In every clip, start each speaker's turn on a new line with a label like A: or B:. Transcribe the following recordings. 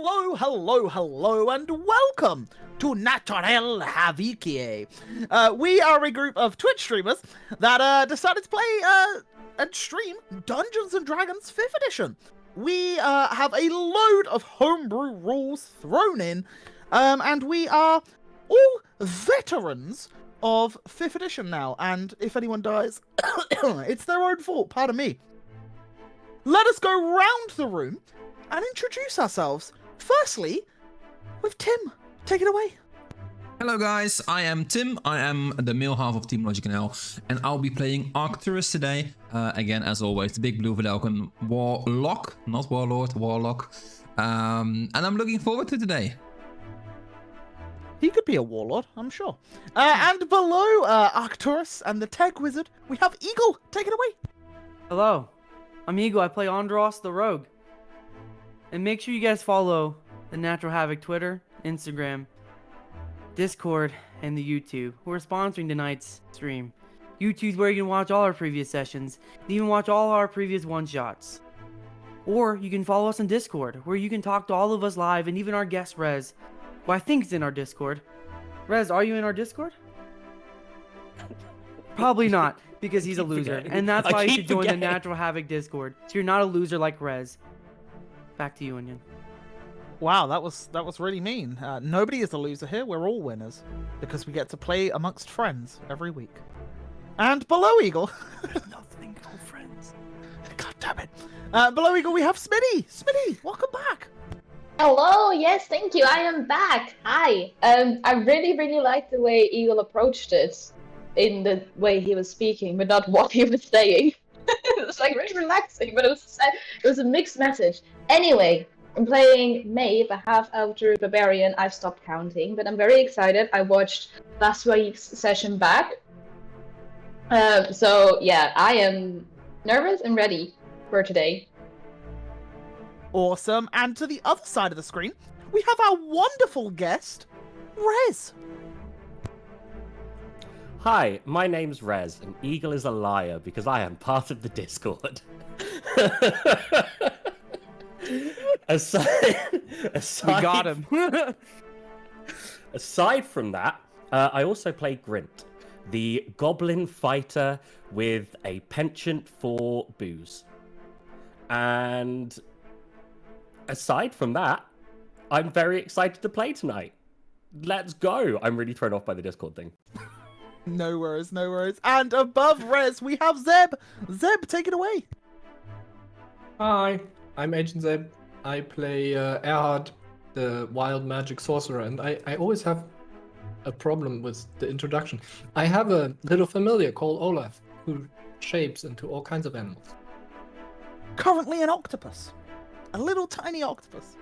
A: Hello, and welcome to Natural Havikie. We are a group of Twitch streamers that decided to play and stream Dungeons & Dragons 5th edition. We have a load of homebrew rules thrown in, and we are all veterans of 5th edition now, and if anyone dies, it's their own fault, pardon me. Let us go round the room and introduce ourselves. Firstly, with Tim. Take it away.
B: Hello guys, I am Tim. I am the male half of Team Logic NL, and I'll be playing Arcturus today. Again, as always, the big blue Vedalken Warlock, not Warlord, Warlock. And I'm looking forward to today.
A: He could be a warlord, I'm sure. And below Arcturus and the Tech Wizard, we have Eagle. Take it away.
C: Hello, I'm Eagle. I play Andros the Rogue. And make sure you guys follow the Natural Havoc Twitter, Instagram, Discord, and the YouTube, who are sponsoring tonight's stream. YouTube's where you can watch all our previous sessions, and even watch all our previous one-shots. Or you can follow us on Discord, where you can talk to all of us live, and even our guest Rez, who I think is in our Discord. Rez, are you in our Discord? Probably not, because he's a loser, and that's why you should join the Natural Havoc Discord, so you're not a loser like Rez. Back to you, Onion.
A: Wow, that was really mean. Nobody is a loser here. We're all winners because we get to play amongst friends every week. And below Eagle,
C: Nothing called friends.
A: God damn it. Below Eagle, we have Smitty. Smitty, welcome back.
D: Hello, yes, thank you. I am back. Hi. I really liked the way Eagle approached it, in the way he was speaking, but not what he was saying. It was like really relaxing, but it was a mixed message. Anyway, I'm playing Maeve, a half-elf druid barbarian. I've stopped counting, but I'm very excited. I watched last week's session back. So yeah, I am nervous and ready for today.
A: Awesome. And to the other side of the screen, we have our wonderful guest, Rez.
E: Hi, my name's Rez, and Eagle is a liar because I am part of the Discord.
C: We got him.
E: Aside from that, I also play Grint, the goblin fighter with a penchant for booze. And aside from that, I'm very excited to play tonight. Let's go. I'm really thrown off by the Discord thing.
A: No worries, no worries. And above Rez, we have Zeb. Zeb, take it away.
F: Hi, I'm Agent Zeb. I play Erhard, the wild magic sorcerer, and I always have a problem with the introduction. I have a little familiar called Olaf, who shapes into all kinds of animals.
A: Currently an octopus. A little tiny octopus.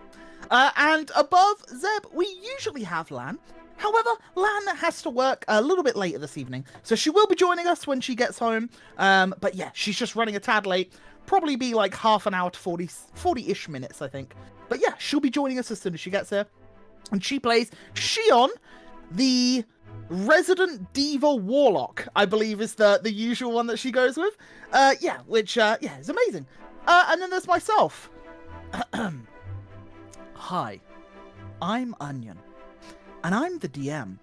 A: And above Zeb, we usually have Lan. However, Lan has to work a little bit later this evening, so she will be joining us when she gets home. But yeah, she's just running a tad late. Probably be like half an hour to 40-ish minutes, I think. But yeah, she'll be joining us as soon as she gets here. And she plays Shion, the resident diva warlock, I believe is the usual one that she goes with. Which is amazing. And then there's myself. Hi, I'm Onion. And I'm the DM.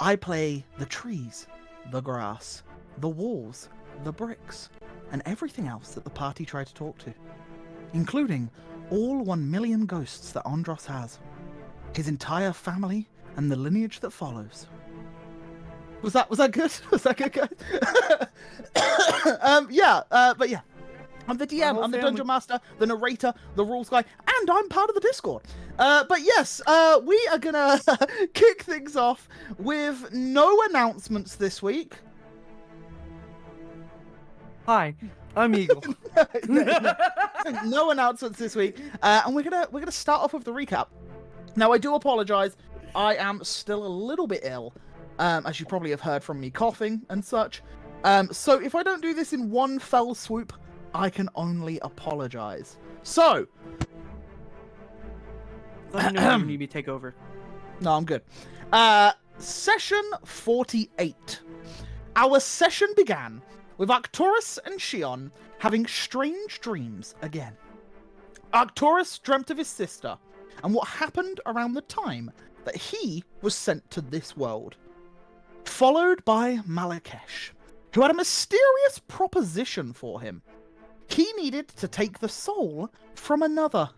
A: I play the trees, the grass, the walls, the bricks, and everything else that the party tried to talk to, including all 1 million ghosts that Andros has, his entire family, and the lineage that follows. Was that good? Was that good, guys? But yeah. I'm the DM, I'm the Dungeon Master, the narrator, the rules guy, and I'm part of the Discord. But yes, we are gonna kick things off with no announcements this week.
C: Hi, I'm Eagle.
A: No announcements this week, and we're gonna start off with the recap. Now, I do apologize. I am still a little bit ill, as you probably have heard from me coughing and such. So if I don't do this in one fell swoop, I can only apologize. So,
C: Let me know when you need me to take over.
A: no, I'm good. Session 48. Our session began with Arcturus and Shion having strange dreams again. Arcturus dreamt of his sister, and what happened around the time that he was sent to this world. Followed by Malakesh, who had a mysterious proposition for him. He needed to take the soul from another,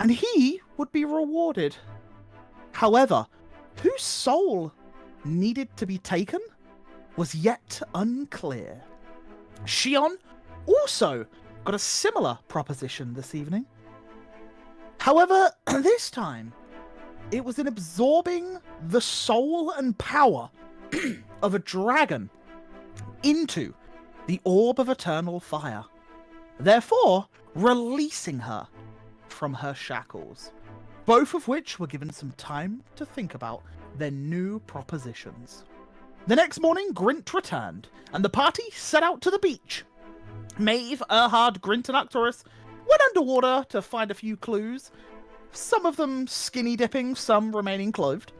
A: and he would be rewarded. However, whose soul needed to be taken was yet unclear. Shion also got a similar proposition this evening. However, this time, it was in absorbing the soul and power of a dragon into the orb of eternal fire, therefore releasing her from her shackles, both of which were given some time to think about their new propositions. The next morning, Grint returned, and the party set out to the beach. Maeve, Erhard, Grint, and Arcturus went underwater to find a few clues, some of them skinny dipping, some remaining clothed.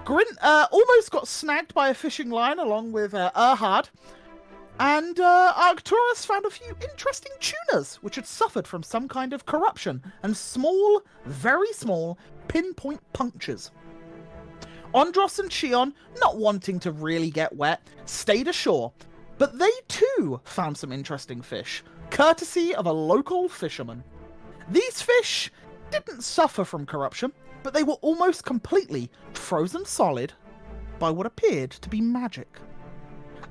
A: Grint almost got snagged by a fishing line along with Erhard, and Arcturus found a few interesting tunas which had suffered from some kind of corruption and small, very small, pinpoint punctures. Ondros and Shion, not wanting to really get wet, stayed ashore, but they too found some interesting fish, courtesy of a local fisherman. These fish didn't suffer from corruption, but they were almost completely frozen solid by what appeared to be magic.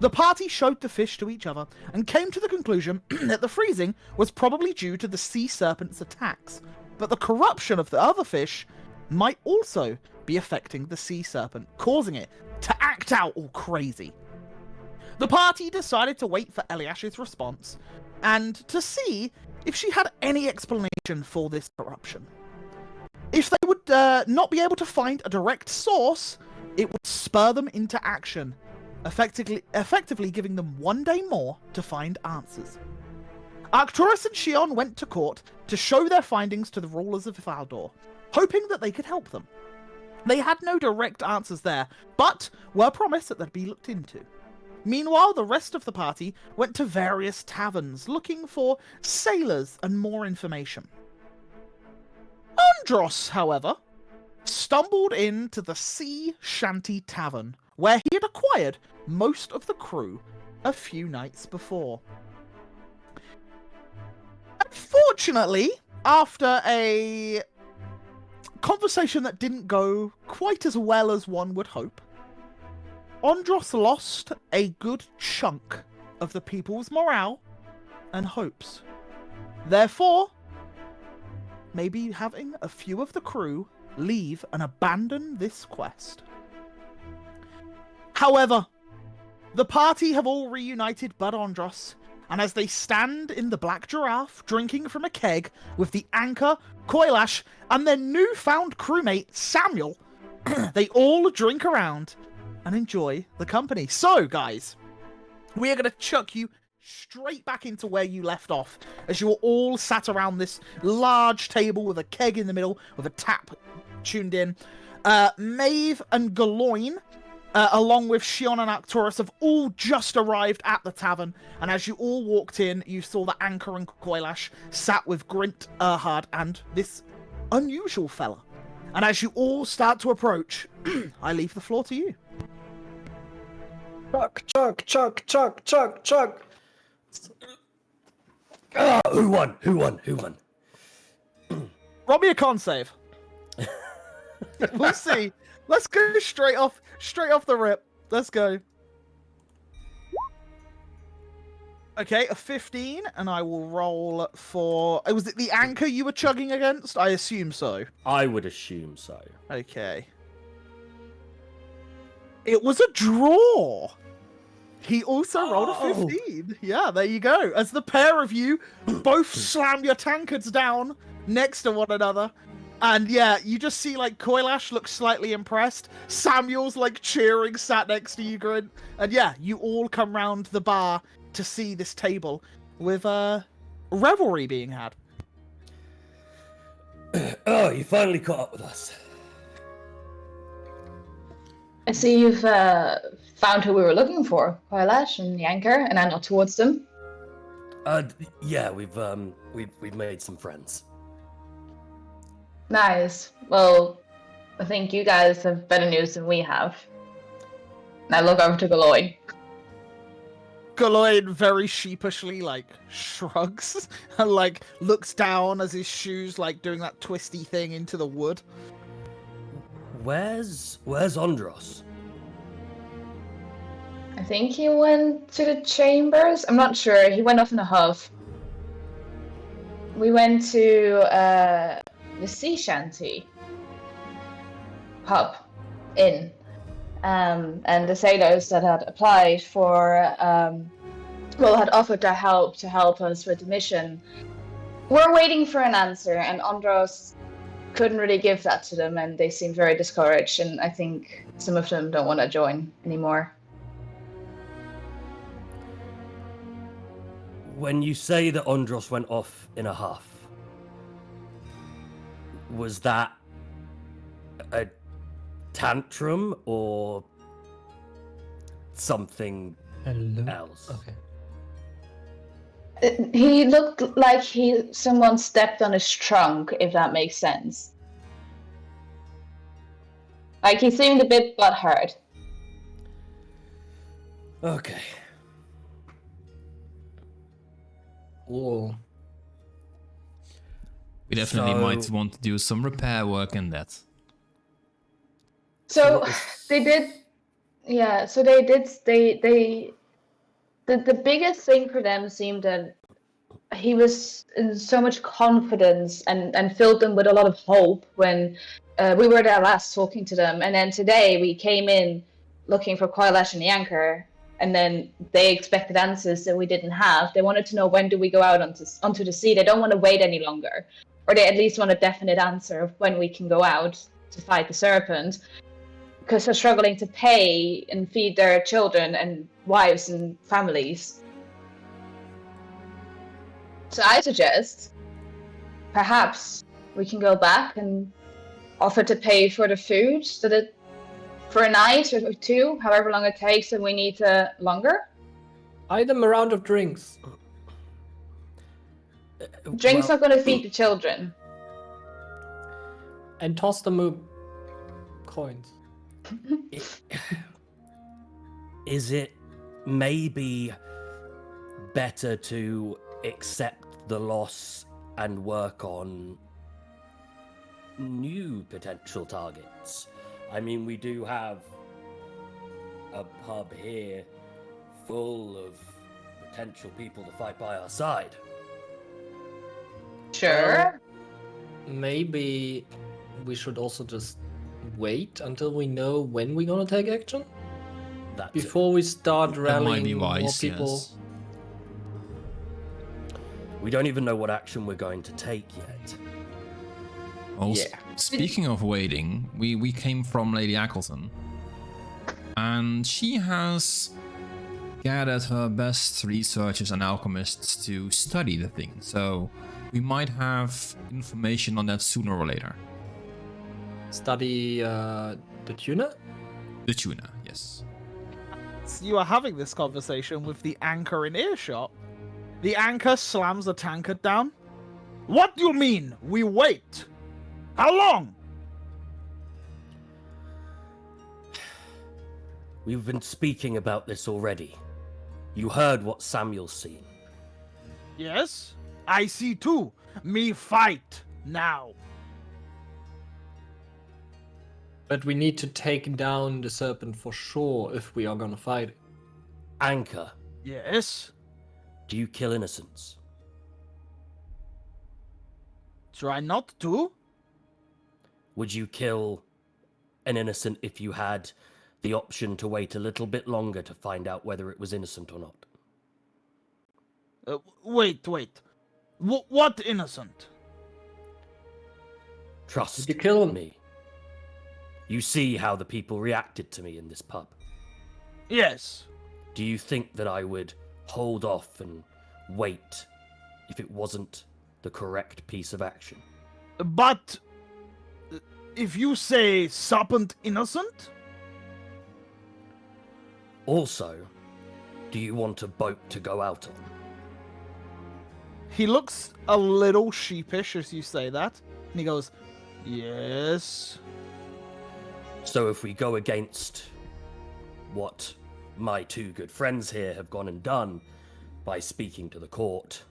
A: The party showed the fish to each other and came to the conclusion that the freezing was probably due to the sea serpent's attacks, but the corruption of the other fish might also be affecting the sea serpent, causing it to act out all crazy. The party decided to wait for Eliash's response and to see if she had any explanation for this corruption. If they would not be able to find a direct source, it would spur them into action, effectively giving them one day more to find answers. Arcturus and Shion went to court to show their findings to the rulers of Valdor, hoping that they could help them. They had no direct answers there, but were promised that they'd be looked into. Meanwhile, the rest of the party went to various taverns looking for sailors and more information. Ondros, however, stumbled into the Sea Shanty Tavern, where he had acquired most of the crew a few nights before. Unfortunately, after a conversation that didn't go quite as well as one would hope, Ondros lost a good chunk of the people's morale and hopes. Therefore, maybe having a few of the crew leave and abandon this quest. However, the party have all reunited but Ondros, and as they stand in the Black Giraffe, drinking from a keg with the Anchor, Koilash, and their newfound crewmate, Samuel, they all drink around and enjoy the company. So, guys, we are going to chuck you straight back into where you left off, as you were all sat around this large table with a keg in the middle, with a tap tuned in. Maeve and Galoin, along with Shion and Arcturus, have all just arrived at the tavern, and as you all walked in, you saw the Anchor and Koilash sat with Grint, Erhard, and this unusual fella. And as you all start to approach, I leave the floor to you.
F: Chuck.
E: Who won?
A: Roll me a con save. We'll see. Let's go straight off the rip. Let's go. Okay, a 15, and I will roll for... Was it the Anchor you were chugging against? I assume so.
E: I would assume so.
A: Okay. It was a draw. He also rolled a 15. Yeah, there you go. As the pair of you both slam your tankards down next to one another. And yeah, you just see like Koilash looks slightly impressed. Samuel's like cheering, sat next to you, Grint. And yeah, you all come round the bar to see this table with revelry being had.
E: Oh, you finally caught up with us.
D: I see you've found who we were looking for, Koilash and the Anchor, and I nod towards them.
E: Yeah, we've made some friends.
D: Nice. Well, I think you guys have better news than we have. And I look over to Galoy.
A: Galoid very sheepishly shrugs and looks down as his shoes doing that twisty thing into the wood.
E: Where's Andros?
D: I think he went to the chambers. I'm not sure. He went off in a huff. We went to the sea shanty pub inn. And the sailors that had applied for, had offered to help us with the mission. We're waiting for an answer, and Andros couldn't really give that to them, and they seemed very discouraged, and I think some of them don't want to join anymore.
E: When you say that Andros went off in a huff, was that a tantrum or something else?
F: Okay.
D: He looked like someone stepped on his trunk, if that makes sense. He seemed a bit butthurt.
E: Okay.
F: Oh.
B: We definitely
E: So-
B: might want to do some repair work in that.
D: So
E: what was-
D: they did, yeah. So they did. The biggest thing for them seemed that he was in so much confidence and filled them with a lot of hope when we were there last talking to them, and then today we came in looking for Coilesh and the Anchor, and then they expected answers that we didn't have. They wanted to know, when do we go out onto the sea? They don't want to wait any longer, or they at least want a definite answer of when we can go out to fight the serpent, because they're struggling to pay and feed their children and wives and families. So I suggest perhaps we can go back and offer to pay for the food for a night or two, however long it takes, and we need longer.
F: Buy them a round of drinks.
D: Drink's
E: Well,
D: not going to feed the children.
F: And toss them coins.
E: Is it maybe better to accept the loss and work on new potential targets? I mean, we do have a pub here full of potential people to fight by our side.
D: Sure.
F: Maybe we should also just wait until we know when we're gonna take action
E: That's it.
F: before we start
B: That might
F: rallying
B: be
F: more
B: wise,
F: people.
B: yes.
E: We don't even know what action we're going to take yet.
B: Also,
F: Yeah.
B: speaking of waiting, we came from Lady Ackleton, and she has gathered her best researchers and alchemists to study the thing, so we might have information on that sooner or later.
F: Study the tuna.
B: The tuna, yes.
A: So you are having this conversation with the Anchor in earshot. The Anchor slams the tankard down. What do you mean, we wait? How long?
E: We've been speaking about this already. You heard what Samuel's seen.
A: Yes, I see too. Me fight now.
F: But we need to take down the serpent for sure if we are gonna fight it.
E: Anchor,
A: Yes,
E: do you kill innocents?
A: try not to.
E: Would you kill an innocent if you had the option to wait a little bit longer to find out whether it was innocent or not?
A: Wait. What innocent?
E: Trust
F: Did you kill him?
E: me. You see how the people reacted to me in this pub.
A: Yes.
E: Do you think that I would hold off and wait if it wasn't the correct piece of action?
A: But if you say serpent innocent,
E: Also, do you want a boat to go out on?
A: he looks a little sheepish as you say that. And he goes, Yes.
E: So if we go against what my two good friends here have gone and done by speaking to the court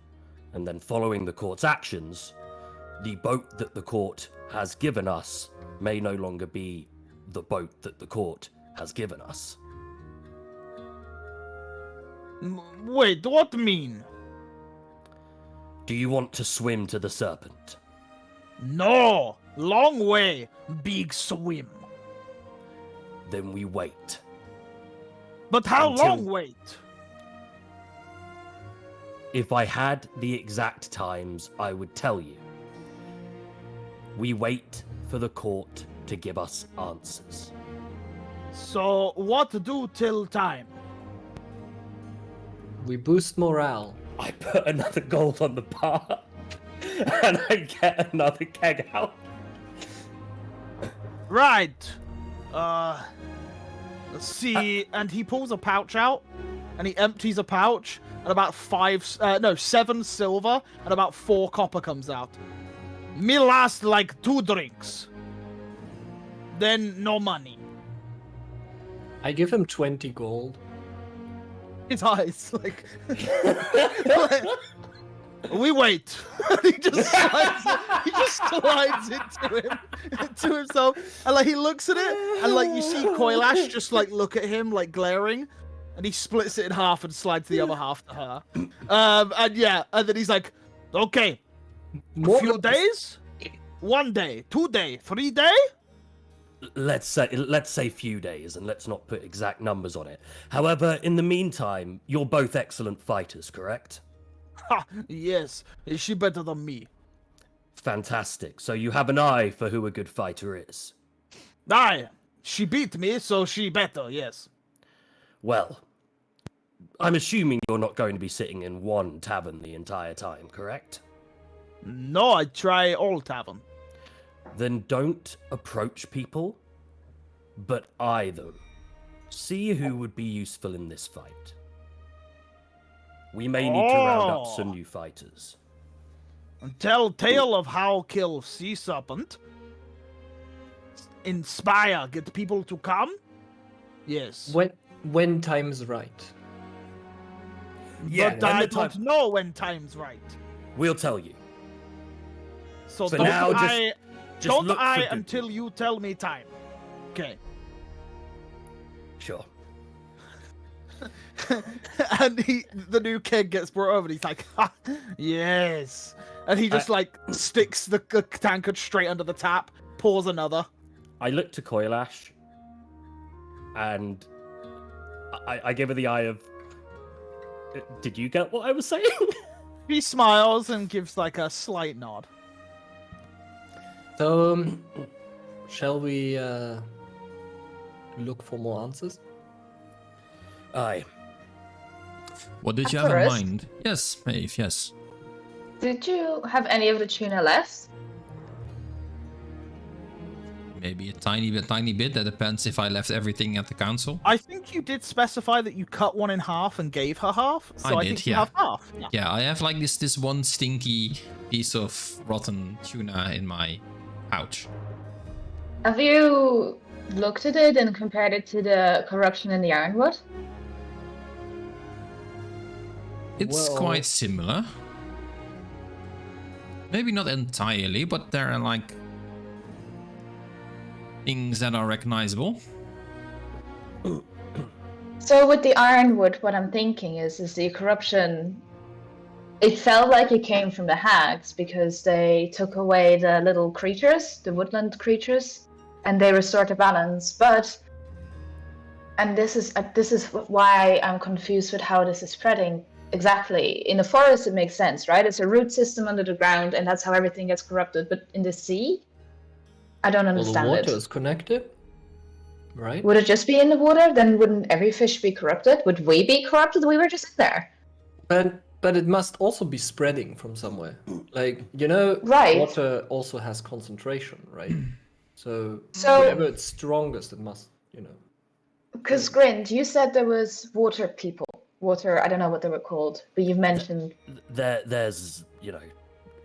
E: and then following the court's actions, the boat that the court has given us may no longer be the boat that the court has given us.
A: Wait, what mean?
E: Do you want to swim to the serpent?
A: No! Long way, big swim.
E: Then we wait.
A: But how
E: Until-
A: long wait?
E: If I had the exact times, I would tell you. We wait for the court to give us answers.
A: So, what to do till time?
F: We boost morale.
E: I put another gold on the bar, and I get another keg out.
A: Right. Let's see. And he pulls a pouch out, and he empties a pouch, and about 7 silver, and about 4 copper comes out. Me last like 2 drinks. Then no money.
F: I give him 20 gold.
A: His eyes, like... we wait. he just slides into himself, and like he looks at it, and like you see Coilash just like look at him like glaring, and he splits it in half and slides the other half to her. And yeah, and then he's like, okay, a few days, 1 day, 2 day, 3 day.
E: Let's say few days, and let's not put exact numbers on it. However, in the meantime, you're both excellent fighters, correct?
A: Ha, yes, is she better than me?
E: Fantastic. So you have an eye for who a good fighter is.
A: Aye, she beat me, so she better, yes.
E: Well, I'm assuming you're not going to be sitting in one tavern the entire time, correct?
A: No, I try all tavern.
E: Then don't approach people, but eye them. See who would be useful in this fight. We may need to round up some new fighters.
A: Tell tale of how kill sea serpent. Inspire, get people to come. Yes.
F: When time's right.
E: Yeah,
A: but
E: when
A: I
E: the
A: don't
E: time-
A: know when time's right.
E: We'll tell you.
A: So
E: For
A: don't
E: now,
A: I
E: Just
A: don't
E: look for
A: I
E: good-
A: until you tell me time. Okay.
E: Sure.
A: And the new kid gets brought over and he's like, ha, yes. And he just like sticks the tankard straight under the tap, pours another.
E: I look to Coilash, and I give her the eye of... Did you get what I was saying?
A: He smiles and gives like a slight nod.
F: So, shall we look for more answers?
E: Aye.
B: What did you have in
D: Arcturus?
B: mind? Yes, Maeve, yes.
D: Did you have any of the tuna left?
B: Maybe a tiny bit. That depends if I left everything at the council.
A: I think you did specify that you cut one in half and gave her half. So I
B: did,
A: think you
B: yeah.
A: have half. Yeah.
B: Yeah, I have like this one stinky piece of rotten tuna in my pouch.
D: Have you looked at it and compared it to the corruption in the Ironwood?
B: It's
F: Well-
B: quite similar. Maybe not entirely, but there are like things that are recognizable.
D: So with the Ironwood, what I'm thinking is the corruption. It felt like it came from the hags because they took away the little creatures, the woodland creatures, and they restored the balance. And this is why I'm confused with how this is spreading exactly. In the forest, it makes sense, right? It's a root system under the ground, and that's how everything gets corrupted. But in the sea, I don't
F: Well, the
D: understand
F: water
D: it.
F: is connected, right?
D: Would it just be in the water? Then wouldn't every fish be corrupted? Would we be corrupted? We were just in there.
F: But it must also be spreading from somewhere. Like, you know,
D: Right.
F: water also has concentration, right? So,
D: So-
F: wherever it's strongest, it must, you know.
D: Because Grind, you said there was water people. Water, I don't know what they were called, but you've mentioned.
E: There's,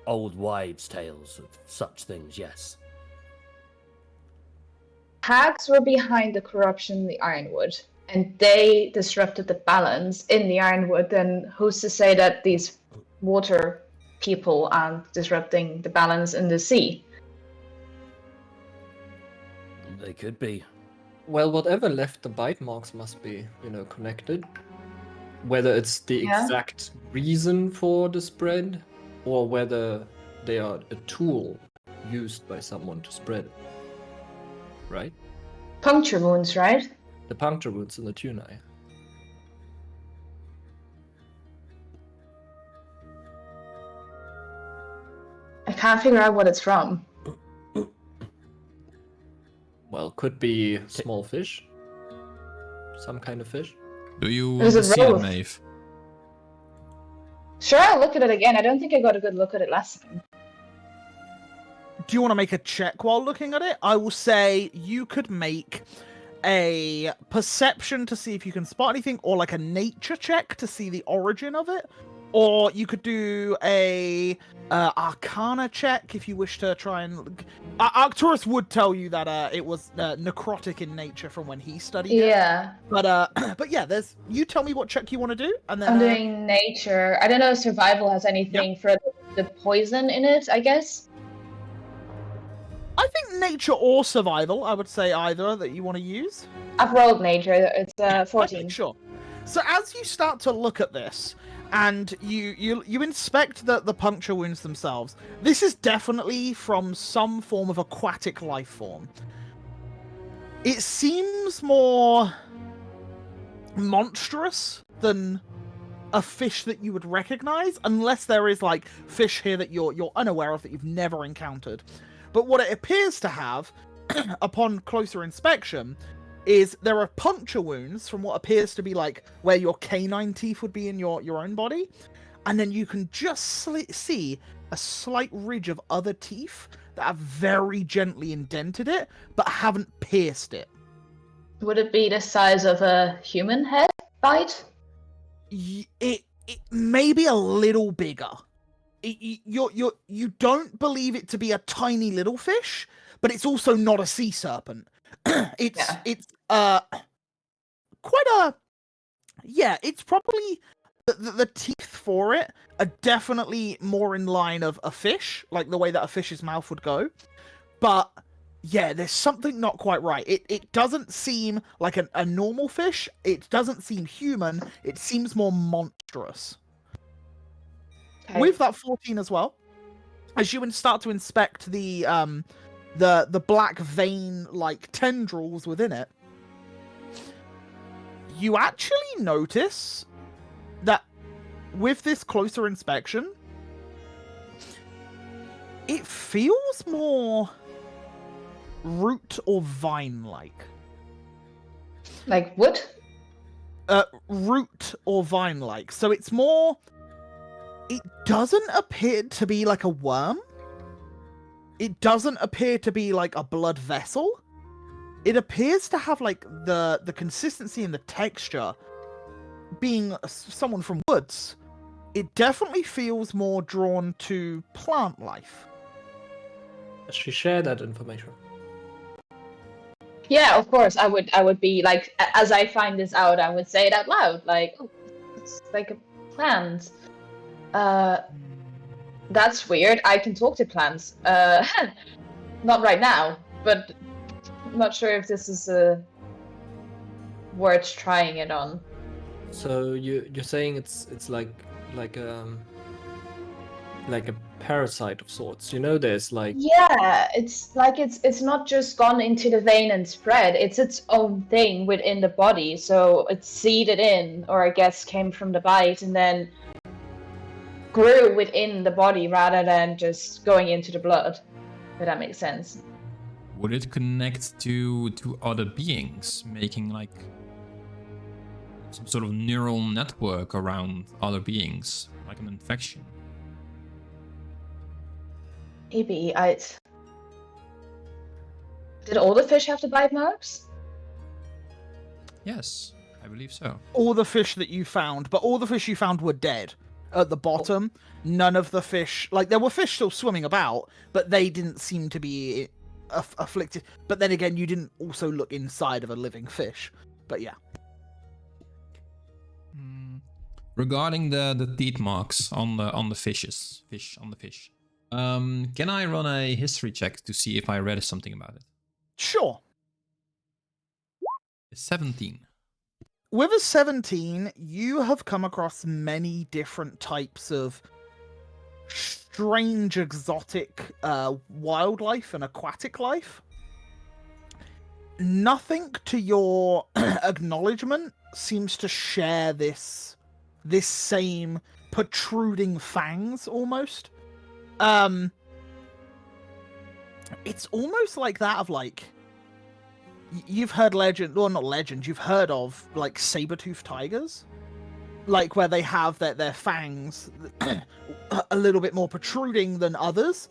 E: old wives' tales of such things, yes.
D: hags were behind the corruption in the Ironwood, and they disrupted the balance in the Ironwood, then who's to say that these water people aren't disrupting the balance in the sea?
E: They could be.
F: Well, whatever left the bite marks must be, connected. Whether it's the exact reason for the spread, or whether they are a tool used by someone to spread it. Right?
D: Puncture wounds, right?
F: The puncture wounds in the tuna.
D: I can't figure out what it's from.
F: Well, could be small fish. Some kind of fish.
B: Do you
D: There's a
B: see it,
D: row.
B: Maeve?
D: Sure, I'll look at it again. I don't think I got a good look at it last time.
A: Do you want to make a check while looking at it? I will say you could make a perception to see if you can spot anything, or like a nature check to see the origin of it, or you could do a arcana check if you wish to try and. Arcturus would tell you that it was necrotic in nature from when he studied it.
D: Yeah,
A: But yeah, you tell me what check you want to do, and then
D: I'm doing nature. I don't know if survival has anything for the poison in it, I guess.
A: I think nature or survival. I would say either that you want to use.
D: I've rolled nature. It's 14.
A: Okay, sure. So as you start to look at this, and you inspect the puncture wounds themselves, this is definitely from some form of aquatic life form. It seems more monstrous than a fish that you would recognize, unless there is like fish here that you're unaware of, that you've never encountered. But what it appears to have, upon closer inspection, is there are puncture wounds from what appears to be like where your canine teeth would be in your own body, and then you can just see a slight ridge of other teeth that have very gently indented it, but haven't pierced it.
D: Would it be the size of a human head bite?
A: It may be a little bigger. You don't believe it to be a tiny little fish, but it's also not a sea serpent. It's quite a it's probably the teeth for it are definitely more in line of a fish, like the way that a fish's mouth would go. But yeah, there's something not quite right. It doesn't seem like a normal fish. It doesn't seem human. It seems more monstrous.
D: Okay.
A: With that 14 as well, as you start to inspect the black vein like tendrils within it, you actually notice that with this closer inspection, it feels more root or vine like.
D: Like wood?
A: Root or vine like. So it's more. It doesn't appear to be like a worm. It doesn't appear to be like a blood vessel. It appears to have like the consistency and the texture being someone from woods. It definitely feels more drawn to plant life.
F: Does she share that information?
D: Yeah, of course. I would be like, as I find this out, I would say it out loud. Like, oh, it's like a plant. That's weird. I can talk to plants. Not right now, but I'm not sure if this is worth trying it on.
F: So you're saying it's like a parasite of sorts. There's like
D: Yeah, it's like it's not just gone into the vein and spread. It's its own thing within the body. So it's seeded in, or I guess came from the bite, and then grew within the body rather than just going into the blood. If that makes sense.
B: Would it connect to other beings, making like some sort of neural network around other beings, like an infection?
D: Maybe did all the fish have the bite marks?
B: Yes, I believe so.
A: All the fish that you found, but all the fish you found were dead. At the bottom, none of the fish, like there were fish still swimming about, but they didn't seem to be afflicted. But then again, you didn't also look inside of a living fish. But yeah.
B: Regarding the teeth marks on the fish, can I run a history check to see if I read something about it?
A: Sure.
B: 17.
A: With a 17, you have come across many different types of strange, exotic wildlife and aquatic life. Nothing to your acknowledgement seems to share this same protruding fangs almost. It's almost like that of like you've heard legend, or not legend, you've heard of like saber-toothed tigers, like where they have their fangs a little bit more protruding than others.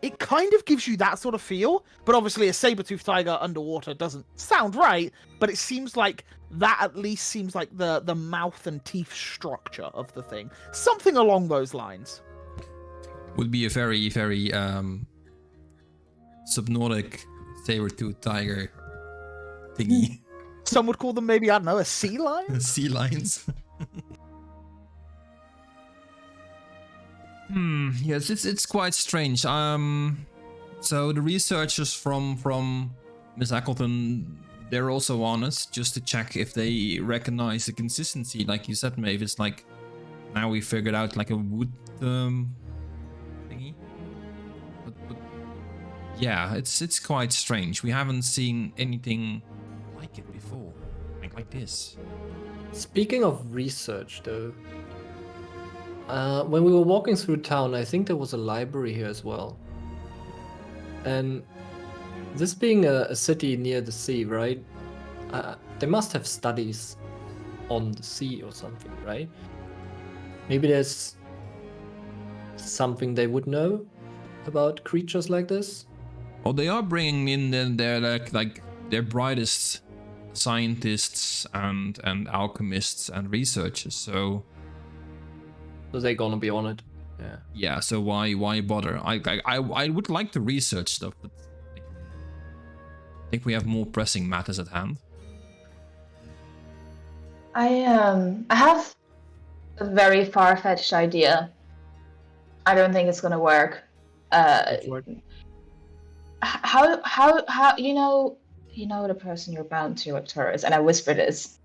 A: It kind of gives you that sort of feel, but obviously a saber-toothed tiger underwater doesn't sound right, but it seems like that at least seems like the mouth and teeth structure of the thing. Something along those lines.
B: Would be a very, very subnordic saber-toothed tiger thingy.
A: Some would call them maybe, I don't know, a sea lion?
B: Sea lions. Yes, it's quite strange. So the researchers from Miss Eccleton, they're also on it just to check if they recognize the consistency. Like you said, Maeve, it's like now we figured out like a wood thingy. But yeah, it's quite strange. We haven't seen anything like it before, like this.
F: Speaking of research, though, when we were walking through town, I think there was a library here as well. And this being a city near the sea, right? They must have studies on the sea or something, right? Maybe there's something they would know about creatures like this.
B: Well, they are bringing in their like their brightest scientists and alchemists and researchers. So
F: they're gonna be on it. Yeah.
B: Yeah. So why bother? I would like to research stuff, but I think we have more pressing matters at hand.
D: I have a very far-fetched idea. I don't think it's gonna work. How you know the person you're bound to, Arcturus, and I whisper this.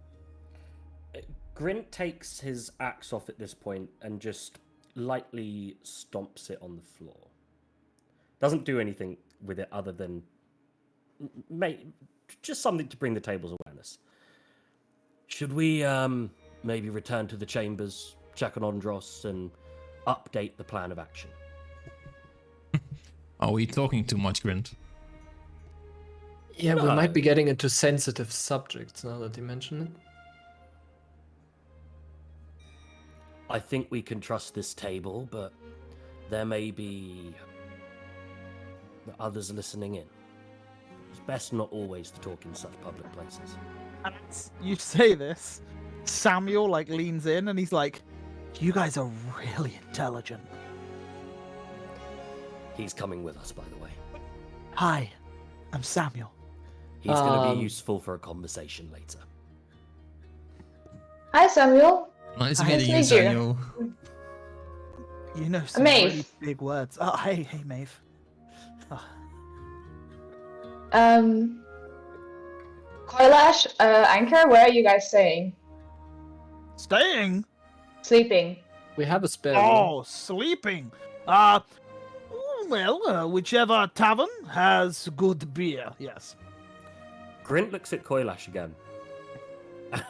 E: Grint takes his axe off at this point and just lightly stomps it on the floor. Doesn't do anything with it other than just something to bring the table's awareness. Should we maybe return to the chambers, check on Andros, and update the plan of action?
B: Are we talking too much, Grint?
F: Yeah, we might be getting into sensitive subjects now that you mention it.
E: I think we can trust this table, but there may be others listening in. It's best not always to talk in such public places.
A: And you say this, Samuel like leans in and he's like, "You guys are really intelligent."
E: He's coming with us, by the way.
A: Hi, I'm Samuel.
E: He's going to be useful for a conversation later.
D: Hi, Samuel.
B: Nice
D: Nice
B: meeting
D: to
B: you,
D: meet you.
B: Samuel.
A: You know some
D: Maeve.
A: really big words. Oh, hey, Maeve. Oh.
D: Koilash, Anchor, where are you guys staying?
A: Staying?
D: Sleeping.
F: We have a spare room.
A: Oh, sleeping. Well, whichever tavern has good beer, yes.
E: Grint looks at Koilash again.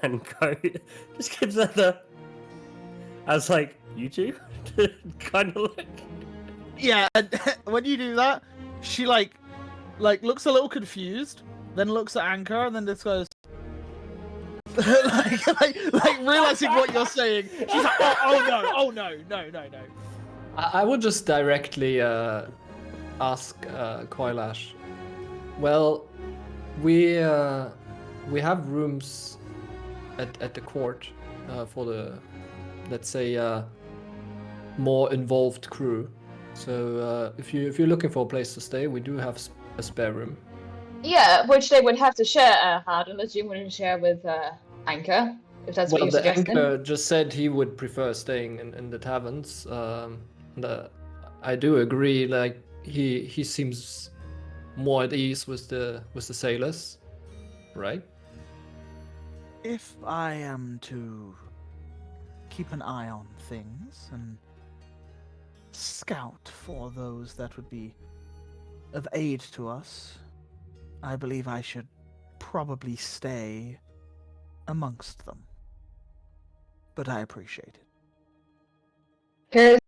E: And just gives her the... As like, you two? kind of like...
A: Yeah, and when you do that, she like looks a little confused, then looks at Anchor, and then just goes... like realizing what you're saying. She's like, oh no.
F: I would just directly ask Koilash. Well, we have rooms at the court for the, let's say, more involved crew. So if you're looking for a place to stay, we do have a spare room.
D: Yeah, which they would have to share, Hard, unless you want to share with Anchor, if that's what
F: Well,
D: you're
F: the
D: suggesting.
F: anchor just said he would prefer staying in the taverns. I do agree. Like he seems more at ease with the sailors, right?
A: If I am to keep an eye on things and scout for those that would be of aid to us, I believe I should probably stay amongst them. But I appreciate it.
D: Here's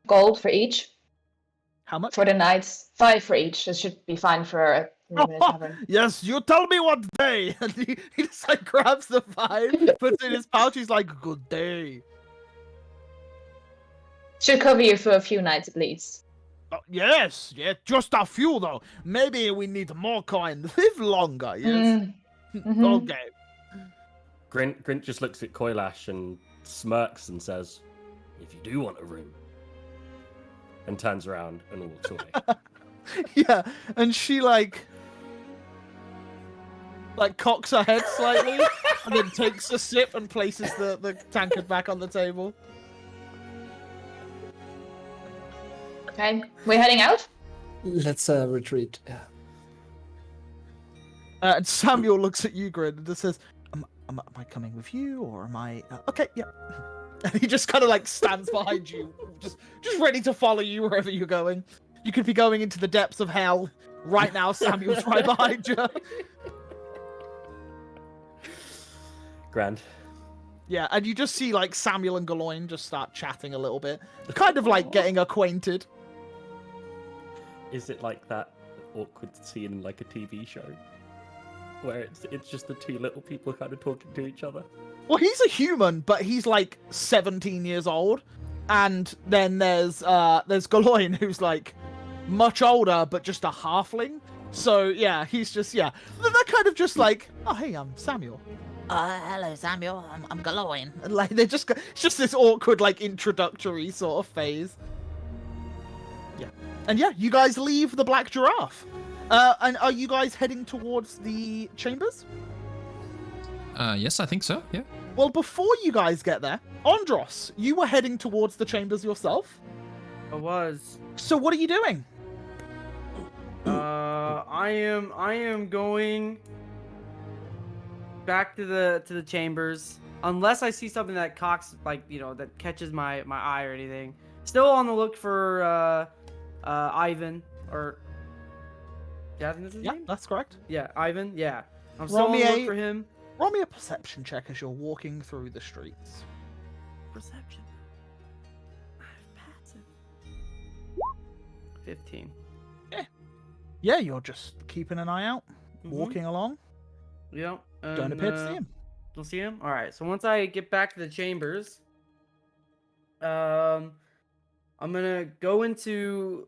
D: gold for each.
A: How much?
D: For the nights. 5 for each. This should be fine for a room in a tavern.
A: Yes, you tell me what day. And he just like grabs the 5, puts it in his pouch. He's like, good day.
D: Should cover you for a few nights at least.
A: Yes, just a few though. Maybe we need more coin. Live longer, yes?
D: Mhm.
A: Okay.
E: Grint just looks at Koilash and smirks and says, "If you do want a room," and turns around and walks away.
A: Yeah, and she like cocks her head slightly and then takes a sip and places the tankard back on the table.
D: Okay, we're heading out?
F: Let's retreat. Yeah.
A: And Samuel looks at you, Grin, and just says, am I coming with you, or am I... Okay, yeah. And he just kind of like stands behind you, just ready to follow you wherever you're going. You could be going into the depths of hell. Right now, Samuel's right behind you.
E: Grand.
A: Yeah, and you just see like Samuel and Galoin just start chatting a little bit. Kind of like getting acquainted.
E: Is it like that awkward scene in like a TV show? Where it's just the two little people kind of talking to each other?
A: Well, he's a human, but he's like 17 years old. And then there's Galoin, who's like much older, but just a halfling. So yeah, he's just, yeah. They're kind of just like, oh hey, I'm Samuel. Hello Samuel, I'm Galoin. And like it's just this awkward like introductory sort of phase. Yeah. And yeah, you guys leave the Black Giraffe. And are you guys heading towards the chambers?
B: Yes, I think so. Yeah.
A: Well, before you guys get there, Andros, you were heading towards the chambers yourself.
C: I was.
A: So what are you doing?
C: I am going back to the chambers, unless I see something that that catches my eye or anything. Still on the look for Ivan, or yeah, I think that's his
A: Yeah,
C: name.
A: that's correct.
C: Yeah, Ivan. Yeah, I'm
A: Roll
C: still on
A: me
C: the look
A: a-
C: for him.
A: Roll me a perception check as you're walking through the streets.
C: Perception. I have passive. 15.
A: Yeah, you're just keeping an eye out,
C: Mhm.
A: walking along.
C: Yep.
A: Don't appear to see him.
C: Don't see him. All right. So once I get back to the chambers, I'm gonna go into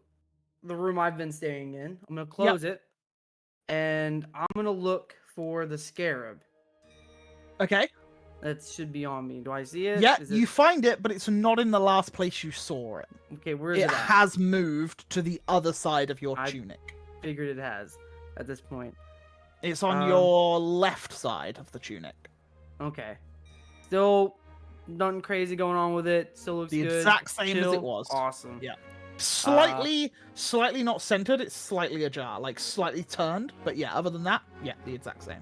C: the room I've been staying in. I'm gonna close it, and I'm gonna look for the scarab.
A: Okay.
C: That should be on me. Do I see it?
A: Yeah,
C: Is
A: you find it, but it's not in the last place you saw it.
C: Okay, where is
A: It
C: it at?
A: has moved to the other side of your
C: I-
A: tunic.
C: Figured it has at this point.
A: It's on
C: Um,
A: your left side of the tunic.
C: Okay. Still nothing crazy going on with it. Still looks
A: The
C: good.
A: exact same as
C: Chill.
A: it was.
C: Awesome.
A: Yeah. Slightly not centered. It's slightly ajar, like slightly turned. But yeah, other than that, yeah, the exact same.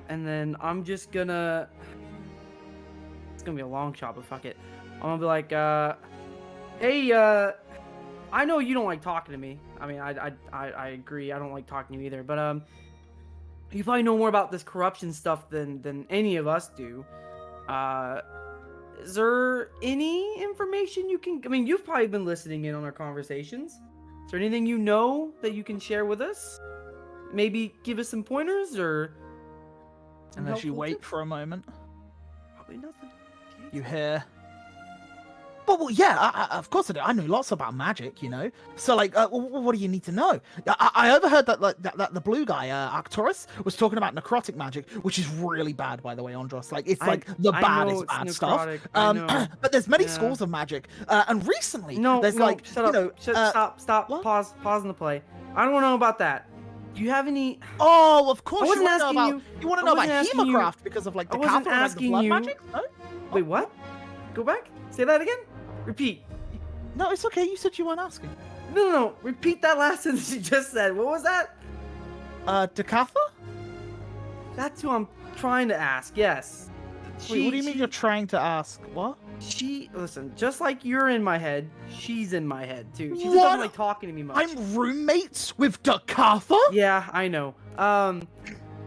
C: And then I'm just gonna. It's gonna be a long shot, but fuck it. I'm gonna be like, hey, I know you don't like talking to me. I mean, I agree. I don't like talking to you either. But you probably know more about this corruption stuff than any of us do. Is there any information you can? I mean, you've probably been listening in on our conversations. Is there anything you know that you can share with us? Maybe give us some pointers or. some
A: And as you
C: helpful
A: wait
C: tips?
A: for a moment,
C: Probably nothing.
A: you hear. Well, yeah, of course I do. I know lots about magic, you know. So, like, what do you need to know? I overheard that, like, that the blue guy, Arcturus, was talking about necrotic magic, which is really bad, by the way, Andros. Like, it's like the
C: I know
A: baddest
C: it's
A: bad stuff.
C: necrotic, I know.
A: But there's many
C: Yeah.
A: schools of magic, and recently
C: No,
A: there's
C: no,
A: like,
C: shut up.
A: you know,
C: Stop.
A: what?
C: Pause in the play. I don't want to know about that. Do you have any?
A: Oh, of course
C: I
A: you
C: wasn't
A: want to know
C: asking
A: about
C: you.
A: you want to
C: I
A: know about
C: wasn't asking you-
A: Hemocraft because of like
C: I
A: the
C: wasn't
A: Cather and like, the
C: asking
A: blood
C: you-
A: magic? No?
C: Wait, what? Go back. Say that again. Repeat.
A: No, it's okay. You said you weren't asking.
C: No. Repeat that last sentence you just said. What was that?
A: Decatha?
C: That's who I'm trying to ask. Yes.
A: Wait, what do you mean you're trying to ask? What?
C: Listen, just like you're in my head, she's in my head too. She just
A: What?
C: doesn't like talking to me much.
A: I'm roommates with Decatha?
C: Yeah, I know.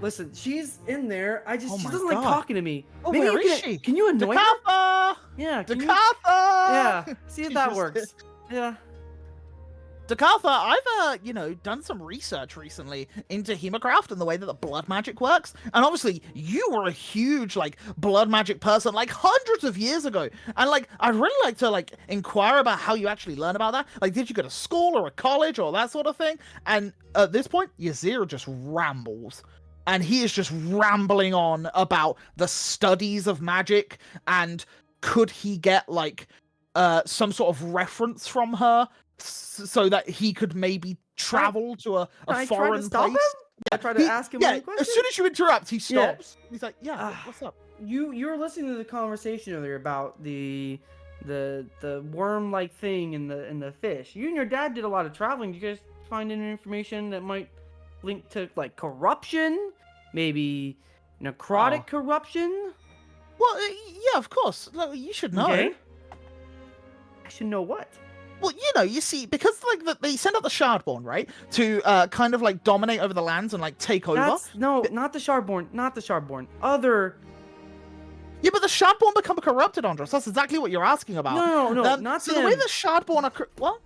C: Listen, she's in there.
A: Oh
C: She
A: my
C: doesn't like
A: God.
C: talking to me.
A: Oh,
C: Maybe
A: where
C: you
A: is
C: can,
A: she?
C: Can you annoy her?
A: Decatha!
C: Yeah. Can you-
A: Decatha!
C: Yeah. See if
A: She's
C: that
A: just-
C: works. Yeah.
A: Decatha, I've done some research recently into Hemocraft and the way that the blood magic works. And obviously, you were a huge like blood magic person like hundreds of years ago. And like I'd really like to like inquire about how you actually learn about that. Like, did you go to school or a college or that sort of thing? And at this point, Yazir just rambles. And he is just rambling on about the studies of magic and could he get like some sort of reference from her so that he could maybe travel to a
C: Can I try to
A: foreign
C: stop
A: place.
C: him? I try to ask him one
A: As
C: question?
A: soon as you interrupt, he
C: Yeah.
A: stops. He's like, "Yeah, what's up?"
C: You were listening to the conversation earlier about the worm-like thing in the fish. You and your dad did a lot of traveling. Did you guys find any information that might link to like corruption, maybe necrotic corruption?
A: Well, yeah, of course. Like, you should know.
C: Okay. I should know what?
A: Well, you see, because like they send out the Shardborn, right, to kind of like dominate over the lands and like take over.
C: No, not the Shardborn. Not the Shardborn. Other.
A: Yeah, but the Shardborn become corrupted, Andros. That's exactly what you're asking about.
C: No, not
A: so the way
C: them.
A: the Shardborn are what?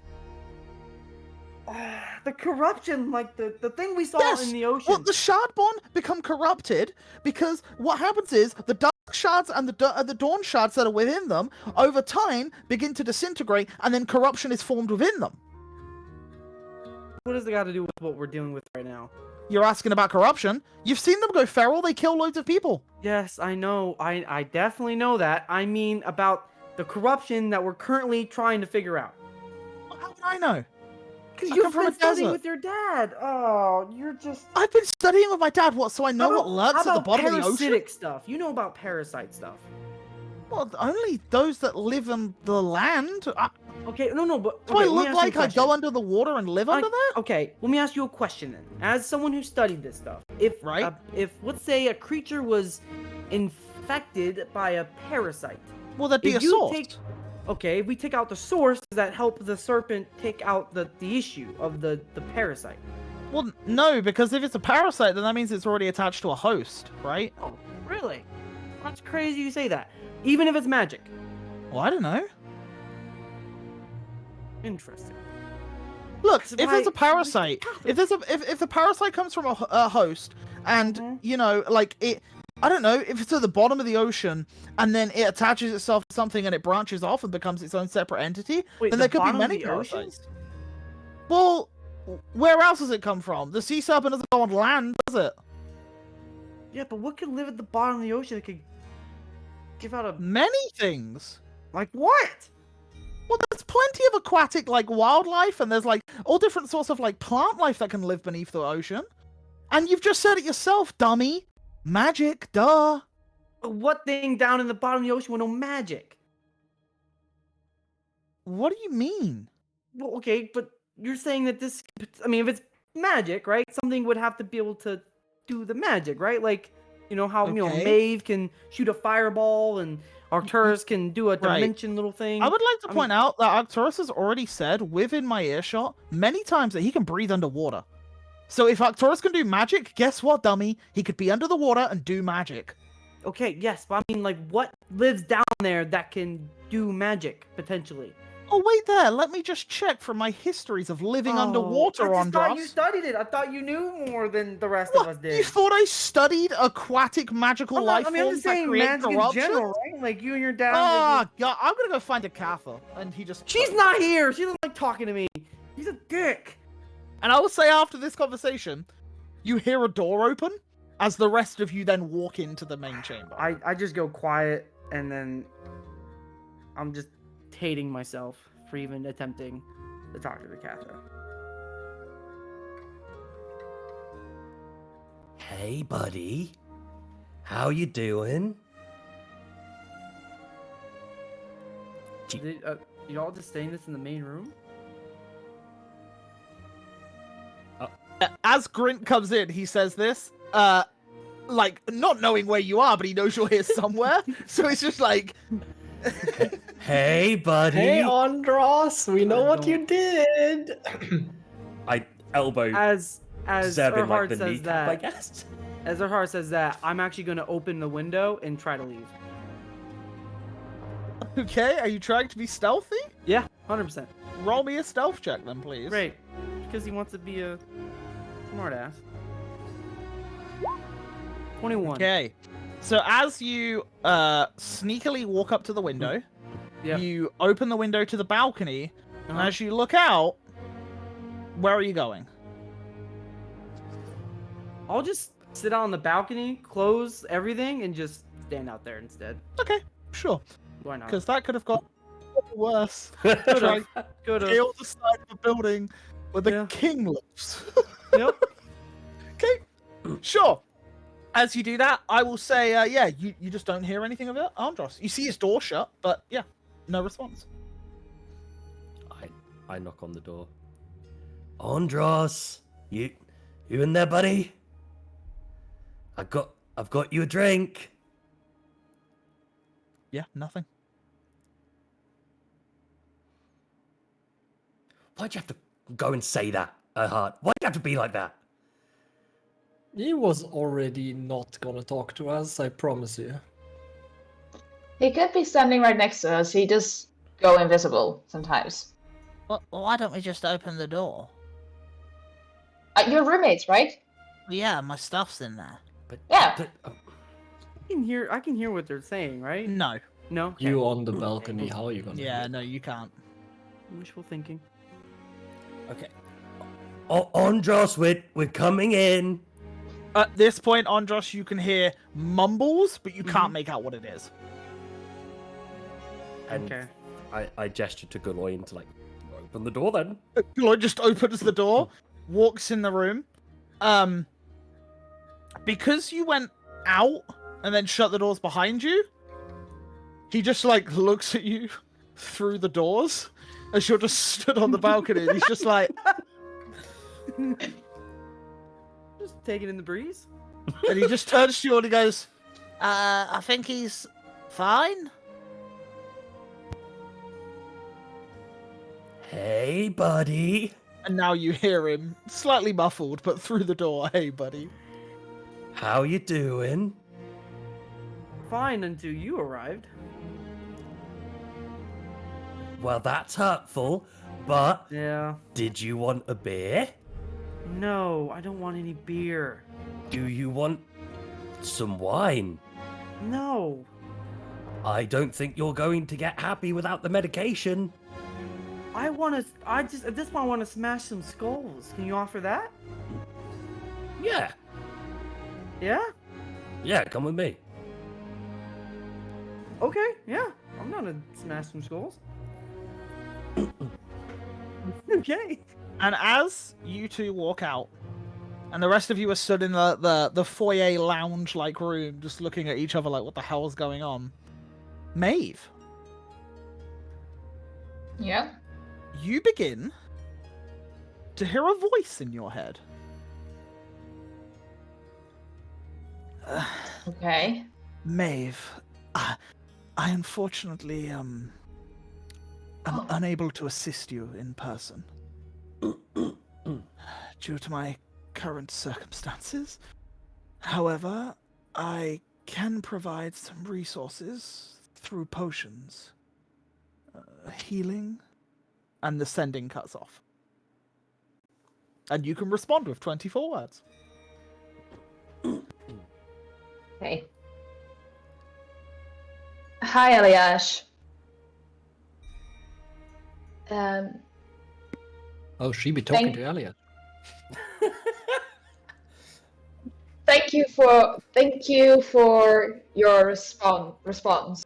C: The corruption, like the thing we saw
A: Yes.
C: in the ocean.
A: Well, the Shardborn become corrupted because what happens is the Dark Shards and the Dawn Shards that are within them over time begin to disintegrate, and then corruption is formed within them.
C: What does it got to do with what we're dealing with right now?
A: You're asking about corruption. You've seen them go feral. They kill loads of people.
C: Yes, I know. I definitely know that. I mean about the corruption that we're currently trying to figure out.
A: How would I know?
C: Because
A: I
C: you've
A: come from
C: been
A: a
C: studying
A: desert.
C: with your dad. Oh, you're just.
A: I've been studying with my dad. What? So I know
C: How
A: what lurks
C: how
A: at the
C: about
A: bottom of the ocean.
C: parasitic stuff. You know about parasite stuff.
A: Well, only those that live on the land.
C: Okay, no, but
A: Do
C: okay,
A: I
C: let me
A: look
C: ask you a
A: like I
C: question.
A: go under the water and live under there?
C: Okay, let me ask you a question then. As someone who studied this stuff, if
A: Right.
C: if let's say a creature was infected by a parasite,
A: Well, that'd be
C: if
A: a
C: you
A: source.
C: if we take out the source, does that help the serpent take out the issue of the parasite?
A: Well, no, because if it's a parasite, then that means it's already attached to a host, right?
C: Oh, really? That's crazy you say that. Even if it's magic.
A: Well, I don't know.
C: Interesting.
A: Look,
C: So
A: if there's a
C: why-
A: parasite, if the parasite comes from a host, and
C: Mhm.
A: like it, I don't know, if it's at the bottom of the ocean, and then it attaches itself to something and it branches off and becomes its own separate entity,
C: Wait,
A: then
C: the
A: there could be
C: bottom of
A: many
C: the ocean?
A: parasites. Well, where else does it come from? The sea serpent doesn't go on land, does it?
C: Yeah, but what could live at the bottom of the ocean that could give out a
A: Many things.
C: like what?
A: Well, there's plenty of aquatic like wildlife, and there's like all different sorts of like plant life that can live beneath the ocean. And you've just said it yourself, dummy. Magic, duh.
C: What thing down in the bottom of the ocean with no magic?
A: What do you mean?
C: Well, okay, but you're saying that this. I mean, if it's magic, right? Something would have to be able to do the magic, right? Like, how
A: Okay.
C: Maeve can shoot a fireball and Arcturus can do a
A: Right.
C: dimension little thing.
A: I would like to
C: I
A: point out that Arcturus has already said within my earshot many times that he can breathe underwater. So if Arcturus can do magic, guess what, dummy? He could be under the water and do magic.
C: Okay, yes, but I mean, like, what lives down there that can do magic potentially?
A: Oh, wait there. Let me just check from my histories of living underwater,
C: I just thought you
A: Andros.
C: studied it. I thought you knew more than the rest
A: What?
C: of us did.
A: You thought I studied aquatic magical
C: I'm
A: life
C: not- I mean, I'm
A: forms
C: just
A: that
C: saying
A: create
C: magic in
A: corruption?
C: general, right? Like you and your dad.
A: Ah, God, I'm gonna go find a Cather, and he just.
C: She's not here. She doesn't like talking to me. He's a dick.
A: And I will say after this conversation, you hear a door open, as the rest of you then walk into the main chamber.
C: I just go quiet and then I'm just hating myself for even attempting to talk to the Cather.
E: Hey, buddy. How you doing?
C: Y'all just staying this in the main room?
A: As Grint comes in, he says this, like, not knowing where you are, but he knows you're here somewhere. So it's just like,
E: Hey, buddy.
F: Hey, Andros, we know what you
C: don't-
F: did.
E: I elbow
C: As
E: Zeb in like
C: Erhard
E: the
C: says
E: kneecap, I
C: that,
E: guess.
C: as Erhard says that, I'm actually gonna open the window and try to leave.
A: okay, are you trying to be stealthy?
C: Yeah, 100%.
A: Roll me a stealth check then, please.
C: Great, because he wants to be a smartass. 21.
A: Okay. So as you sneakily walk up to the window,
C: Yeah.
A: you open the window to the balcony, and
C: Uh-huh.
A: as you look out, where are you going?
C: I'll just sit out on the balcony, close everything, and just stand out there instead.
A: Okay, sure.
C: Why not?
A: Because that could have got worse.
C: Could've.
A: Trying to
C: Could've.
A: scale the side of a building where the
C: Yeah.
A: king lives.
C: Yep.
A: Okay, sure. As you do that, I will say, yeah, you just don't hear anything of it, Andros. You see his door shut, but yeah, no response.
E: I knock on the door. Andros, you in there, buddy? I've got you a drink.
A: Yeah, nothing.
E: Why'd you have to go and say that, Erhard? Why'd you have to be like that?
F: He was already not gonna talk to us, I promise you.
D: He could be standing right next to us. He just go invisible sometimes.
G: Well, why don't we just open the door?
D: You're roommates, right?
G: Yeah, my stuff's in there.
E: But
D: Yeah.
C: I can hear what they're saying, right?
A: No.
C: No.
F: You on the balcony, how are you gonna
A: Yeah,
F: do it?
A: no, you can't.
C: Wishful thinking.
E: okay. Andros, we're coming in.
A: At this point, Andros, you can hear mumbles, but you
C: Mm-hmm.
A: can't make out what it is.
E: And
C: Okay.
E: I gesture to Galoin to like open the door then.
A: Lloyd just opens the door, walks in the room. Because you went out and then shut the doors behind you, he just like looks at you through the doors as you're just stood on the balcony. And he's just like,
C: Just taking in the breeze.
A: and he just turns to you and he goes,
G: I think he's fine.
E: Hey, buddy.
A: and now you hear him slightly muffled, but through the door. Hey, buddy.
E: How you doing?
C: Fine until you arrived.
E: Well, that's hurtful, but
C: Yeah.
E: did you want a beer?
C: No, I don't want any beer.
E: Do you want some wine?
C: No.
E: I don't think you're going to get happy without the medication.
C: I just, at this point, I want to smash some skulls. Can you offer that?
E: Yeah,
C: Yeah?
E: yeah, come with me.
C: Okay, yeah. I'm down to smash some skulls. Okay.
A: And as you two walk out, and the rest of you are stood in the foyer lounge-like room, just looking at each other like, what the hell's going on? Maeve,
D: Yeah.
A: you begin to hear a voice in your head.
D: Okay.
A: Maeve, I unfortunately am unable to assist you in person due to my current circumstances. However, I can provide some resources through potions, healing, and the sending cuts off. And you can respond with 24 words.
D: Okay. Hi, Eliash.
F: Oh, she be talking
D: Thank-
F: to Elliot.
D: Thank you for your response.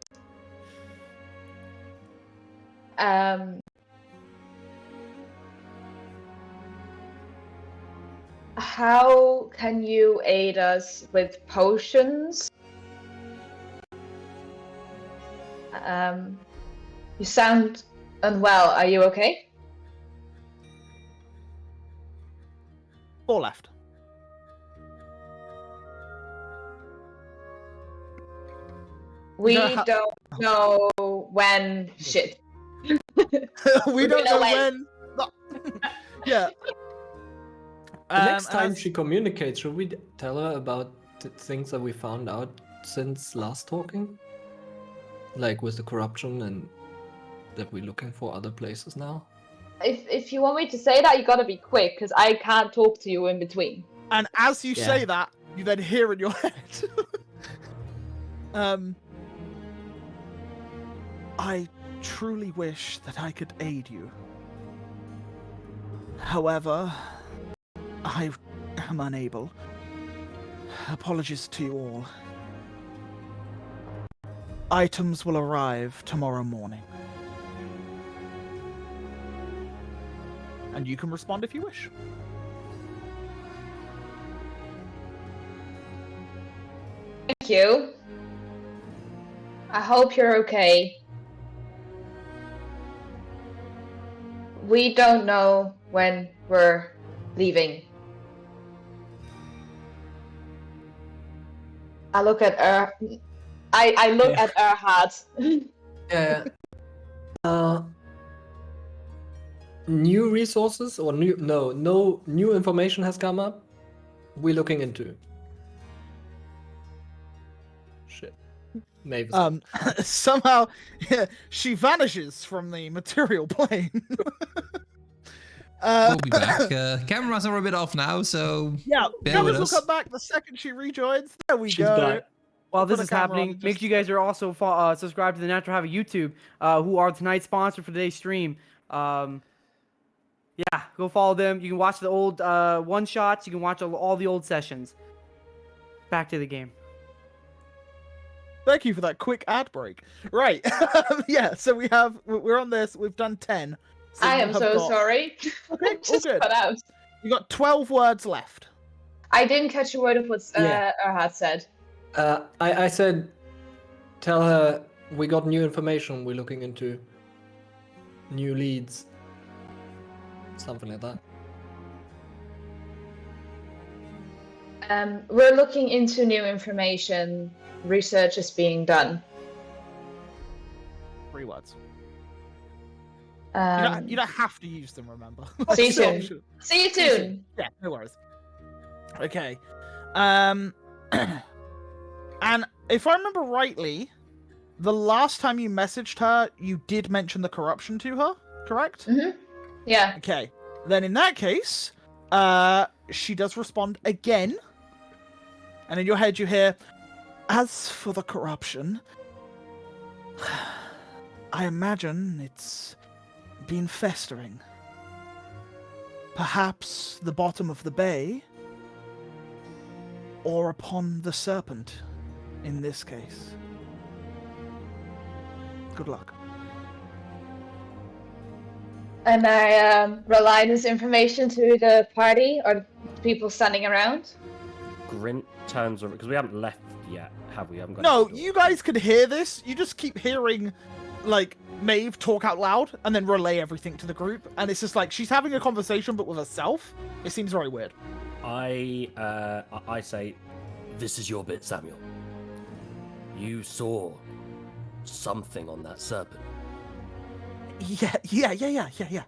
D: how can you aid us with potions? You sound unwell. Are you okay?
A: 4 left.
D: We
A: No,
D: don't know when. Shit.
A: we don't know when. Yeah.
F: The next
A: and
F: time
A: as-
F: she communicates, should we tell her about the things that we found out since last talking? Like with the corruption and that we're looking for other places now?
D: If you want me to say that, you gotta be quick, because I can't talk to you in between.
A: And as you
F: Yeah.
A: say that, you then hear in your head. I truly wish that I could aid you. However, I am unable. Apologies to you all. Items will arrive tomorrow morning. And you can respond if you wish.
D: Thank you. I hope you're okay. We don't know when we're leaving. I look at I look
F: Yeah.
D: at Erhard.
F: Yeah. New resources or no new information has come up. We're looking into. Shit. Mavis.
A: Somehow, yeah, she vanishes from the material plane.
B: We'll be back. Cameras are a bit off now, so
A: Yeah,
B: bear with
A: cameras will
B: us.
A: come back the second she rejoins. There we
F: She's
A: go.
F: back.
C: While
A: Put
C: this
A: a
C: is
A: camera on
C: happening,
A: and
C: make
A: just-
C: sure you guys are also subscribed to the Natural Havoc YouTube, who are tonight's sponsor for today's stream. Yeah, go follow them. You can watch the old one shots. You can watch all the old sessions. Back to the game.
A: Thank you for that quick ad break. Right. Yeah, so we're on this. We've done 10. So
D: I
A: you
D: am
A: have
D: so
A: got-
D: sorry.
A: Okay, all
D: Just
A: good.
D: cut out.
A: You got 12 words left.
D: I didn't catch a word of what
F: Yeah.
D: Erhard said.
F: I said, tell her we got new information. We're looking into new leads. Something like that.
D: We're looking into new information. Research is being done.
A: 3 words.
D: Um,
A: You don't have to use them, remember?
D: See you
A: It's an
D: soon.
A: option.
D: See you soon.
A: Yeah, no worries. Okay. And if I remember rightly, the last time you messaged her, you did mention the corruption to her, correct?
D: Yeah.
A: Okay. Then in that case, she does respond again. And in your head you hear, as for the corruption, I imagine it's been festering. Perhaps the bottom of the bay, or upon the serpent, in this case. Good luck.
D: And I rely this information to the party or the people standing around.
E: Grint turns around because we haven't left yet, have we? Haven't got
A: No,
E: to the door.
A: you guys could hear this. You just keep hearing, like, Maeve talk out loud and then relay everything to the group. And it's just like she's having a conversation but with herself. It seems very weird.
E: I say, this is your bit, Samuel. You saw something on that serpent.
A: Yeah.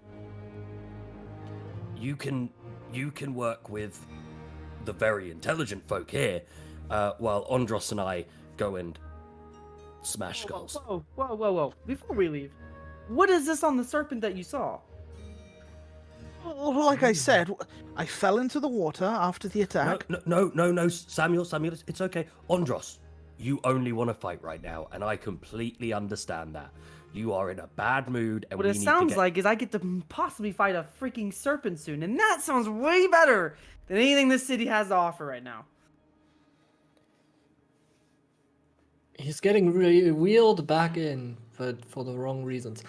E: You can work with the very intelligent folk here, while Andros and I go and smash skulls.
C: Whoa. Before we leave, what is this on the serpent that you saw?
A: Well, like I said, I fell into the water after the attack.
E: No, Samuel, it's okay. Andros, you only want to fight right now, and I completely understand that. You are in a bad mood, and
C: What
E: we
C: it
E: need to
C: sounds
E: get...
C: like is I get to possibly fight a freaking serpent soon, and that sounds way better than anything this city has to offer right now.
F: He's getting wheeled back in, but for the wrong reasons.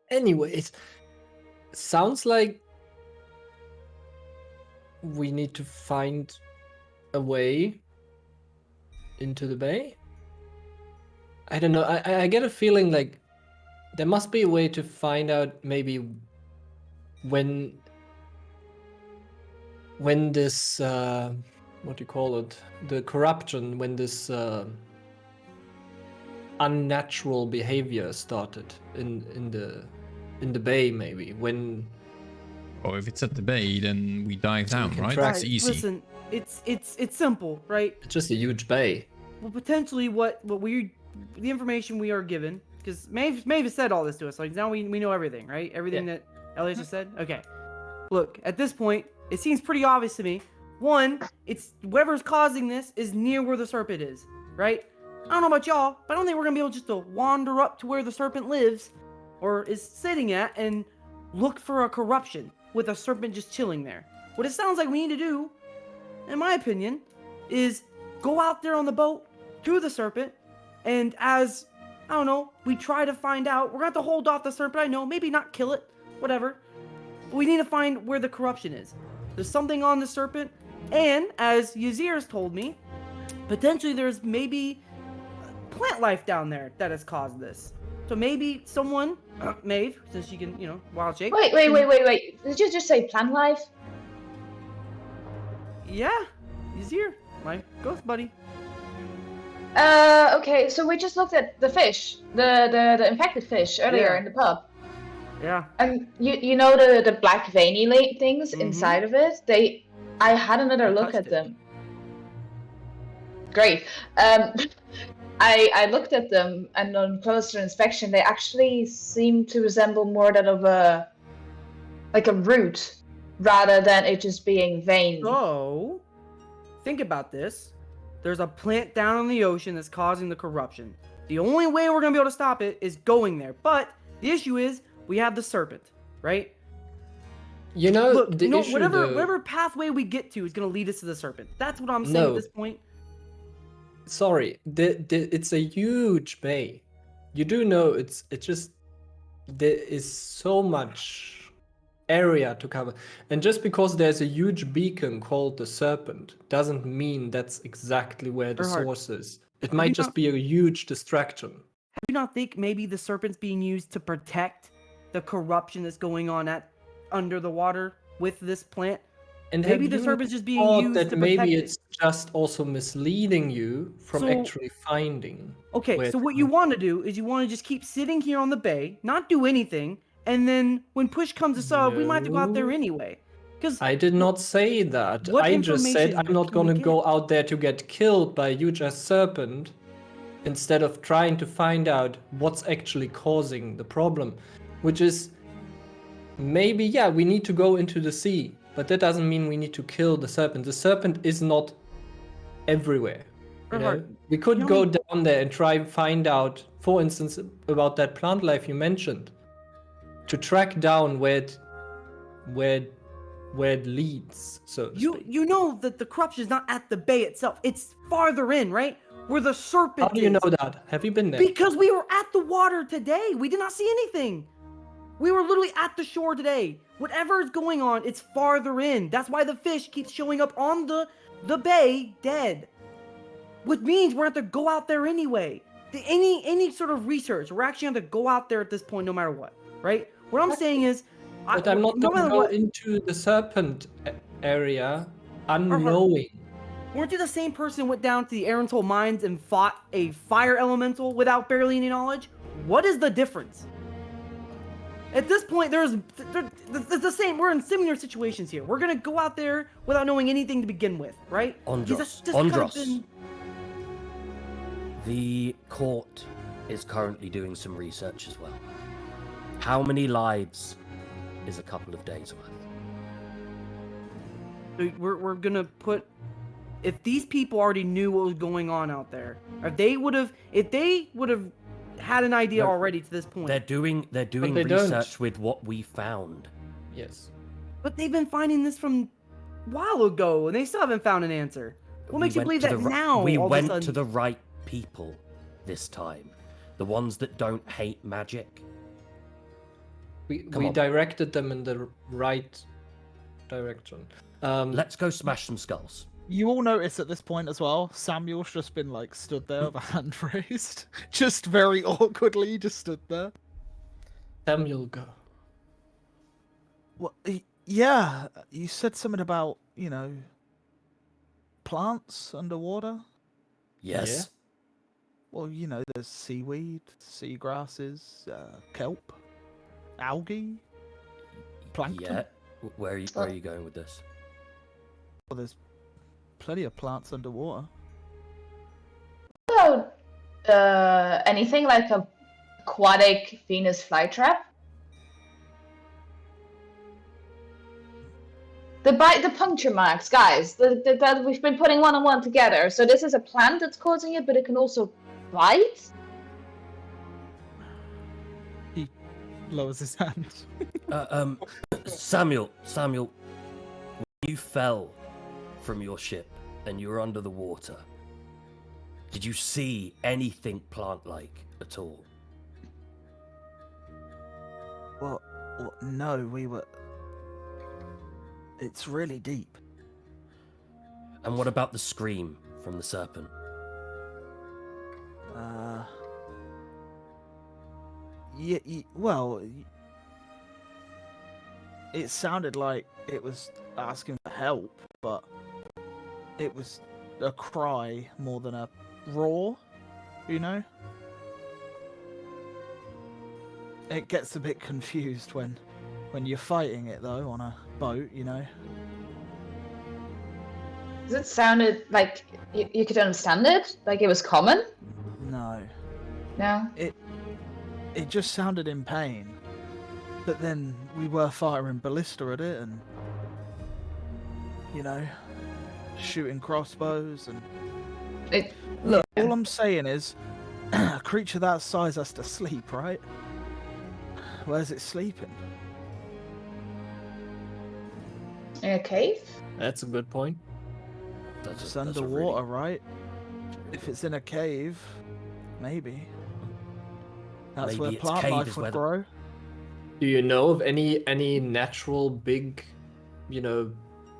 F: Anyways, sounds like we need to find a way into the bay. I don't know. I get a feeling like there must be a way to find out maybe when this what do you call it, the corruption, when this unnatural behavior started in the bay, maybe when.
B: Oh, if it's at the bay, then we dive down,
F: can
B: right?
F: track-
B: That's easy.
C: Listen, it's simple, right?
F: It's just a huge bay.
C: Well, potentially the information we are given, because Maeve has said all this to us. Like now we know everything, right? Everything that Elias just said. Okay. Look, at this point, it seems pretty obvious to me. One, it's whoever's causing this is near where the serpent is, right? I don't know about y'all, but I don't think we're gonna be able just to wander up to where the serpent lives, or is sitting at, and look for a corruption with a serpent just chilling there. What it sounds like we need to do, in my opinion, is go out there on the boat to the serpent, and as, I don't know, we try to find out, we're gonna have to hold off the serpent, I know, maybe not kill it, whatever. But we need to find where the corruption is. There's something on the serpent, and as Yazir's told me, potentially there's maybe plant life down there that has caused this. So maybe someone, Maeve, since she can, wild shape.
D: Wait. Did you just say plant life?
C: Yeah, Yazir, my ghost buddy.
D: Okay, so we just looked at the fish, the infected fish earlier
C: Yeah.
D: in the pub.
C: Yeah.
D: And you know the black veiny things
C: Mhm.
D: inside of it? I had another
C: I
D: look
C: touched
D: at
C: it.
D: them. Great. I looked at them, and on closer inspection, they actually seem to resemble more that of a root, rather than it just being vein.
C: So, think about this. There's a plant down in the ocean that's causing the corruption. The only way we're gonna be able to stop it is going there. But the issue is we have the serpent, right?
F: You know,
C: Look,
F: the issue,
C: whatever pathway we get to is gonna lead us to the serpent. That's what I'm saying
F: No.
C: at this point.
F: Sorry, it's a huge bay. You do know it's just there is so much area to cover, and just because there's a huge beacon called the Serpent doesn't mean that's exactly where the
C: Erhard,
F: source is. It
C: you
F: might just
C: not-
F: be a huge distraction.
C: Do you not think maybe the serpent's being used to protect the corruption that's going on under the water with this plant?
F: And
C: Maybe
F: have
C: the
F: you
C: serpent's just being
F: thought
C: used
F: that
C: to
F: maybe
C: protect
F: it's just also misleading you from
C: So-
F: actually finding.
C: Okay,
F: where
C: so
F: to
C: what you
F: go.
C: want to do is you want to just keep sitting here on the bay, not do anything, and then when push comes to shove, we might have to go out there
F: No.
C: anyway. Because
F: I did not say that.
C: What
F: I just said
C: information
F: I'm not
C: can
F: gonna
C: we
F: go
C: get?
F: out there to get killed by a huge ass serpent instead of trying to find out what's actually causing the problem. Which is maybe, yeah, we need to go into the sea, but that doesn't mean we need to kill the serpent. The serpent is not everywhere. You know?
C: Erhard,
F: We could
C: you
F: go
C: only-
F: down there and try and find out, for instance, about that plant life you mentioned. To track down where it leads, so to speak.
C: you know that the corruption is not at the bay itself; it's farther in, right? Where the serpent
F: How do you
C: is.
F: know that? Have you been there?
C: Because we were at the water today. We did not see anything. We were literally at the shore today. Whatever is going on, it's farther in. That's why the fish keeps showing up on the bay dead. Which means we're going to have to go out there anyway. Any sort of research, we're actually going to have to go out there at this point no matter what, right? What I'm saying is...
F: But I'm not
C: no
F: gonna
C: matter
F: go
C: what,
F: into the serpent area unknowing.
C: weren't you the same person who went down to the Arental Mines and fought a fire elemental without barely any knowledge? What is the difference? At this point, there's the same. We're in similar situations here. We're gonna go out there without knowing anything to begin with, right? Because that's just kind of
E: Andros.
C: been-
E: The court is currently doing some research as well. How many lives is a couple of days worth?
C: We're gonna put. If these people already knew what was going on out there, if they would have had an idea
E: No,
C: already to this point,
E: They're doing
F: they don't.
E: research with what we found.
F: Yes.
C: but they've been finding this from a while ago, and they still haven't found an answer. What makes you
E: went
C: believe
E: to
C: that
E: the ri-
C: now?
E: We
C: all of a
E: went to
C: sudden-
E: the right people this time. The ones that don't hate magic.
F: We
E: on.
F: directed them in the right direction.
E: Let's go smash some skulls.
A: You all notice at this point as well, Samuel's just been like stood there with a hand raised. Just very awkwardly just stood there.
F: Samuel, go.
A: Well, yeah, you said something about, plants underwater.
E: Yes.
A: Well, there's seaweed, seagrasses, kelp, algae, plankton.
E: Yeah. Where are you going with this?
A: Well, there's plenty of plants underwater.
D: About anything like a aquatic Venus flytrap? The puncture marks, guys. That we've been putting one on one together. So this is a plant that's causing it, but it can also bite.
A: He lowers his hand.
E: Samuel, when you fell from your ship and you were under the water, did you see anything plant-like at all?
A: Well, no, we were. It's really deep.
E: And what about the scream from the serpent?
A: Well, it sounded like it was asking for help, but it was a cry more than a roar, It gets a bit confused when you're fighting it, though, on a boat,
D: Does it sounded like you could understand it? Like it was common?
A: No.
D: No?
A: It just sounded in pain. But then we were firing ballista at it and, shooting crossbows and... Look, all I'm saying is, a creature that size has to sleep, right? Where's it sleeping?
D: In a cave?
F: That's a good point.
A: It's underwater, right? If it's in a cave, maybe. That's
E: Maybe
A: where
E: its
A: plant
E: cave
A: life
E: is
A: would
E: where the-
A: grow.
F: Do you know of any natural big,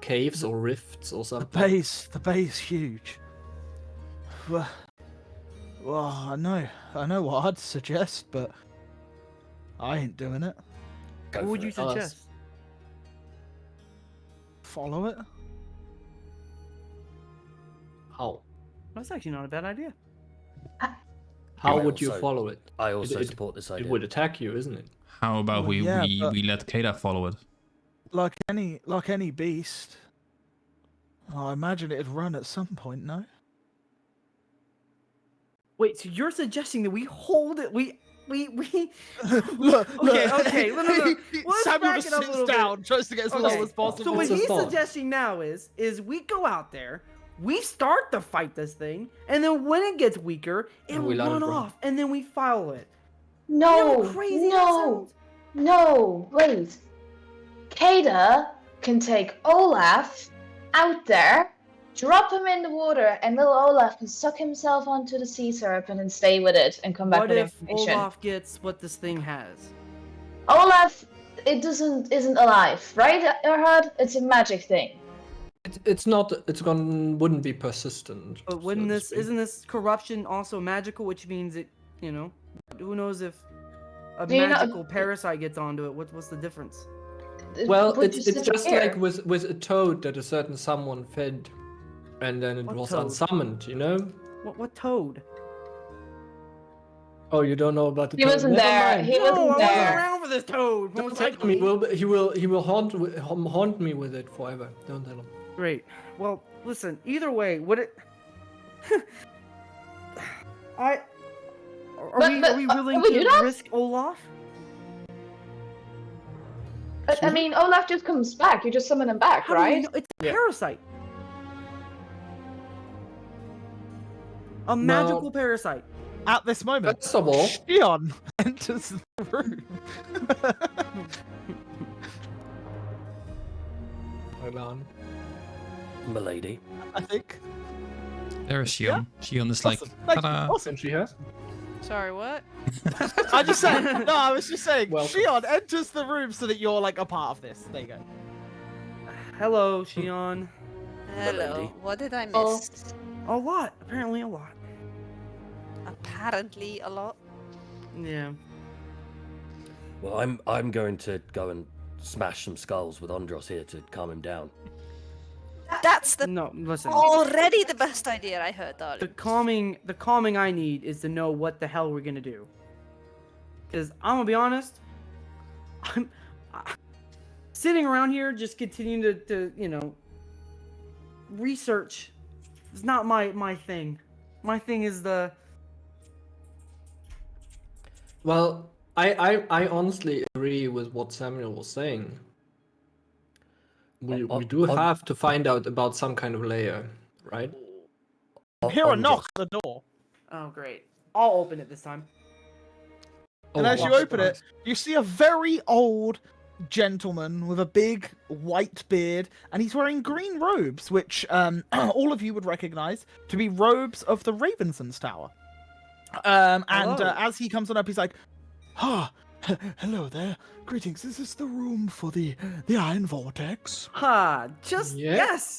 F: caves or rifts or
A: The
F: something?
A: the bay's huge. Well, I know what I'd suggest, but I ain't doing it.
E: Go
C: What would
E: for
C: you
E: it.
C: suggest?
A: Follow it.
F: How?
C: That's actually not a bad idea.
F: How
E: I
F: would you
E: also-
F: follow it?
E: I also
F: It-
E: support this
F: It
E: idea.
F: would attack you, isn't it?
B: How about
A: Well, yeah, but-
B: we let Kata follow it?
A: Like any beast, I imagine it'd run at some point. No.
C: Wait, so you're suggesting that we hold it? We.
A: Look,
C: Okay. No. Let's
A: Samuel
C: back
A: just
C: it up a
A: sits
C: little bit.
A: down, tries to get as
C: Okay,
A: low as possible.
C: So what
F: It's a
C: he's
F: thought.
C: suggesting now is we go out there, we start to fight this thing, and then when it gets weaker, it
F: And
C: will
F: we let it
C: run
F: run.
C: off, and then we follow it.
D: No!
C: You know how crazy that
D: no!
C: sounds?
D: No! Wait. Kada can take Olaf out there, drop him in the water, and little Olaf can suck himself onto the sea serpent and stay with it and come back
C: What
D: with
C: if
D: information.
C: Olaf gets what this thing has?
D: Olaf, it isn't alive, right, Erhard? It's a magic thing.
F: It's not. Wouldn't be persistent.
C: But wouldn't this? Isn't this corruption also magical? Which means it, who knows if a
D: Do you know-
C: magical parasite gets onto it? What's the difference?
F: Well,
D: Would
F: it's
D: you
F: just
D: disappear?
F: like with a toad that a certain someone fed, and then it
C: What
F: was
C: toad?
F: unsummoned.
C: What toad?
F: Oh, you don't know about the
D: He
F: toad?
D: wasn't
F: Never
D: there.
F: mind.
D: He
C: No, I
D: wasn't
C: wasn't
D: there.
C: around for this toad.
F: Don't
C: Most
F: tell him.
C: likely.
F: He will haunt me with it forever. Don't tell him.
C: Great. Well, listen. Either way, would it? Are we willing
D: would you
C: to
D: not?
C: risk Olaf?
D: I mean, Olaf just comes back. You just summon him back,
C: How do we
D: right?
C: know? It's a
F: Yeah.
C: parasite. A magical parasite.
A: At this moment,
F: First of all,
A: Shion enters the room.
F: hold on.
E: Milady.
A: I think.
B: There is Shion. Shion is like,
A: Awesome. Thank you.
B: ta-da.
A: Awesome.
F: And she has.
H: Sorry, what?
A: I just said no. I was just saying.
F: Welcome.
A: Shion enters the room so that you're like a part of this. There you go.
C: Hello, Shion.
H: Hello.
E: lady.
H: What did I
D: Oh.
H: miss?
C: A lot. Apparently a lot.
H: Apparently a lot.
C: Yeah.
E: Well, I'm going to go and smash some skulls with Andros here to calm him down.
H: That's the
C: No, listen.
H: already the best idea I heard, darling.
C: The calming I need is to know what the hell we're gonna do. Cause I'm gonna be honest, I'm sitting around here just continuing to research. It's not my thing. My thing is the
F: Well, I honestly agree with what Samuel was saying. We do have to find out about some kind of layer, right?
A: Hear a knock
E: Andros,
A: at the door,
C: oh great. I'll open it this time.
A: and
F: Oh,
A: as you
F: wow,
A: open it, you see a very old gentleman with a big white beard, and he's wearing green robes, which all of you would recognize to be robes of the Ravenson's Tower. And
C: Hello.
A: as he comes on up, he's like, "Ah, hello there. Greetings. Is this the room for the Iron Vortex?"
C: Ha! Just
F: Yeah.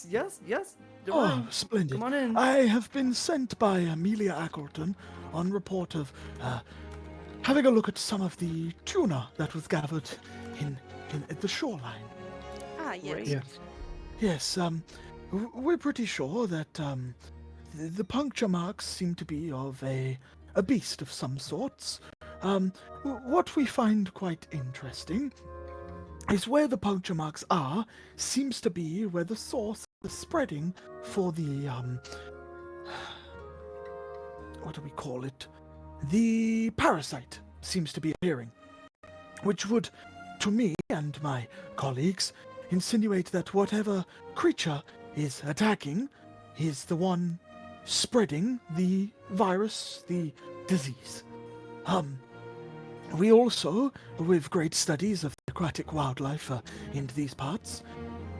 C: yes. The
A: Oh,
C: room.
A: splendid.
C: Come on in.
A: I have been sent by Amelia Ackleton on report of having a look at some of the tuna that was gathered in at the shoreline.
H: Ah, yes.
C: Great.
F: Yeah.
A: Yes, we're pretty sure that the puncture marks seem to be of a beast of some sorts. What we find quite interesting is where the puncture marks are seems to be where the source of the spreading for the what do we call it? The parasite seems to be appearing, which would, to me and my colleagues, insinuate that whatever creature is attacking is the one spreading the virus, the disease. We also, with great studies of aquatic wildlife in these parts,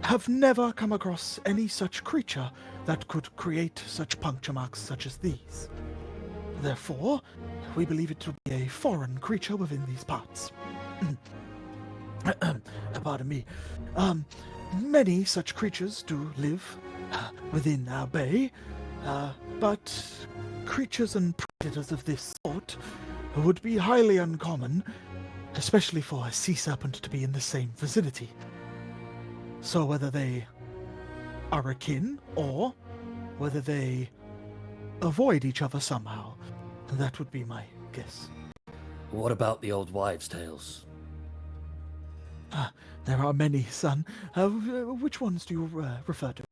A: have never come across any such creature that could create such puncture marks such as these. Therefore, we believe it to be a foreign creature within these parts. Pardon me. Many such creatures do live within our bay, but creatures and predators of this sort would be highly uncommon, especially for a sea serpent to be in the same vicinity. So whether they are akin or whether they avoid each other somehow, that would be my guess.
E: what about the old wives' tales?
A: There are many, son. Which ones do you refer to?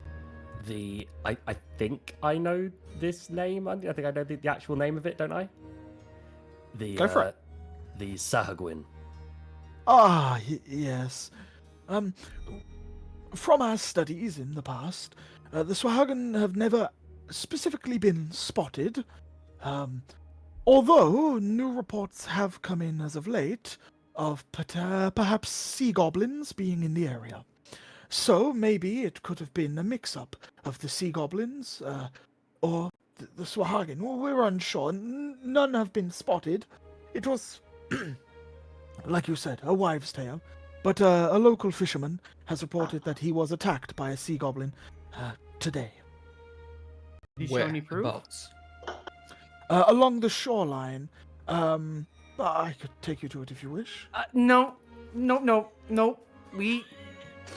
E: I think I know this name. I think I know the actual name of it, don't I?
A: Go for it.
E: The Sahagwin.
A: Ah, yes. From our studies in the past, the Swahagan have never specifically been spotted. Although new reports have come in as of late of perhaps sea goblins being in the area. So maybe it could have been a mix-up of the sea goblins or the Swahagan. Well, we're unsure. None have been spotted. It was, like you said, a wives' tale. But a local fisherman has reported that he was attacked by a sea goblin today.
C: You show any proof?
F: Whereabouts?
A: Along the shoreline. I could take you to it if you wish.
C: No.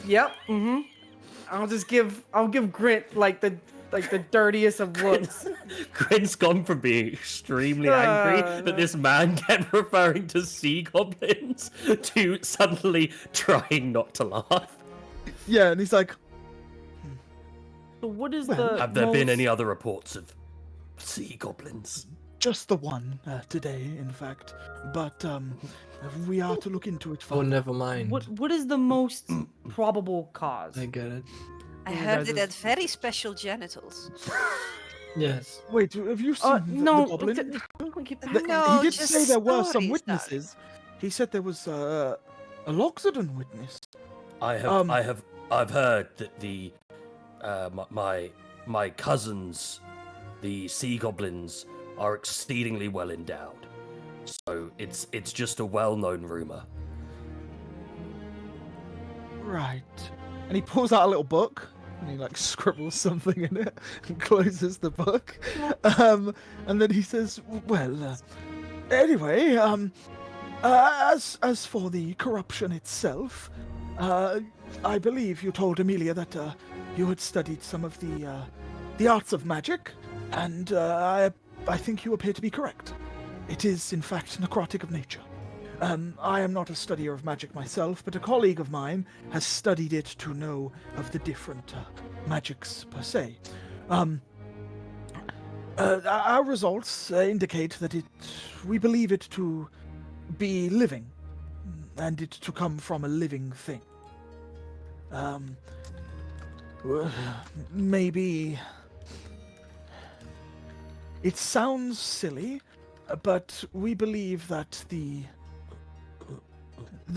C: Yep. I'll give Grint like the dirtiest of looks.
E: Grin's gone from being extremely angry that this man kept referring to sea goblins to suddenly trying not to laugh.
A: Yeah, and he's like,
C: So what is
A: Well,
C: the
E: Have there been
C: most-
E: any other reports of sea goblins?
A: just the one today, in fact. But we are to look into it
F: Oh,
A: further.
F: never mind.
C: What is the most probable cause?
F: I get it.
H: I
C: You
H: heard
C: guys
H: it
C: is-
H: had very special genitals.
F: Yes.
A: Wait, have you seen
C: No.
A: the goblin?
H: No,
A: He did
H: just
A: say there were some
H: stories,
A: witnesses. He said there was a Loxodon witness.
E: I've heard that my cousins, the sea goblins, are exceedingly well endowed. So it's just a well-known rumor.
A: Right. And he pulls out a little book and he like scribbles something in it and closes the book. And then he says, "Well, anyway, as for the corruption itself, I believe you told Amelia that you had studied some of the arts of magic, and I think you appear to be correct. It is, in fact, necrotic of nature. I am not a studier of magic myself, but a colleague of mine has studied it to know of the different magics per se. Our results indicate that we believe it to be living, and it to come from a living thing. Maybe it sounds silly, but we believe that the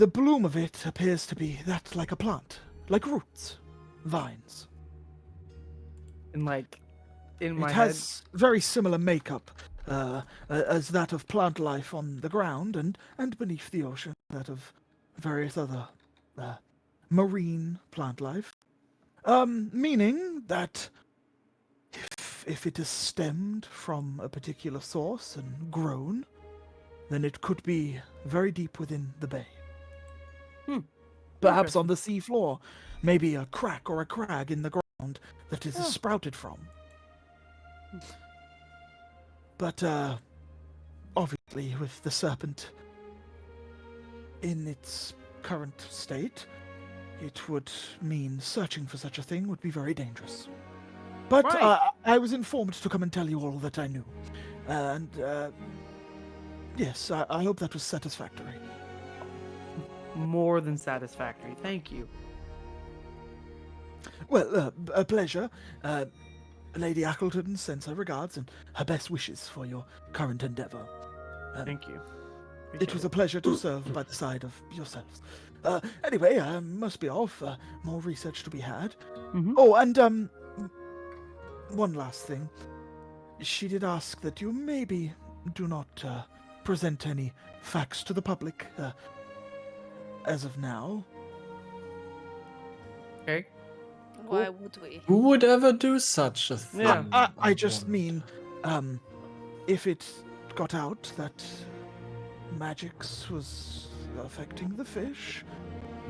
A: bloom of it appears to be that like a plant, like roots, vines.
C: And like, in my
A: It
C: head,
A: has very similar makeup as that of plant life on the ground and beneath the ocean, that of various other marine plant life. Meaning that if it is stemmed from a particular source and grown, then it could be very deep within the bay. Perhaps on the sea floor, maybe a crack or a crag in the ground that it is sprouted from. But obviously, with the serpent in its current state, it would mean searching for such a thing would be very dangerous. But
C: Right.
A: I was informed to come and tell you all that I knew. And yes, I hope that was satisfactory.
C: more than satisfactory. Thank you.
A: Well, a pleasure. Lady Ackleton sends her regards and her best wishes for your current endeavor.
C: Thank you.
A: It was a pleasure to serve by the side of yourselves. Anyway, I must be off. More research to be had.
C: Mhm.
A: Oh, and one last thing. She did ask that you maybe do not present any facts to the public as of now.
C: Okay.
H: Why would we?
F: Who would ever do such a thing?
C: Yeah.
A: I just mean, if it got out that Magix was affecting the fish,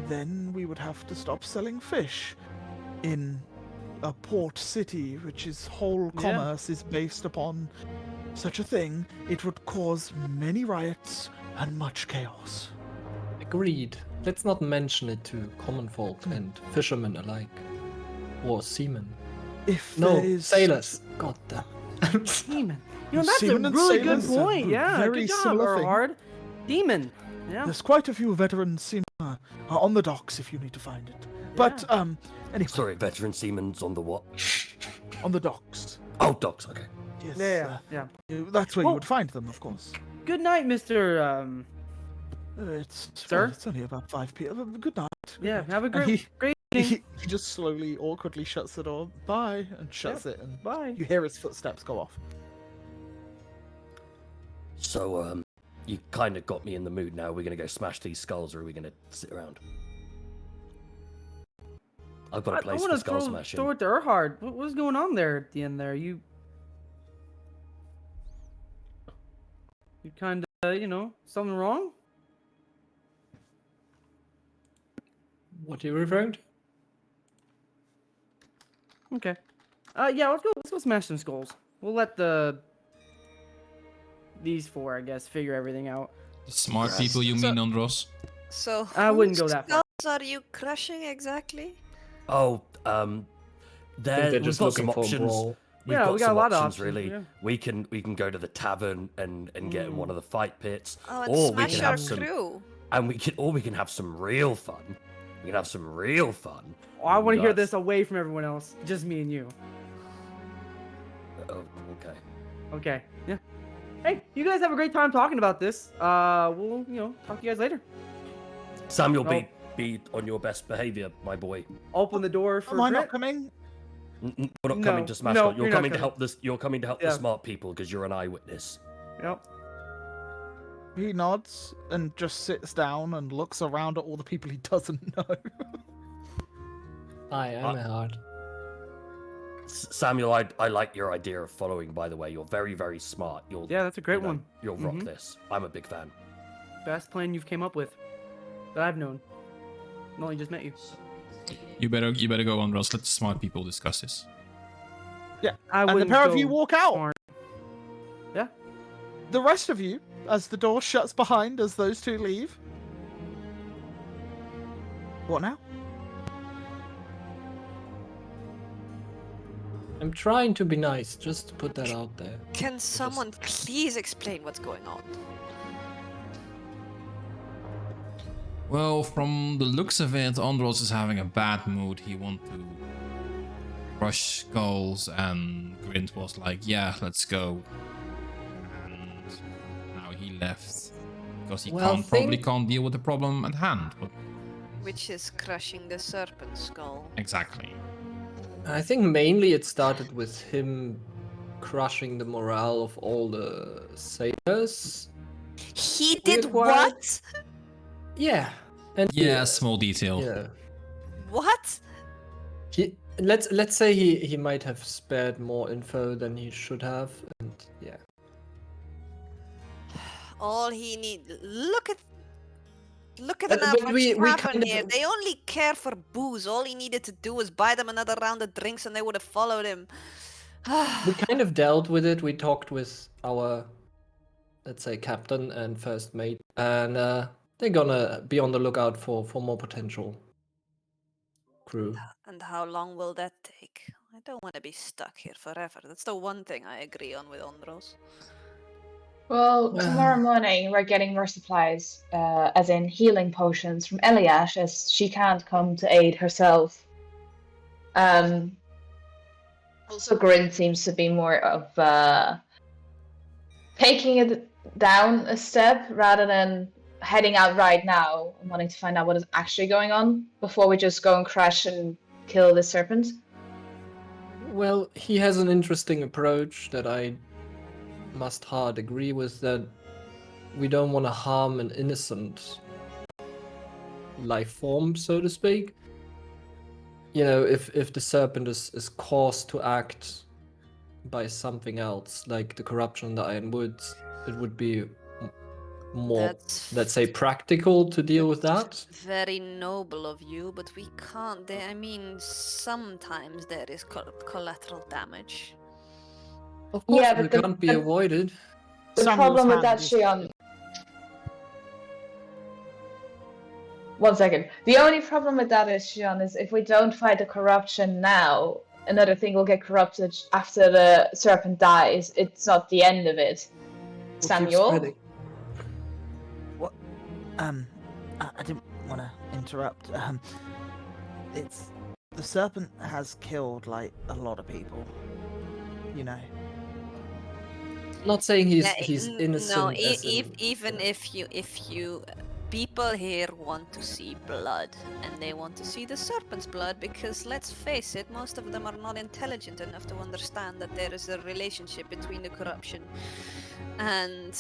A: then we would have to stop selling fish in a port city, which is whole
C: Yeah.
A: commerce is based upon such a thing. It would cause many riots and much chaos.
F: Agreed. Let's not mention it to common folk and fishermen alike. Or seamen.
A: If
F: No,
A: there is
F: sailors. God damn.
C: Demon. You know, that's
A: Seamen
C: a
A: and
C: really good
A: sailors are
C: point. Yeah.
A: very
C: Good job,
A: similar thing.
C: Erhard. Demon. Yeah.
A: There's quite a few veteran seamen on the docks if you need to find it. But anyway,
E: Sorry, veteran seamen's on the what?
A: on the docks.
E: Oh, docks. Okay.
A: Yes,
C: Yeah. Yeah.
A: that's where
C: Well-
A: you would find them, of course.
C: Good night, Mr.
A: It's
C: Sir?
A: well, it's only about 5 p.m. Good night. Good
C: Yeah.
A: night.
C: Have a
A: And
C: great evening.
A: he just slowly, awkwardly shuts the door. Bye, and shuts it, and
C: Bye.
A: you hear his footsteps go off.
E: So, you kind of got me in the mood now. Are we going to go smash these skulls, or are we going to sit around? I've got a
C: I
E: place
C: want
E: for
C: to
E: skull
C: throw
E: smashing.
C: it to Erhard. What's going on there at the end there? You kind of, something wrong?
F: What are you referring to?
C: Okay. Yeah, let's go smash some skulls. We'll let these four, I guess, figure everything out.
B: The smart
E: Yes.
B: people you
H: So-
B: mean, Andros?
H: So
C: I wouldn't
H: whose
C: go that far.
H: skulls are you crushing exactly?
E: Oh,
F: I think
E: there,
F: they're
E: we've
F: just
E: got
F: looking
E: some
F: for a
E: options.
F: brawl.
E: We've
C: Yeah,
E: got
C: we got
E: some
C: a lot of
E: options,
C: options,
E: really.
C: yeah.
E: We can go to the tavern and get in one of the fight pits,
H: Oh, and
E: or we
H: smash
E: can
H: our
E: have some,
H: crew.
E: and we can have some real fun. We can have some real fun.
C: Oh, I want to hear
E: Nuts.
C: this away from everyone else. Just me and you.
E: Oh, okay.
C: Okay. Yeah. Hey, you guys have a great time talking about this. We'll, talk to you guys later.
E: Samuel,
C: Oh.
E: be on your best behavior, my boy.
C: Open the door for
A: Am I not
C: Grit.
A: coming?
E: We're not coming
C: No,
E: to smash.
C: no,
E: You're
C: you're not
E: coming to
C: coming.
E: help this. You're coming to help
C: Yeah.
E: the smart people because you're an eyewitness.
C: Yep.
A: He nods and just sits down and looks around at all the people he doesn't know.
F: Hi, I'm Erhard.
E: Samuel, I like your idea of following. By the way, you're very, very smart. You'll
C: Yeah, that's a great one.
E: You'll rock
C: Mhm.
E: this. I'm a big fan.
C: Best plan you've came up with that I've known. I've only just met you.
B: You better go on, Ross. Let the smart people discuss this.
C: I
A: And the
C: wouldn't
A: pair of
C: go
A: you walk out.
C: smart. Yeah.
A: The rest of you, as the door shuts behind as those two leave. What now?
F: I'm trying to be nice, just to put that out there.
H: Can someone please explain what's going on?
B: Well, from the looks of it, Andros is having a bad mood. He wants to crush skulls, and Grint was like, yeah, let's go. And now he left. Because he
F: Well,
B: probably can't deal with the problem at hand. But
H: Which is crushing the serpent skull.
B: exactly.
F: I think mainly it started with him crushing the morale of all the sailors.
H: He
F: We
H: did
F: acquired-
H: what?
F: Yeah. And
B: Yeah, small detail.
F: Yeah.
H: What?
F: Let's say he might have spared more info than he should have, and yeah.
H: All he need. Look at
F: But
H: the
F: we-
H: average
F: we
H: tavern
F: kind of-
H: here. They only care for booze. All he needed to do was buy them another round of drinks, and they would have followed him.
F: We kind of dealt with it. We talked with our, let's say, captain and first mate, and they're gonna be on the lookout for more potential crew.
H: And how long will that take? I don't want to be stuck here forever. That's the one thing I agree on with Ondros.
D: Well, tomorrow morning we're getting more supplies, as in healing potions from Eliash, as she can't come to aid herself. Also, Grin seems to be more of taking it down a step rather than heading out right now and wanting to find out what is actually going on before we just go and crash and kill the serpent.
F: Well, he has an interesting approach that I must hard agree with, that we don't want to harm an innocent life form, so to speak. You know, if the serpent is caused to act by something else, like the corruption in the Iron Woods, it would be more,
H: That's
F: let's say, practical to deal with that.
H: very noble of you, but we can't. I mean, sometimes there is collateral damage.
F: Of course,
D: Yeah,
F: it
D: but
F: can't be
D: the-
F: avoided.
D: The
A: Samuel's
D: problem with that,
A: hand is-
D: Shion. One second. The only problem with that is, Shion, is if we don't fight the corruption now, another thing will get corrupted after the serpent dies. It's not the end of it.
F: We'll keep
D: Samuel?
F: spreading.
A: I didn't want to interrupt. It's the serpent has killed like a lot of people. You know.
F: Not saying he's
H: No,
F: innocent. as in-
H: even if you people here want to see blood, and they want to see the serpent's blood, because let's face it, most of them are not intelligent enough to understand that there is a relationship between the corruption and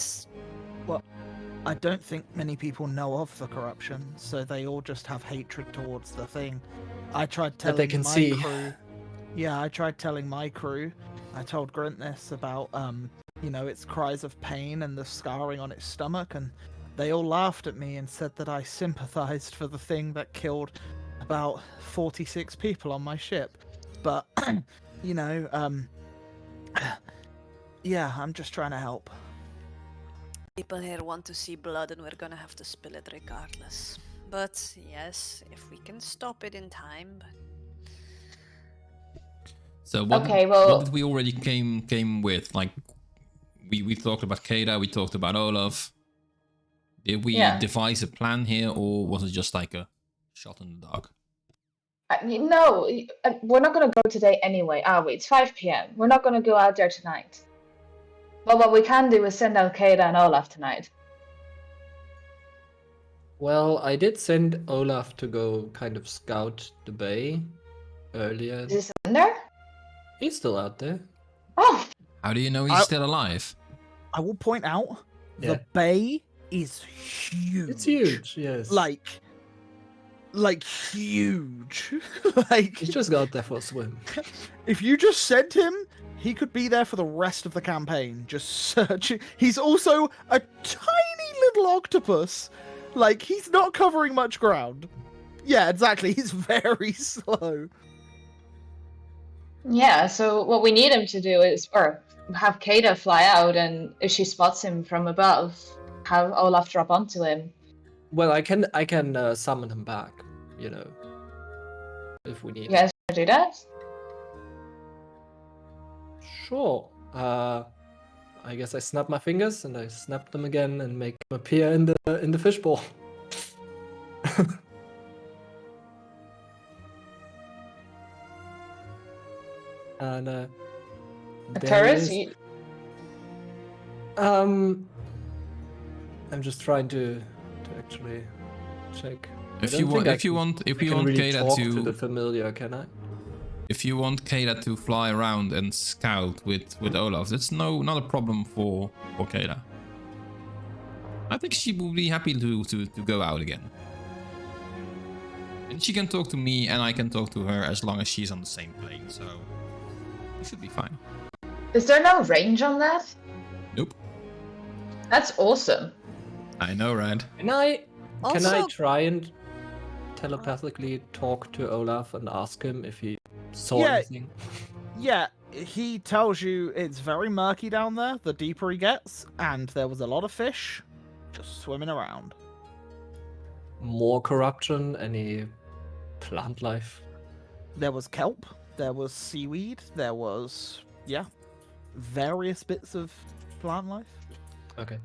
A: I don't think many people know of the corruption, so they all just have hatred towards the thing. I tried
F: That
A: telling
F: they can
A: my
F: see.
A: crew. Yeah, I tried telling my crew. I told Grint this about you know, its cries of pain and the scarring on its stomach, and they all laughed at me and said that I sympathized for the thing that killed about 46 people on my ship. But you know, yeah, I'm just trying to help.
H: people here want to see blood, and we're gonna have to spill it regardless. But yes, if we can stop it in time.
B: So what,
D: Okay,
B: did,
D: well-
B: what did we already came with? Like, we talked about Keda, we talked about Olaf. Did we
D: Yeah.
B: devise a plan here, or was it just like a shot in the dark?
D: No, we're not going to go today anyway, are we? It's 5 p.m. We're not going to go out there tonight. Well, what we can do is send out Keda and Olaf tonight.
F: Well, I did send Olaf to go kind of scout the bay earlier.
D: Is this in there?
F: He's still out there.
D: Oh,
B: How do you know he's still alive?
A: I will point out
F: Yeah.
A: the bay is huge.
F: It's huge, yes.
A: Like huge. Like,
F: He's just got there for a swim.
A: if you just sent him, he could be there for the rest of the campaign, just searching. He's also a tiny little octopus. Like, he's not covering much ground. Yeah, exactly. He's very slow.
D: yeah. So what we need him to do is, or have Kada fly out, and if she spots him from above, have Olaf drop onto him.
F: Well, I can summon him back, you know, if we need.
D: You guys want to do that?
F: Sure. I guess I snap my fingers and I snap them again and make him appear in the fishbowl. And there
D: Taurus,
F: he is. I'm just trying to actually check.
B: If
F: I
B: you
F: don't
B: want,
F: think I
B: if you
F: can-
B: want, if
F: I
B: you
F: can
B: want
F: really
B: Kada
F: talk to
B: to,
F: the familiar, can I?
B: if you want Kada to fly around and scout with Olaf, that's not a problem for Kada. I think she will be happy to go out again. And she can talk to me and I can talk to her as long as she's on the same plane, so we should be fine.
D: is there no range on that?
B: Nope.
D: That's awesome.
B: I know, right?
F: Can I
H: Also-
F: try and telepathically talk to Olaf and ask him if he saw
A: Yeah.
F: anything?
A: Yeah, he tells you it's very murky down there, the deeper he gets, and there was a lot of fish just swimming around.
F: More corruption? Any plant life?
A: There was kelp, there was seaweed, there was, various bits of plant life.
F: Okay.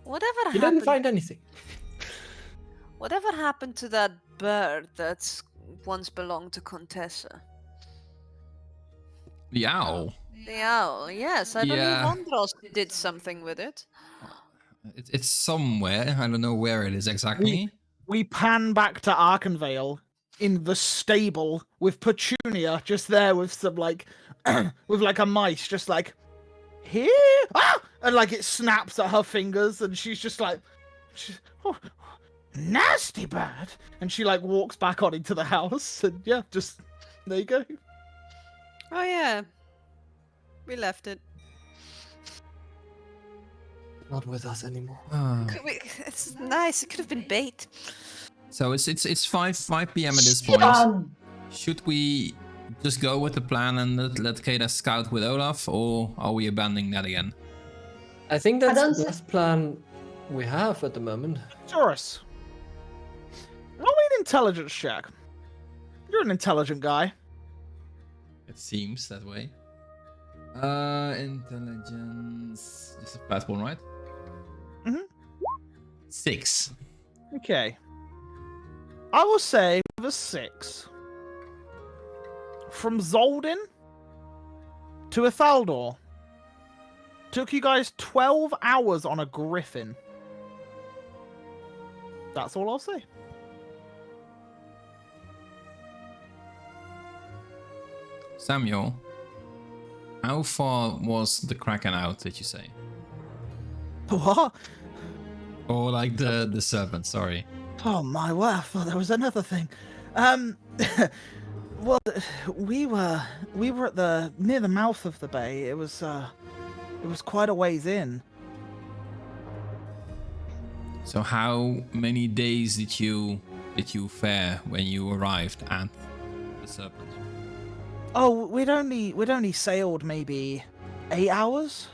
H: Whatever
F: You
H: happened?
F: didn't find anything.
H: Whatever happened to that bird that's once belonged to Contessa?
B: The owl.
H: The owl, yes, I
B: Yeah.
H: believe Andros did something with it.
B: It's somewhere. I don't know where it is exactly.
A: We pan back to Arkenvale in the stable with Petunia just there with some with like a mice just like here, and like it snaps at her fingers and she's just like, oh, nasty bird, and she like walks back on into the house and just there you go.
H: Oh yeah, we left it.
F: Not with us anymore.
B: Ah.
H: It's nice. It could have been bait.
B: So it's 5 p.m. at this point. Should we just go with the plan and let Kada scout with Olaf, or are we abandoning that again?
F: I think that's
D: don't
F: the best plan we have at the moment.
A: Taurus, roll me an intelligence check. You're an intelligent guy.
B: It seems that way. Intelligence. Just a flat one, right?
A: Mhm.
B: 6.
A: Okay. I will say with a 6. From Zolden to Ithaldor took you guys 12 hours on a griffin. That's all I'll say.
B: Samuel, how far was the Kraken out, did you say?
A: What?
B: Or like the serpent, sorry.
A: Oh my word, I thought there was another thing. Well, we were at near the mouth of the bay. It was quite a ways in.
B: So how many days did you fare when you arrived at the serpent?
A: Oh, we'd only sailed maybe 8 hours.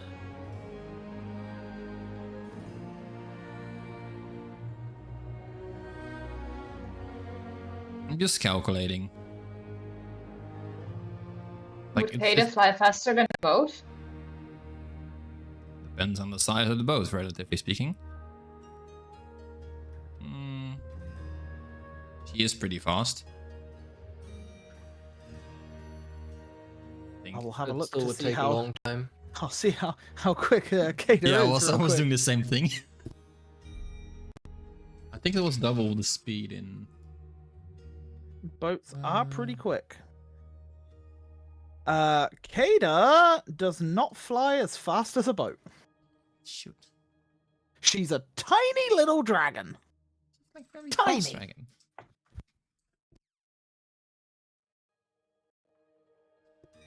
B: I'm just calculating.
D: Would
B: Like
D: Kada fly faster than a boat?
B: depends on the size of the boat, relatively speaking. She is pretty fast.
A: I will have a
F: That
A: look
F: still
A: to
F: would
A: see
F: take a
A: how.
F: long time.
A: I'll see how quick Kada
B: Yeah,
A: is.
B: I
A: real
B: was
A: quick.
B: doing the same thing. I think it was double the speed in.
A: Boats are pretty quick. Kada does not fly as fast as a boat.
B: Shoot.
A: She's a tiny little dragon.
B: Like very
A: Tiny.
B: fast dragon.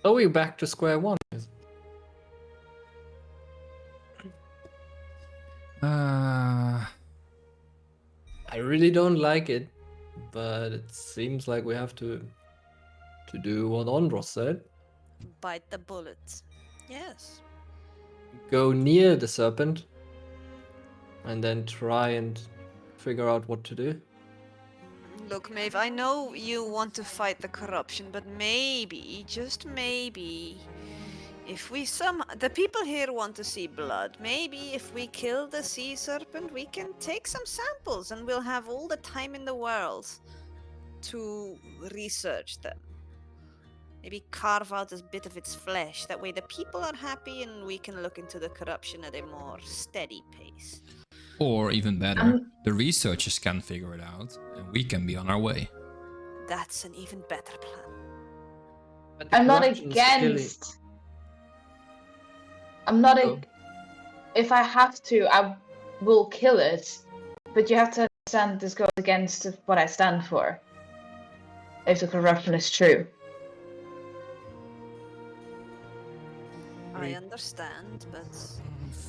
F: Are we back to square one?
B: Uh,
F: I really don't like it, but it seems like we have to do what Andros said.
H: Bite the bullet. Yes.
F: Go near the serpent, and then try and figure out what to do.
H: Look, Maeve, I know you want to fight the corruption, but maybe, just maybe, if we the people here want to see blood, maybe if we kill the sea serpent, we can take some samples and we'll have all the time in the world to research them. Maybe carve out a bit of its flesh. That way the people are happy and we can look into the corruption at a more steady pace.
B: or even better, the researchers can figure it out, and we can be on our way.
H: That's an even better plan.
F: But the
D: I'm not
F: corruption's killing-
D: against. I'm not.
F: Oh.
D: If I have to, I will kill it. But you have to understand this goes against what I stand for. If the corruption is true.
H: I understand, but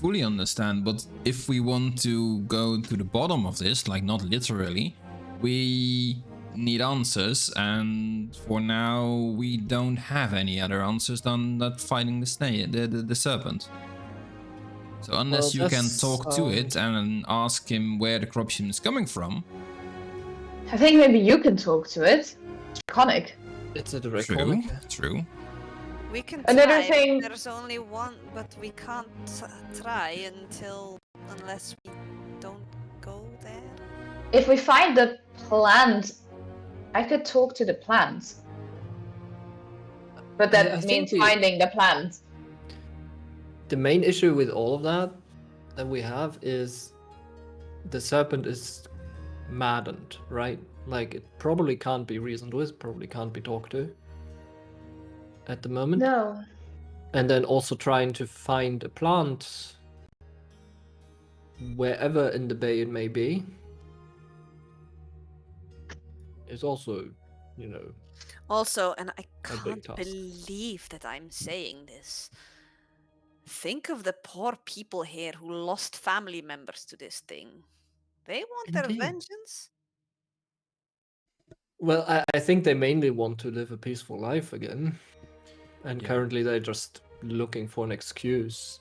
B: Fully understand, but if we want to go to the bottom of this, like not literally, we need answers, and for now we don't have any other answers than that fighting the snake, the serpent. So unless
F: Well,
B: you can
F: that's,
B: talk to it and ask him where the corruption is coming from.
D: I think maybe you can talk to it. It's draconic.
F: It's a direct
B: True,
F: comic.
B: true.
H: we can
D: Another
H: try.
D: thing-
H: There's only one, but we can't try unless we don't go there.
D: If we find the plant, I could talk to the plant. But that
F: I think
D: means
F: we-
D: finding the plant.
F: The main issue with all of that we have is the serpent is maddened, right? Like it probably can't be reasoned with, probably can't be talked to at the moment.
D: No.
F: And then also trying to find a plant wherever in the bay it may be is also, you know,
H: Also, and I
F: A big
H: can't
F: task.
H: believe that I'm saying this. Think of the poor people here who lost family members to this thing. They want their
F: Indeed.
H: vengeance.
F: well, I think they mainly want to live a peaceful life again. And
B: Yeah.
F: currently they're just looking for an excuse.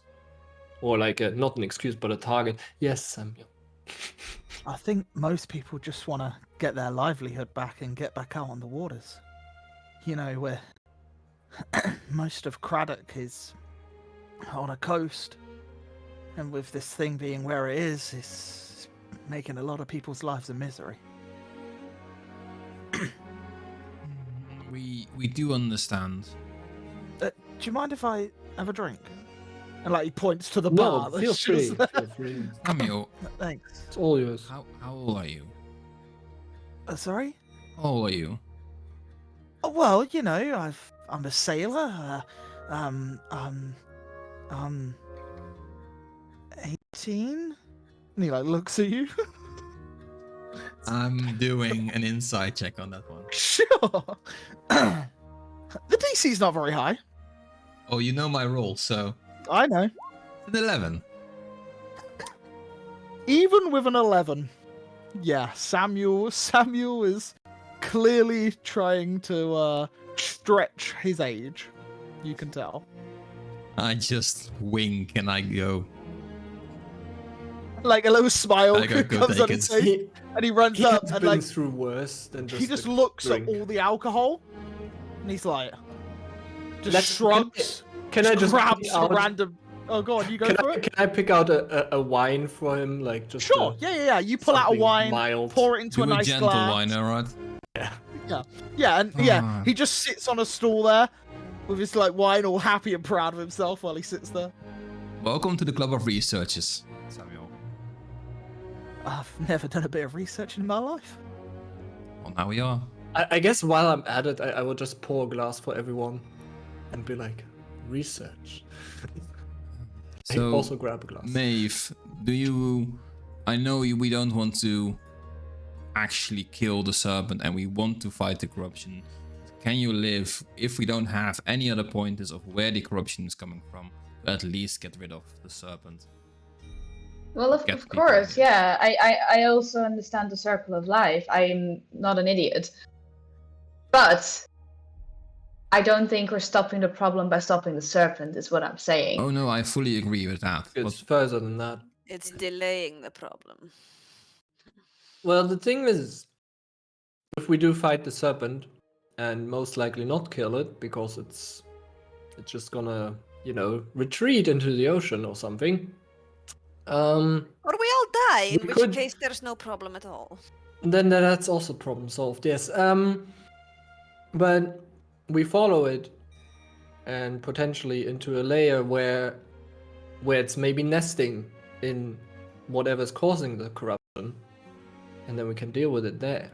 F: Or like not an excuse, but a target. Yes, Samuel.
A: I think most people just want to get their livelihood back and get back out on the waters. You know, where most of Craddock is on a coast, and with this thing being where it is, it's making a lot of people's lives a misery.
B: We do understand.
A: Do you mind if I have a drink? And like he points to the
F: No,
A: bar.
F: feel
A: that's
F: free.
A: just there.
F: Feel free.
B: Samuel,
A: Thanks.
F: It's all yours.
B: how old are you?
A: Sorry?
B: How old are you?
A: Oh, well, you know, I'm a sailor. 18. And he like looks at you.
B: I'm doing an inside check on that one.
A: Sure. The DC's not very high.
B: Oh, you know my role, so
A: I know.
B: an 11.
A: Even with an 11, yeah, Samuel is clearly trying to stretch his age. You can tell.
B: I just wink and I go.
A: Like a little smile
B: I go, "Go
A: comes on
B: take
A: his
B: it."
A: face, and he runs up
F: He's
A: and
F: been
A: like
F: through worse than just
A: he just
F: a
A: looks
F: drink.
A: at all the alcohol, and he's like, just
F: Let's-
A: shrugs,
F: Can I just
A: grabs
F: pick
A: a
F: out,
A: random. Oh, go on, you go
F: can
A: for
F: I,
A: it.
F: can I pick out a wine for him? Like just
A: Sure, yeah. You pull out a
F: something
A: wine,
F: mild.
A: pour it into
B: Do
A: a
B: a
A: nice
B: gentle
A: glass.
B: wine, alright?
A: Yeah, and yeah,
B: Ah.
A: he just sits on a stool there with his like wine, all happy and proud of himself while he sits there.
B: Welcome to the Club of Researchers, Samuel.
A: I've never done a bit of research in my life.
B: Well, now we are.
F: I guess while I'm at it, I will just pour a glass for everyone. and be like, research. I
B: So,
F: also grab a glass.
B: Maeve, I know we don't want to actually kill the serpent and we want to fight the corruption. Can you live, if we don't have any other pointers of where the corruption is coming from, to at least get rid of the serpent?
D: Well, of
B: Get people
D: course,
B: here.
D: yeah. I also understand the circle of life. I'm not an idiot. But I don't think we're stopping the problem by stopping the serpent, is what I'm saying.
B: Oh no, I fully agree with that.
F: It's
B: But
F: further than that.
H: It's delaying the problem.
F: Well, the thing is, if we do fight the serpent, and most likely not kill it, because it's just gonna, retreat into the ocean or something.
H: Or we all die, in
F: We
H: which
F: could-
H: case there's no problem at all.
F: Then that's also problem solved, yes. But we follow it, and potentially into a layer where it's maybe nesting in whatever's causing the corruption, and then we can deal with it there.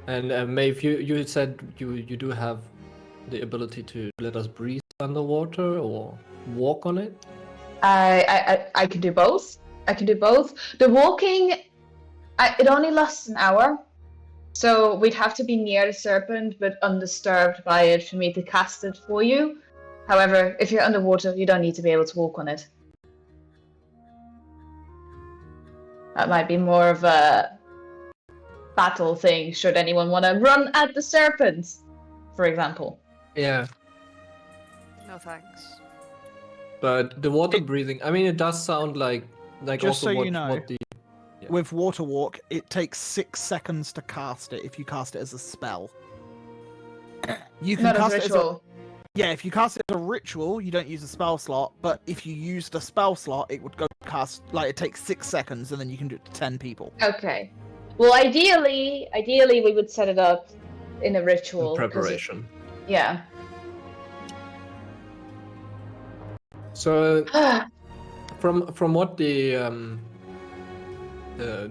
F: And Maeve, you said you do have the ability to let us breathe underwater or walk on it.
D: I can do both. I can do both. The walking, it only lasts an hour. So we'd have to be near the serpent, but undisturbed by it for me to cast it for you. However, if you're underwater, you don't need to be able to walk on it. That might be more of a battle thing, should anyone want to run at the serpent, for example.
F: Yeah,
H: No thanks.
F: but the water breathing, I mean, it does sound like
A: Just
F: also
A: so you
F: what,
A: know,
F: what the
A: With Water Walk, it takes 6 seconds to cast it if you cast it as a spell. You can
D: Not a
A: cast it as a
D: ritual.
A: Yeah, if you cast it as a ritual, you don't use a spell slot, but if you used a spell slot, it would go cast, like, it takes 6 seconds, and then you can do it to 10 people.
D: Okay. Well, ideally, we would set it up in a ritual. 'cause
F: preparation.
D: Yeah.
F: So from what the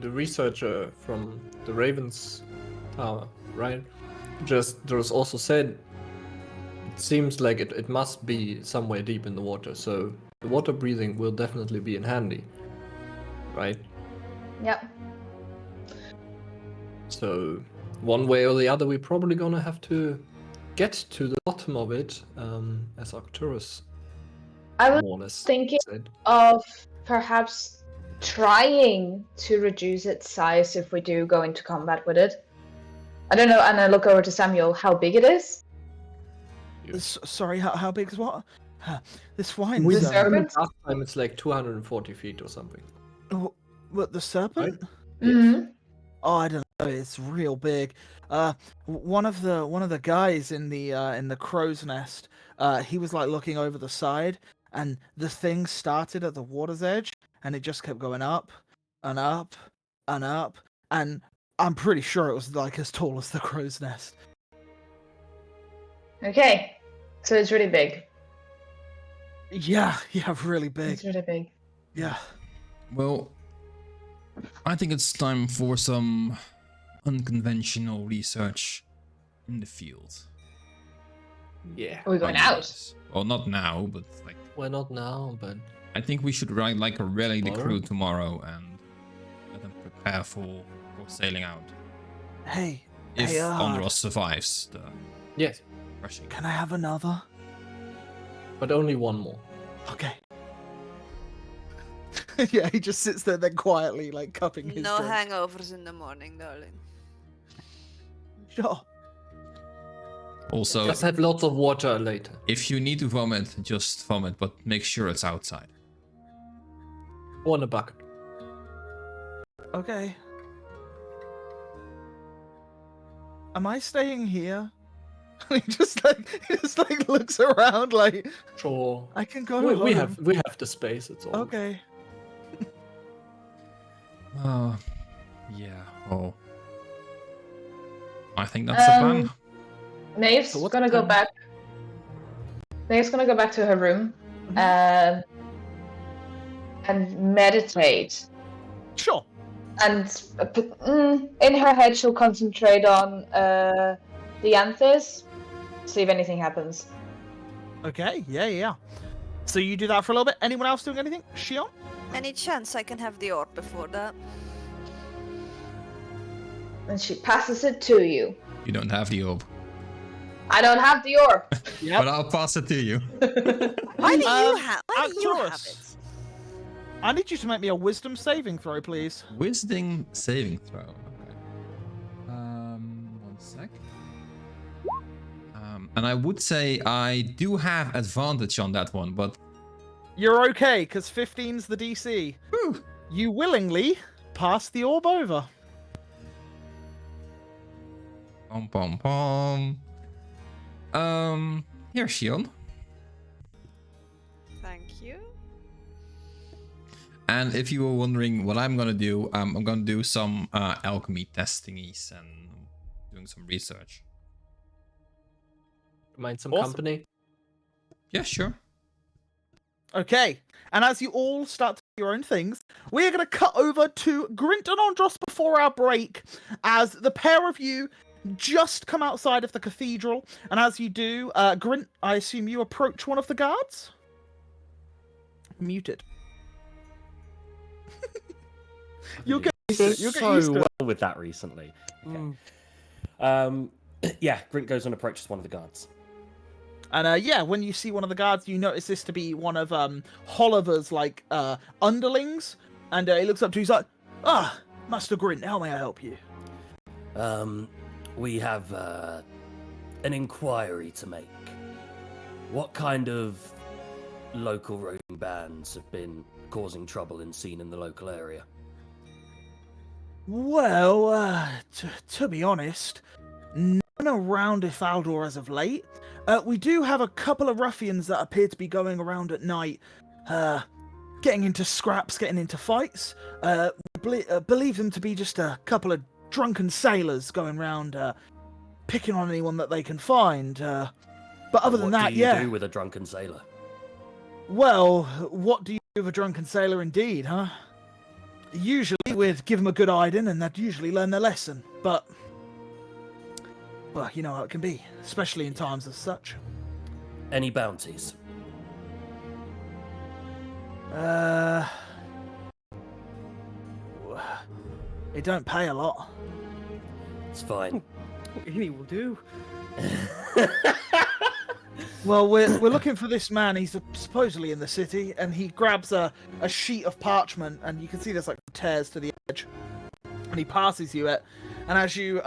F: researcher from the Ravens Tower, right, just also said, it seems like it must be somewhere deep in the water. So the water breathing will definitely be in handy, right?
D: Yep.
F: So one way or the other, we're probably gonna have to get to the bottom of it, as Arcturus
D: I was
F: more or less
D: thinking
F: said.
D: of perhaps trying to reduce its size if we do go into combat with it. I don't know, and I look over to Samuel, how big it is?
A: Sorry, how big is what? This wine.
F: We
D: The
F: determined
D: serpent?
F: last time it's like 240 feet or something.
A: What, the serpent?
D: Mm-hmm.
A: Oh, I don't know. It's real big. One of the guys in the crow's nest, he was like looking over the side, and the thing started at the water's edge, and it just kept going up and up and up, and I'm pretty sure it was like as tall as the crow's nest.
D: Okay. So it's really big.
A: Yeah, really big.
D: It's really big.
A: Yeah.
B: well, I think it's time for some unconventional research in the field.
F: Yeah.
D: Are we going out?
B: Anyways. Well, not now, but like
F: Well, not now, but
B: I think we should rally the
F: Tomorrow?
B: crew tomorrow and let them prepare for sailing out.
A: Hey,
B: If
A: hey,
B: Andros survives the
F: yes,
B: rushing.
A: can I have another?
F: but only one more.
A: Okay. Yeah, he just sits there then quietly, like cupping his
H: No
A: drink.
H: hangovers in the morning, darling.
A: Sure.
B: Also,
F: Just have lots of water later.
B: if you need to vomit, just vomit, but make sure it's outside.
F: Or in a bucket.
A: Okay. Am I staying here? he just like looks around like
F: Sure.
A: I can go
F: We
A: home.
F: have the space. It's all
A: Okay.
B: Yeah. Oh. I think that's the plan.
D: Maeve's
F: So what's
D: gonna
F: the
D: go
F: time?
D: back. Maeve's gonna go back to her room, and meditate.
A: Sure.
D: And in her head, she'll concentrate on the anthers See if anything happens.
A: Okay, yeah. So you do that for a little bit. Anyone else doing anything? Shion?
H: Any chance I can have the orb before that?
D: And she passes it to you.
B: You don't have the orb,
D: I don't have the orb.
B: but I'll pass it to you.
H: Why do you
A: Um,
H: have? Why do you have
A: Arcturus.
H: it?
A: I need you to make me a wisdom saving throw, please.
B: Wisdom saving throw. Okay. 1 sec. And I would say I do have advantage on that one, but
A: You're okay, because 15's the DC.
B: whew,
A: You willingly pass the orb over.
B: pom pom pom. Here, Shion.
H: Thank you.
B: And if you were wondering what I'm gonna do, I'm gonna do some alchemy testingies and doing some research.
F: Mind some
A: Awesome.
F: company?
B: Yeah, sure.
A: Okay, and as you all start to do your own things, we're going to cut over to Grint and Andros before our break, as the pair of you just come outside of the cathedral, and as you do, Grint, I assume you approach one of the guards? Muted. You'll get used to it. You'll get
E: so
A: used to it.
E: well with that recently. Okay.
C: Mm.
E: Yeah, Grint goes and approaches one of the guards.
A: And yeah, when you see one of the guards, you notice this to be one of Holliver's like underlings, and he looks up to you, he's like, "Ah, Master Grint, how may I help you?"
E: We have an inquiry to make. What kind of local roving bands have been causing trouble and seen in the local area?
A: Well, to be honest, none around Ifaldor as of late. We do have a couple of ruffians that appear to be going around at night, getting into scraps, getting into fights. Believe them to be just a couple of drunken sailors going around, picking on anyone that they can find. But other than that,
E: What do you
A: yeah.
E: do with a drunken sailor?
A: Well, what do you do with a drunken sailor indeed, huh? Usually we'd give them a good hiding and they'd usually learn their lesson, but... well, you know how it can be, especially in times as such.
E: Any bounties?
A: It don't pay a lot.
E: It's fine.
C: Any will do.
A: Well, we're looking for this man. He's supposedly in the city, and he grabs a sheet of parchment, and you can see there's like tears to the edge. And he passes you it, and as you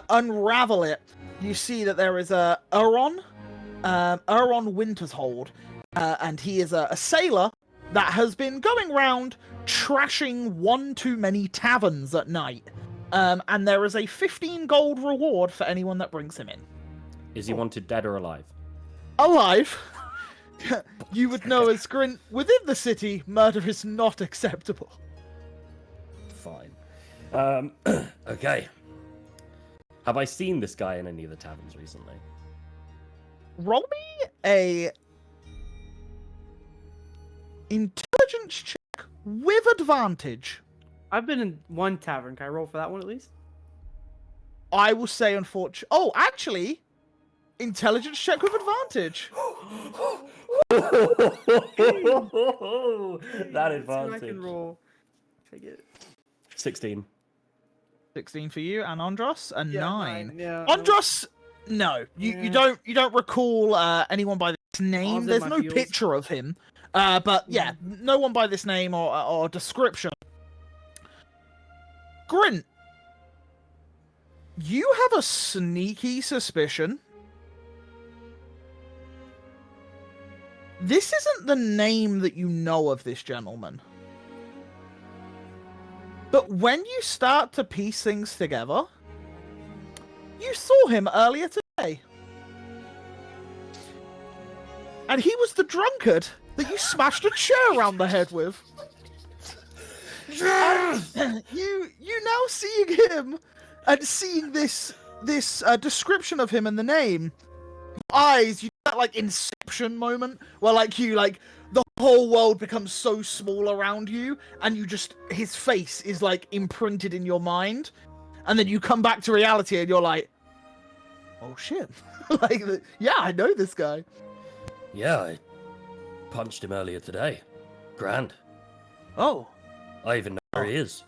A: unravel it, you see that there is a Euron Wintershold, and he is a sailor that has been going round trashing one too many taverns at night. And there is a 15 gold reward for anyone that brings him in.
E: Is he wanted dead or alive?
A: Alive. You would know as Grint, within the city, murder is not acceptable.
E: Fine. Okay. Have I seen this guy in any of the taverns recently?
A: Roll me a intelligence check with advantage.
C: I've been in one tavern. Can I roll for that one at least?
A: I will say unfortunately. Oh, actually, intelligence check with advantage.
E: That
C: Let's see what I
E: advantage.
C: can roll. Take it.
E: 16.
A: 16 for you, and Andros a 9.
C: Yeah.
A: Andros, no, you
C: Yeah.
A: don't recall anyone by this name.
C: All's in
A: There's
C: my
A: no
C: feels.
A: picture of him, but yeah, no one by this name or description. Grint, you have a sneaky suspicion. This isn't the name that you know of this gentleman. But when you start to piece things together, you saw him earlier today. And he was the drunkard that you smashed a chair around the head with. And you now seeing him and seeing this description of him and the name, eyes, you that like Inception moment where like the whole world becomes so small around you, and you just his face is like imprinted in your mind, and then you come back to reality and you're like, Oh shit! Yeah, I know this guy.
E: Yeah, I punched him earlier today. Grand.
A: Oh,
E: I even know where he is.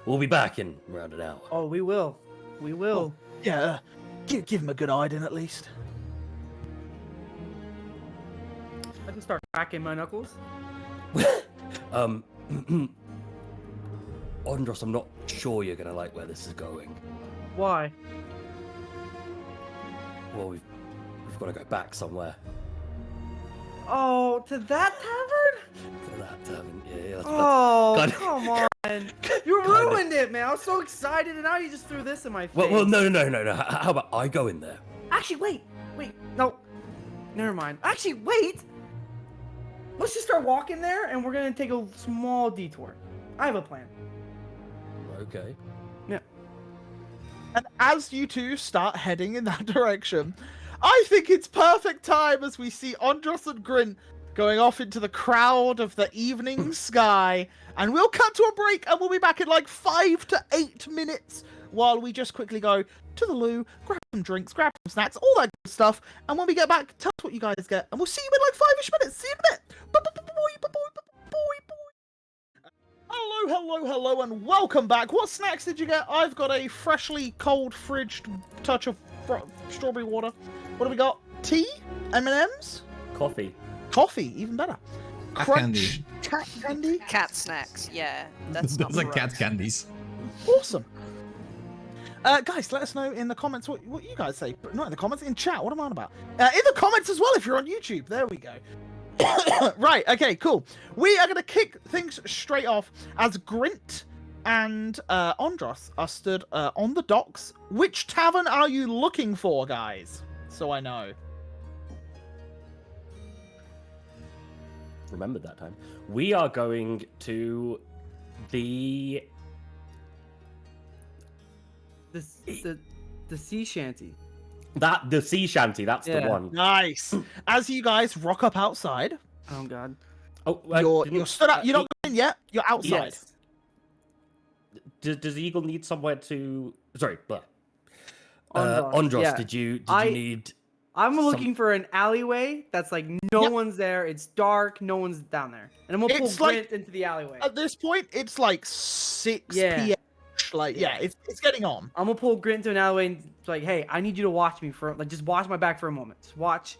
E: We'll be back in around an hour.
C: Oh, we will. We will.
A: yeah. Give him a good hiding at least.
C: I can start cracking my knuckles.
E: Andros, I'm not sure you're gonna like where this is going.
C: Why?
E: Well, we've got to go back somewhere.
C: Oh, to that tavern?
E: For that tavern, yeah.
C: Oh,
E: kind of-
C: come on. You ruined it, man. I was so excited, and now you just threw this in my face.
E: Well, no. How about I go in there?
C: Actually, wait. No. Never mind. Actually, wait. Let's just start walking there, and we're going to take a small detour. I have a plan.
E: Okay.
C: Yeah.
A: And as you two start heading in that direction, I think it's perfect time as we see Andros and Grint going off into the crowd of the evening sky. And we'll cut to a break and we'll be back in like 5 to 8 minutes while we just quickly go to the loo, grab some drinks, grab some snacks, all that good stuff. And when we get back, tell us what you guys get. And we'll see you in like 5-ish minutes. See you in a bit. Hello, and welcome back. What snacks did you get? I've got a freshly cold fridged touch of strawberry water. What do we got? Tea? M&M's?
E: Coffee.
A: Coffee, even better.
B: Cat
A: Crunch,
B: candy.
A: cat candy.
H: Cat snacks, yeah. That's not
B: Those are cat
H: gross.
B: candies.
A: Awesome. Guys, let us know in the comments what you guys say. Not in the comments, in chat. What am I on about? In the comments as well if you're on YouTube. There we go. Right, okay, cool. We are going to kick things straight off as Grint and Andros are stood on the docks. Which tavern are you looking for, guys? So I know.
E: Remembered that time. We are going to the
C: The sea shanty.
E: the sea shanty. That's
C: Yeah.
E: the one.
A: Nice. As you guys rock up outside,
C: Oh God.
E: Oh,
A: you're stood up. You're not going in yet. You're outside.
E: Yes. Does Eagle need somewhere to? Sorry, blah. Andros,
C: yeah.
E: did you
C: I-
E: need?
C: I'm
E: Some-
C: looking for an alleyway that's like no
A: Yep.
C: one's there. It's dark. No one's down there. And I'm gonna pull
A: It's like-
C: Grint into the alleyway.
A: At this point, it's like 6
C: Yeah.
A: p.m. Like, yeah, it's getting on.
C: I'm gonna pull Grint into an alleyway and it's like, hey, I need you to watch me for like just watch my back for a moment. Just watch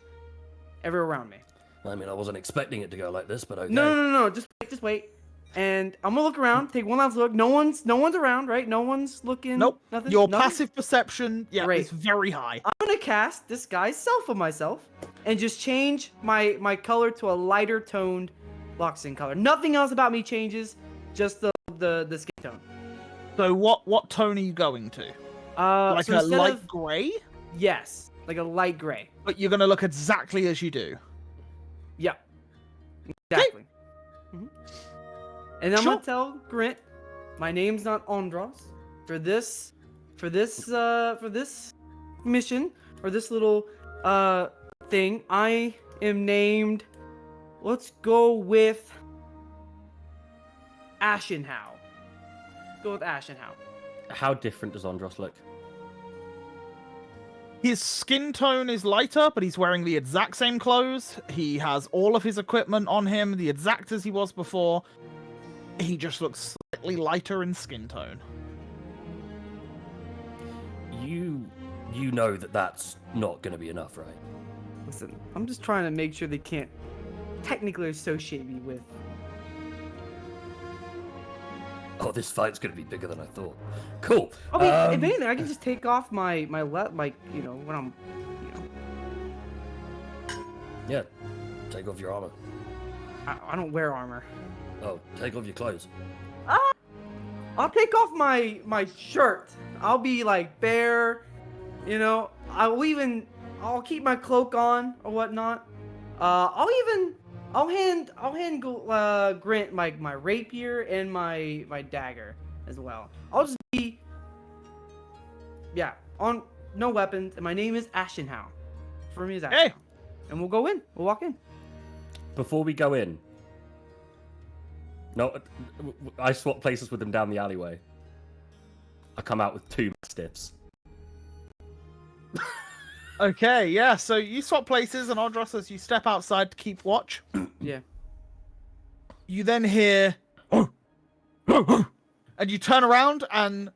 C: everywhere around me.
E: I mean, I wasn't expecting it to go like this, but okay.
C: No. Just wait. And I'm gonna look around, take one last look. No one's around, right? No one's looking.
A: Nope.
C: Nothing.
A: Your
C: nothing?
A: passive perception,
C: Great.
A: is very high.
C: I'm gonna cast Disguise Self of myself and just change my color to a lighter toned Loxin color. Nothing else about me changes, just the skin tone.
A: So what tone are you going to? Like
C: so
A: a
C: instead
A: light
C: of-
A: grey?
C: Yes, like a light gray.
A: But you're gonna look exactly as you do.
C: Yeah, exactly. Mhm. And I'm
A: Sure.
C: gonna tell Grint, my name's not Andros. For this mission or this little thing, I am named. Let's go with Ashenhow. Let's go with Ashenhow.
E: How different does Andros look?
A: His skin tone is lighter, but he's wearing the exact same clothes. He has all of his equipment on him, the exact as he was before. He just looks slightly lighter in skin tone.
E: You know that's not going to be enough, right?
C: Listen, I'm just trying to make sure they can't technically associate me with.
E: Oh, this fight's going to be bigger than I thought. Cool.
C: Okay, if anything, I can just take off my when I'm,
E: Yeah. Take off your armor.
C: I don't wear armor.
E: Oh, take off your clothes.
C: I'll take off my shirt. I'll be like bare, I'll keep my cloak on or whatnot. I'll hand Grint my rapier and my dagger as well. I'll just be on no weapons, and my name is Ashenhow. For me is Ashenhow.
A: Hey!
C: And we'll go in. We'll walk in.
E: Before we go in. No, I swap places with them down the alleyway. I come out with 2 mastiffs.
A: Okay, yeah. So you swap places, and Andros, as you step outside to keep watch,
C: Yeah.
A: you then hear, and you turn around, and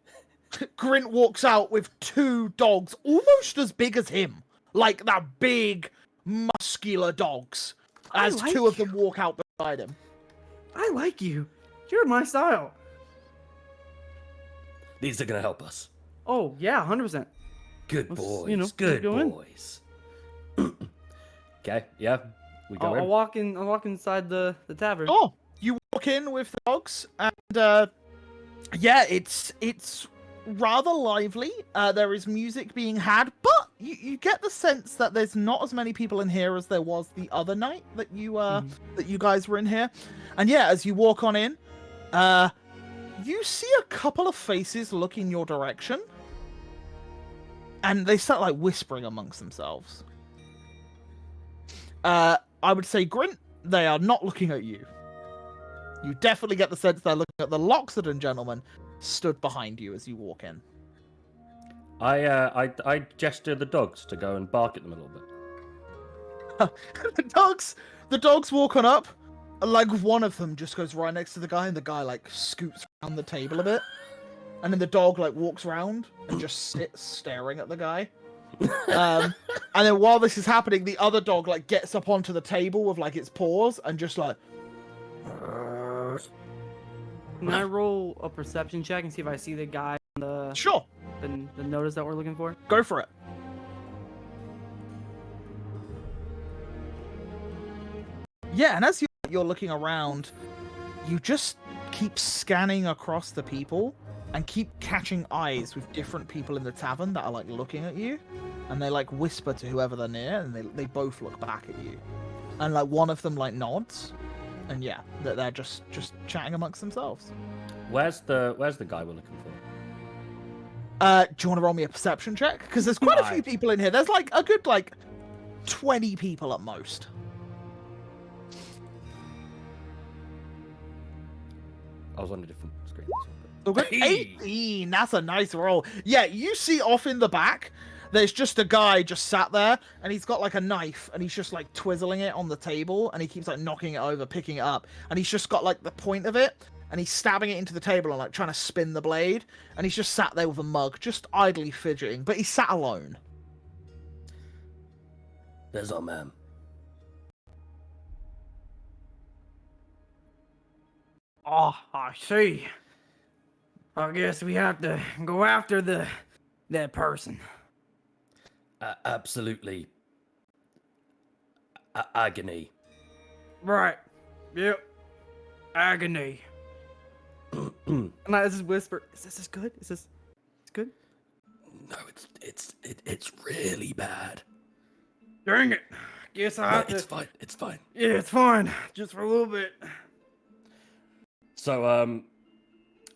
A: Grint walks out with 2 dogs, almost as big as him, like that big, muscular dogs.
C: I
A: As
C: like
A: 2 of
C: you.
A: them walk out beside him.
C: I like you. You're my style.
E: These are gonna help us.
C: Oh yeah, 100%.
E: Good
C: Let's,
E: boys.
C: you know,
E: good
C: go in.
E: boys. Okay, yeah. We go in.
C: I'll walk in. I'll walk inside the tavern.
A: Oh, you walk in with the dogs, and yeah, it's rather lively. There is music being had, but you get the sense that there's not as many people in here as there was the other night that you that you guys were in here. And yeah, as you walk on in, you see a couple of faces look in your direction, and they start like whispering amongst themselves. I would say, Grint, they are not looking at you. You definitely get the sense they're looking at the Loxodon gentleman stood behind you as you walk in.
E: I gesture the dogs to go and bark at them a little bit.
A: the dogs walk on up, and like one of them just goes right next to the guy, and the guy like scoots around the table a bit, and then the dog like walks around and just sits staring at the guy. And then while this is happening, the other dog like gets up onto the table with like its paws and just like.
C: Can I roll a perception check and see if I see the guy on
A: Sure,
C: the notice that we're looking for?
A: go for it. Yeah, and as you're looking around, you just keep scanning across the people and keep catching eyes with different people in the tavern that are like looking at you, and they like whisper to whoever they're near, and they both look back at you, and like one of them like nods, and yeah, they're just chatting amongst themselves.
E: Where's the guy we're looking for?
A: Do you want to roll me a perception check? Because there's quite a few people in here. There's like a good like 20 people at most.
E: I was on a different screen.
A: Okay. 18, that's a nice roll. Yeah, you see off in the back, there's just a guy just sat there, and he's got like a knife, and he's just like twizzling it on the table, and he keeps like knocking it over, picking it up, and he's just got like the point of it, and he's stabbing it into the table and like trying to spin the blade, and he's just sat there with a mug, just idly fidgeting, but he's sat alone.
E: There's our man.
C: Oh, I see. I guess we have to go after that person.
E: Absolutely. Agony.
C: Right. Yep. Agony. And I just whisper, "Is this good? Is this good?"
E: No, it's really bad.
C: Dang it! Guess I have to.
E: It's fine. It's fine.
C: Yeah, it's fine. Just for a little bit.
E: So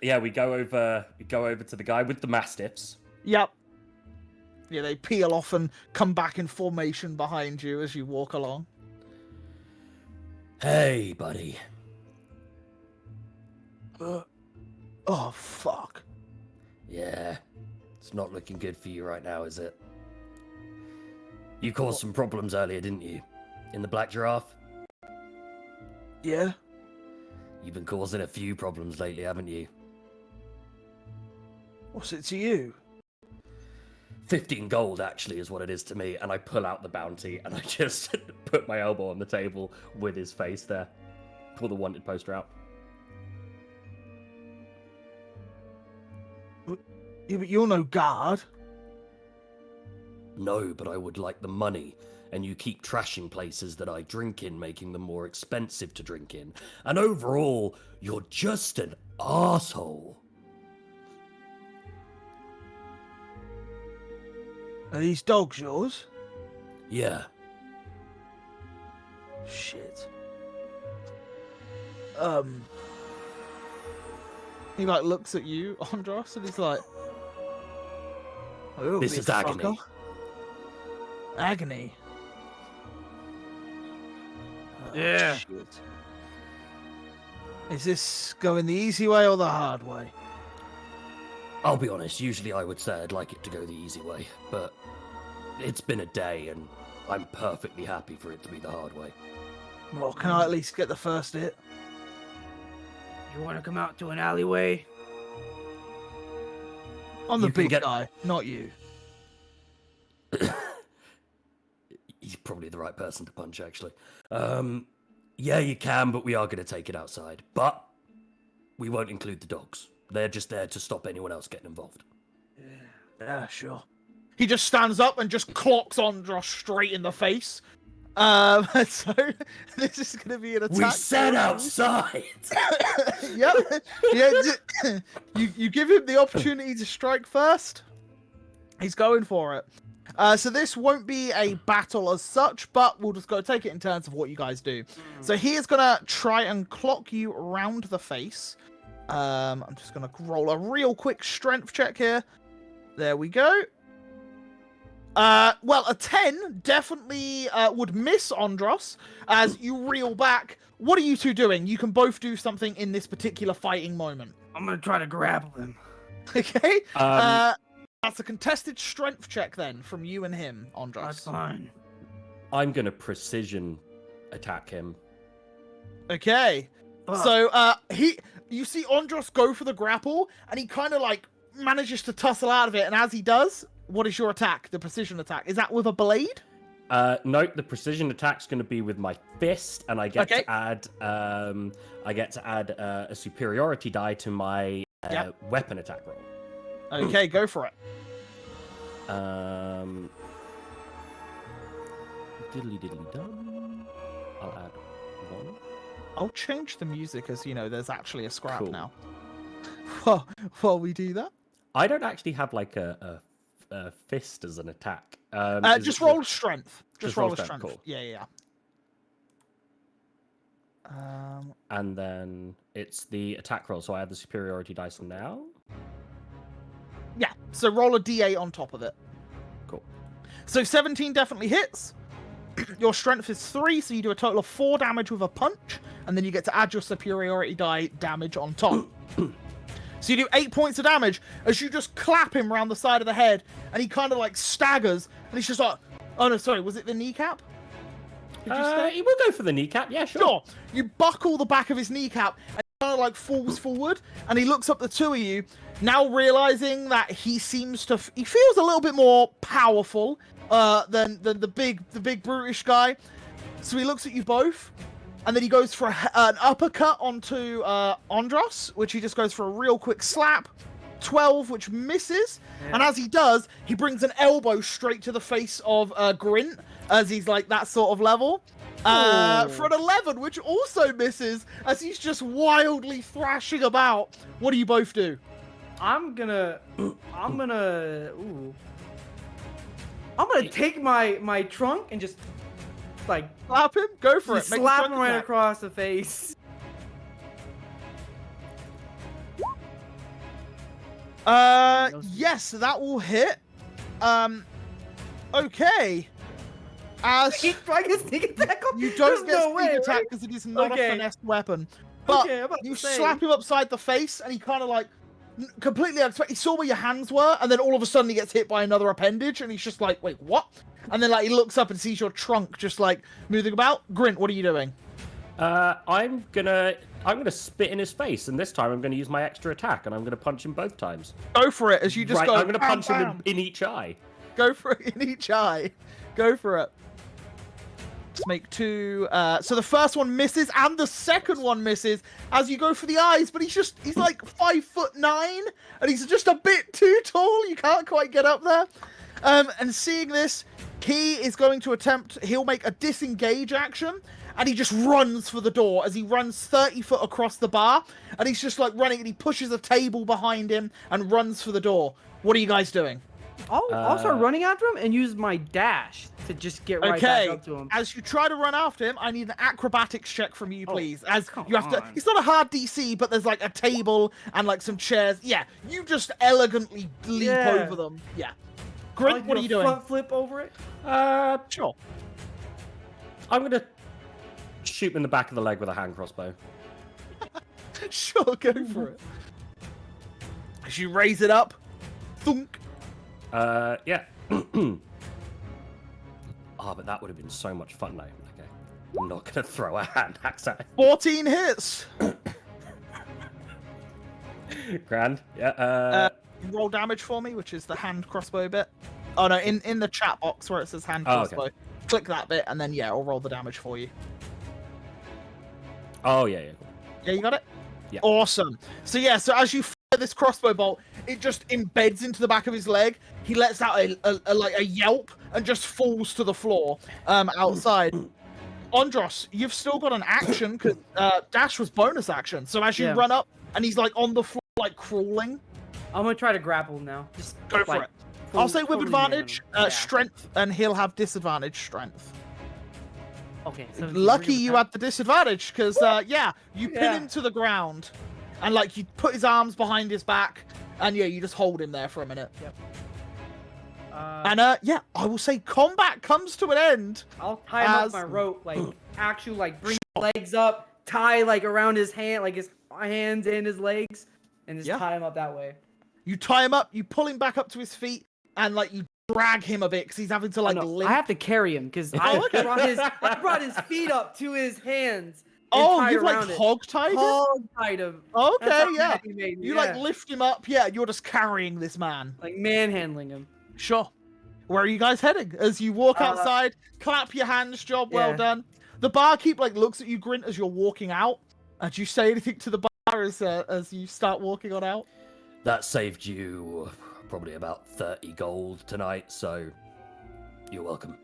E: yeah, we go over to the guy with the mastiffs.
A: Yep. Yeah, they peel off and come back in formation behind you as you walk along.
E: Hey, buddy.
A: Oh, fuck.
E: Yeah, it's not looking good for you right now, is it? You caused some problems earlier, didn't you? In the Black Giraffe?
A: Yeah?
E: You've been causing a few problems lately, haven't you?
A: What's it to you?
E: 15 gold, actually, is what it is to me. And I pull out the bounty, and I just put my elbow on the table with his face there. Pull the wanted poster out.
A: Yeah, but you're no guard.
E: No, but I would like the money. And you keep trashing places that I drink in, making them more expensive to drink in. And overall, you're just an asshole.
A: Are these dogs yours?
E: Yeah.
A: Shit. He like looks at you, Andros, and he's like, "Oh,
E: This
A: big
E: is agony."
A: fucker." Agony. Oh,
C: Yeah.
A: shit. Is this going the easy way or the hard way?
E: I'll be honest, usually I would say I'd like it to go the easy way, but It's been a day, and I'm perfectly happy for it to be the hard way.
A: Well, can I at least get the first hit?
C: You want to come out to an alleyway?
A: I'm the
E: You can
A: big
E: get-
A: guy, not you.
E: He's probably the right person to punch, actually. Yeah, you can, but we are going to take it outside. But we won't include the dogs. They're just there to stop anyone else getting involved.
A: Yeah, sure. He just stands up and just clocks Andros straight in the face. So this is going to be an attack.
E: We said outside!
A: Yep. Yeah. You give him the opportunity to strike first. He's going for it. So this won't be a battle as such, but we'll just go take it in terms of what you guys do. So he is gonna try and clock you around the face. I'm just gonna roll a real quick strength check here. There we go. Well, a 10 definitely would miss Andros as you reel back. What are you two doing? You can both do something in this particular fighting moment.
C: I'm gonna try to grapple him.
A: Okay. That's a contested strength check then from you and him, Andros.
C: That's fine.
E: I'm going to precision attack him.
A: Okay.
C: Fuck.
A: So you see Andros go for the grapple, and he kind of like manages to tussle out of it. And as he does, what is your attack? The precision attack? Is that with a blade?
E: Nope, the precision attack's going to be with my fist, and I get
A: Okay.
E: to add a superiority die to my
A: Yep.
E: weapon attack roll.
A: Okay, go for it.
E: Diddly diddly dum. I'll add 1.
A: I'll change the music as you know. There's actually a scrap
E: Cool.
A: now. While we do that,
E: I don't actually have like a fist as an attack.
A: just roll strength. Just roll a strength.
E: Cool.
A: Yeah.
E: And then it's the attack roll, so I add the superiority dice now.
A: Yeah. So roll a d8 on top of it.
E: Cool.
A: So 17 definitely hits. Your strength is 3, so you do a total of 4 damage with a punch, and then you get to add your superiority die damage on top. So you do 8 points of damage as you just clap him around the side of the head, and he kind of like staggers, and he's just like, oh no, sorry, was it the kneecap? Did you say?
E: He will go for the kneecap, yeah, sure.
A: Sure. You buckle the back of his kneecap, and he kind of like falls forward, and he looks up the two of you, now realizing that he seems to, he feels a little bit more powerful than the big brutish guy. So he looks at you both, and then he goes for an uppercut onto Andros, which he just goes for a real quick slap. 12, which misses. Yeah. And as he does, he brings an elbow straight to the face of Grint, as he's like that sort of level. For an 11, which also misses, as he's just wildly thrashing about. What do you both do?
C: I'm gonna take my trunk and just like
A: Slap him? Go for it. Make a
C: slap
A: strength
C: him right
A: attack.
C: across the face.
A: Yes, that will hit. Okay. As
C: He's trying to sneak attack on.
A: you don't
C: There's
A: get
C: no
A: sneak
C: way,
A: attack
C: right?
A: because it is not
C: Okay.
A: a finesse weapon. But
C: Okay, I'm about
A: you
C: to say.
A: slap him upside the face, and he kind of like completely unexpected. He saw where your hands were, and then all of a sudden he gets hit by another appendage, and he's just like, "Wait, what?" And then like he looks up and sees your trunk just like moving about. Grint, what are you doing?
E: I'm gonna spit in his face, and this time I'm gonna use my extra attack, and I'm gonna punch him both times.
A: Go for it as you just
E: right,
A: go.
E: I'm gonna
A: bam,
E: punch him
A: bam.
E: in each eye.
A: Go for it in each eye. Go for it. Let's make 2. So the first one misses, and the second one misses as you go for the eyes. But he's like 5'9", and he's just a bit too tall. You can't quite get up there. And seeing this, he is going to attempt. He'll make a disengage action, and he just runs for the door as he runs 30 foot across the bar, and he's just like running, and he pushes a table behind him and runs for the door. What are you guys doing?
C: I'll start running after him and use my dash to just get right back up to him.
A: As you try to run after him, I need an acrobatics check from you, please. As you have to,
C: on.
A: it's not a hard DC, but there's like a table and like some chairs. Yeah, you just elegantly leap
C: Yeah.
A: over them. Yeah.
C: I
A: Grint,
C: like
A: what are
C: to
A: you doing?
C: Front flip over it.
A: Sure.
E: I'm gonna shoot him in the back of the leg with a hand crossbow.
A: Sure, go for it. As you raise it up, thunk.
E: Yeah. Oh, but that would have been so much fun. No, okay. I'm not gonna throw a hand axe at
A: 14 hits.
E: it. Grand. Yeah.
A: Roll damage for me, which is the hand crossbow bit. Oh no, in the chat box where it says hand
E: Oh, okay.
A: crossbow, click that bit, and then yeah, I'll roll the damage for you.
E: Oh yeah. Cool.
A: Yeah, you got it?
E: Yeah.
A: Awesome. So yeah, so as you fire this crossbow bolt, it just embeds into the back of his leg. He lets out a yelp and just falls to the floor outside. Andros, you've still got an action because dash was bonus action. So as you
C: Yeah.
A: run up and he's like on the floor, like crawling,
C: I'm gonna try to grapple him now. Just
A: go for
C: like,
A: it. I'll say with
C: totally man
A: advantage,
C: him. Yeah.
A: strength, and he'll have disadvantage strength.
C: Okay. 17,
A: Lucky
C: we're
A: you
C: gonna-
A: had the disadvantage because yeah, you pin
C: Yeah.
A: him to the ground, and like you put his arms behind his back, and yeah, you just hold him there for a minute. And yeah, I will say combat comes to an end.
C: I'll tie him up
A: as-
C: my rope, like actual, like bring his legs up, tie like around his hand, like his hands and his legs, and just
A: Yeah.
C: tie him up that way.
A: You tie him up, you pull him back up to his feet, and like you drag him a bit because he's having to like
C: No,
A: limp.
C: I have to carry him because I brought his feet up to his hands. and
A: Oh,
C: tied
A: you've like
C: around it.
A: hog-tied him?
C: Hog-tied him.
A: Okay,
C: That's how
A: yeah.
C: mad he made me,
A: You
C: yeah.
A: like lift him up, yeah. You're just carrying this man.
C: like manhandling him.
A: Sure. Where are you guys heading? As you walk outside, clap your hands, job well
C: Yeah.
A: done. The barkeep like looks at you, Grint, as you're walking out. Do you say anything to the bar as you start walking on out?
E: That saved you probably about 30 gold tonight, so you're welcome.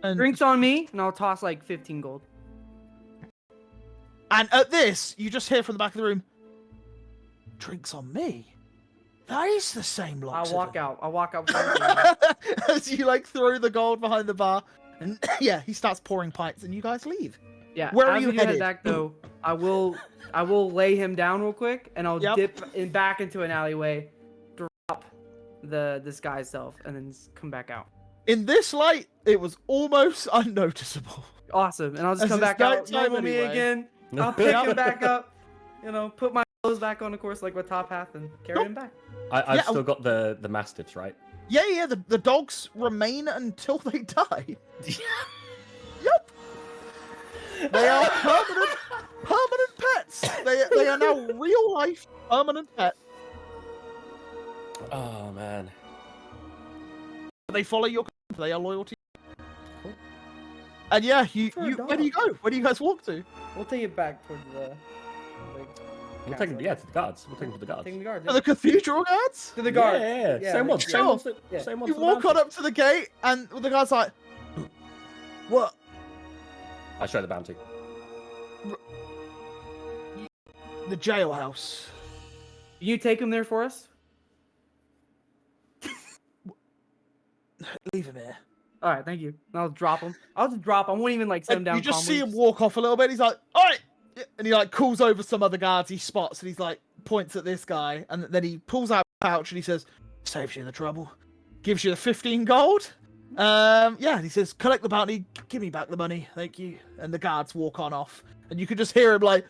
A: And,
C: Drinks on me, and I'll toss like 15 gold.
A: and at this, you just hear from the back of the room, drinks on me? That is the same lot.
C: I'll walk out. I'll walk out.
A: As you like throw the gold behind the bar. And yeah, he starts pouring pints and you guys leave.
C: Yeah.
A: Where are
C: as
A: you
C: we head
A: headed?
C: back though, I will lay him down real quick, and I'll
A: Yep.
C: dip in back into an alleyway, drop the disguise self, and then come back out.
A: In this light, it was almost unnoticeable.
C: Awesome. And I'll just
A: As
C: come
A: it's
C: back out,
A: nighttime
C: normal me
A: anyway.
C: again. I'll pick him back up. Put my clothes back on, of course, like my top hat, and carry him back.
E: I've
A: Yeah,
E: still got the mastiffs, right?
A: Yeah, the dogs remain until they die. Yep. They are permanent pets. They are now real life permanent pets.
E: Oh man.
A: They follow your command. They are loyal to you. And yeah,
C: For a
A: where do you go? Where do you guys walk to?
C: We'll take it back towards the.
E: We'll take him, to the guards. We'll take him to the guards.
C: Take the guard.
A: To the cathedral guards?
C: To the guard.
E: Yeah.
C: Yeah,
E: Same one.
C: sure.
E: Same one.
C: Yeah.
E: Same one.
A: You
E: for the
A: walk on
E: bounty.
A: up to the gate, and the guy's like, "What?
E: I show the bounty.
A: The jailhouse?
C: You take him there for us.
A: Leave him here."
C: All right, thank you. I'll drop him. I'll just drop him. I won't even like set him
A: And
C: down.
A: you just see
C: calmly.
A: him walk off a little bit. He's like, "All right," and he like calls over some other guards he spots, and he's like points at this guy, and then he pulls out a pouch and he says, "Saves you the trouble, gives you the 15 gold." Yeah, and he says, "Collect the bounty, give me back the money, thank you." And the guards walk on off, and you can just hear him like,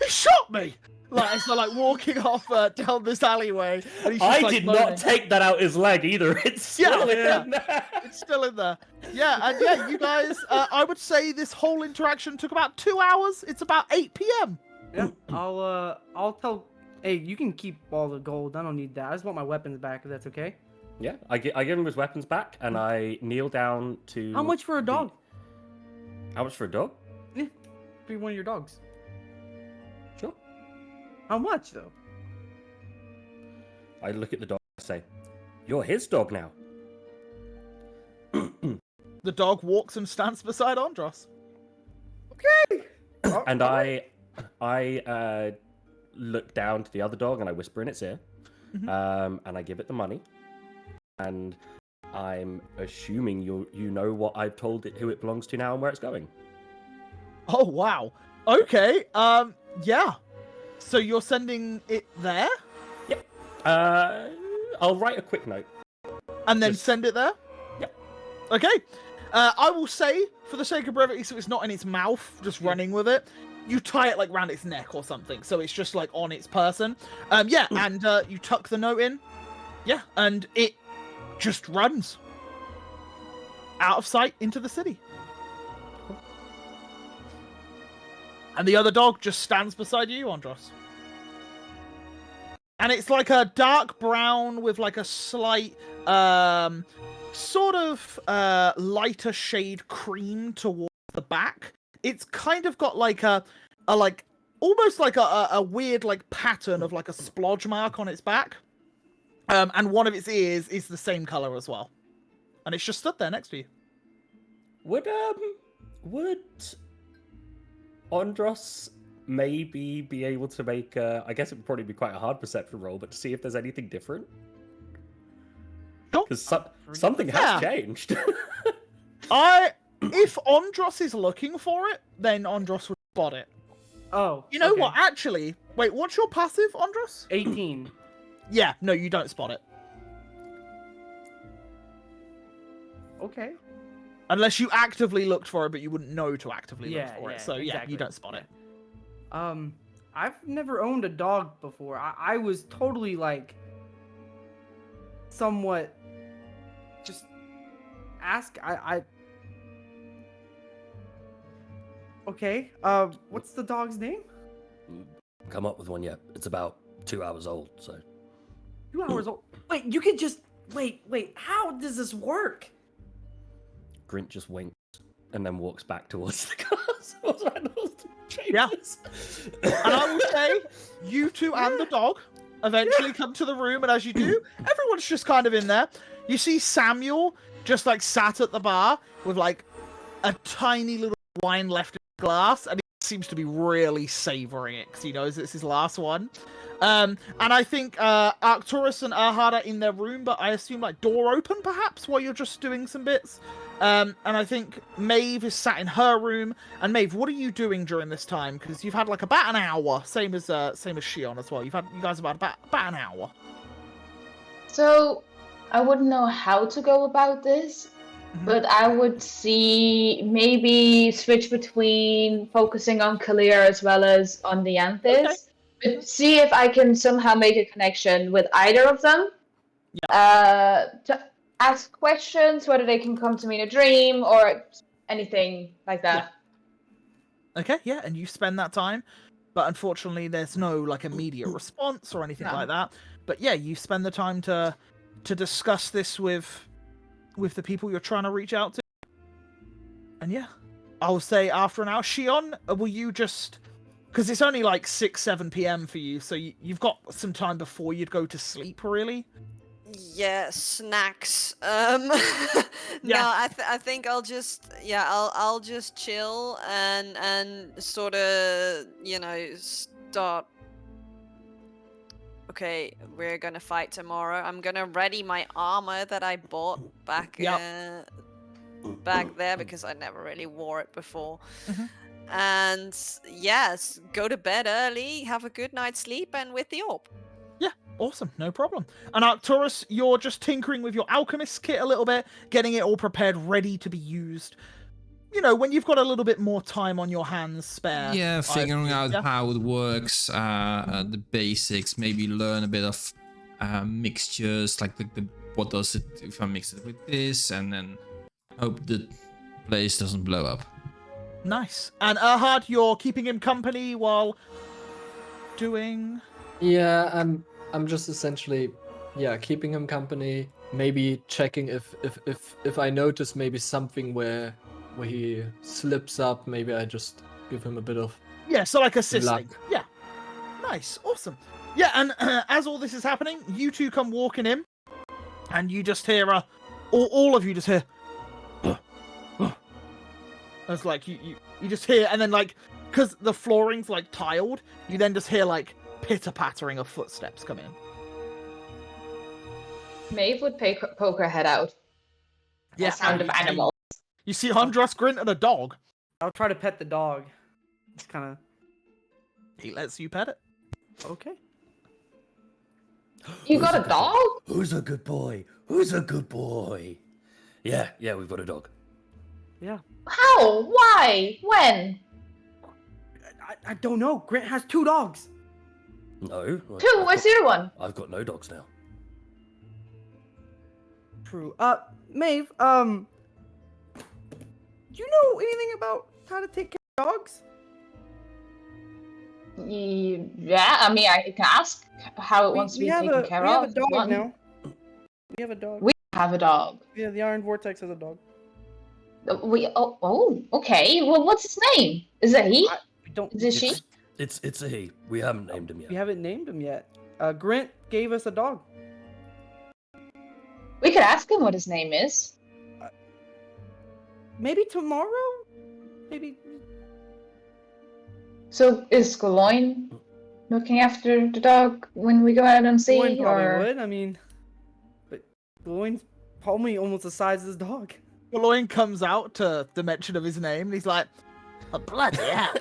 A: "He shot me!" Like as they're like walking off down this alleyway. And he's just,
E: I
A: like,
E: did
A: moaning.
E: not take that out his leg either. It's still
A: Yeah,
E: in there.
A: It's still in there. Yeah, and yeah, you guys, I would say this whole interaction took about 2 hours. It's about 8 p.m.
C: Yeah, I'll tell. Hey, you can keep all the gold. I don't need that. I just want my weapons back. If that's okay.
E: Yeah, I give him his weapons back, and I kneel down to.
C: How much for a dog?
E: How much for a dog?
C: Be one of your dogs.
E: Sure.
C: How much though?
E: I look at the dog and say, "You're his dog now."
A: The dog walks and stands beside Andros.
E: And I look down to the other dog and I whisper in its ear, and I give it the money. And I'm assuming you know what I've told it, who it belongs to now, and where it's going.
A: Oh wow. Okay. Yeah. So you're sending it there,
E: Yep. I'll write a quick note.
A: and then
E: Just-
A: send it there.
E: Yep.
A: Okay. I will say, for the sake of brevity, so it's not in its mouth, just running with it. You tie it like round its neck or something, so it's just like on its person. Yeah, and you tuck the note in. Yeah, and it just runs. out of sight into the city. And the other dog just stands beside you, Andros. And it's like a dark brown with like a slight, sort of lighter shade cream towards the back. It's kind of got like a like almost like a weird like pattern of like a splodge mark on its back. And one of its ears is the same color as well. And it's just stood there next to you.
E: Would Andros maybe be able to make I guess it would probably be quite a hard perception roll, but to see if there's anything different? Because something has changed.
A: If Andros is looking for it, then Andros would spot it.
C: Oh.
A: You know
C: okay.
A: what? Actually, wait. What's your passive, Andros?
C: 18.
A: Yeah. No, you don't spot it.
C: Okay.
A: Unless you actively looked for it, but you wouldn't know to actively look for it. So
C: exactly.
A: yeah, you don't spot it.
C: I've never owned a dog before. I was totally like somewhat just ask Okay. What's the dog's name?
I: Come up with one yet. It's about 2 hours old, so
C: 2 hours old. Wait, you could just wait. How does this work?
E: Grint just winks and then walks back towards the castle.
A: Yeah. And I will say, you two and the dog eventually come to the room, and as you do, everyone's just kind of in there. You see Samuel just like sat at the bar with like a tiny little wine left in his glass, and he seems to be really savoring it because he knows it's his last one. And I think Arcturus and Erhard are in their room, but I assume like door open perhaps while you're just doing some bits. And I think Maeve is sat in her room. And Maeve, what are you doing during this time? Because you've had like about an hour, same as Shion as well. You guys have had about an hour.
D: So I wouldn't know how to go about this, but I would see maybe switch between focusing on Kalir as well as on the Anthis.
A: Okay.
D: But see if I can somehow make a connection with either of them.
A: Yeah.
D: To ask questions, whether they can come to me in a dream or anything like that.
A: Yeah. Okay, yeah, and you spend that time, but unfortunately there's no like immediate response or anything like that. But yeah, you spend the time to discuss this with the people you're trying to reach out to. And yeah, I'll say after an hour, Shion, will you just... Because it's only like 6-7 p.m. for you, so you've got some time before you'd go to sleep, really.
H: Yeah, snacks. No, I think I'll just I'll just chill and sort of start. Okay, we're gonna fight tomorrow. I'm gonna ready my armor that I bought back back there because I never really wore it before. And yes, go to bed early, have a good night's sleep, and with the orb.
A: Yeah, awesome, no problem. And Arcturus, you're just tinkering with your alchemist kit a little bit, getting it all prepared, ready to be used. You know, when you've got a little bit more time on your hands spare.
B: Yeah, figuring out how it works, the basics, maybe learn a bit of mixtures, like the what does it if I mix it with this, and then hope the place doesn't blow up.
A: Nice. And Erhard, you're keeping him company while doing...
F: Yeah, I'm just essentially, keeping him company. Maybe checking if I notice maybe something where he slips up. Maybe I just give him a bit of
A: so like assisting.
F: luck.
A: Yeah. Nice. Awesome. Yeah, and as all this is happening, you two come walking in, and you just hear all of you just hear. It's like you just hear, and then like because the flooring's like tiled, you then just hear like pitter-pattering of footsteps come in.
D: Maeve would poke her head out.
A: Yeah,
D: The sound of animals.
A: You see Andros, Grint, and a dog.
C: I'll try to pet the dog. It's kind of
A: He lets you pet it.
C: okay.
D: You got a dog?
I: Who's a good boy? Who's a good boy? Yeah, we've got a dog.
C: Yeah.
D: How? Why? When?
C: I don't know. Grant has 2 dogs.
I: No.
D: Two? Where's the other one?
I: I've got no dogs now.
C: True. Maeve, Do you know anything about how to take care of dogs?
D: Yeah, I mean, I can ask how it wants to be taken care
C: we have
D: of.
C: a dog
D: One.
C: now. We have a dog.
D: We have a dog.
C: Yeah, the Iron Vortex has a dog.
D: Okay. Well, what's his name? Is it he?
C: We don't.
D: Is it she?
I: It's a he. We haven't named him yet.
C: We haven't named him yet. Grint gave us a dog.
D: We could ask him what his name is.
C: Maybe tomorrow? Maybe.
D: So is Galoin looking after the dog when we go out and see?
C: Gloin probably
D: or...
C: would. I mean, but Gloin's probably almost the size of his dog.
A: Galoin comes out to the mention of his name, and he's like,
G: Oh, bloody hell.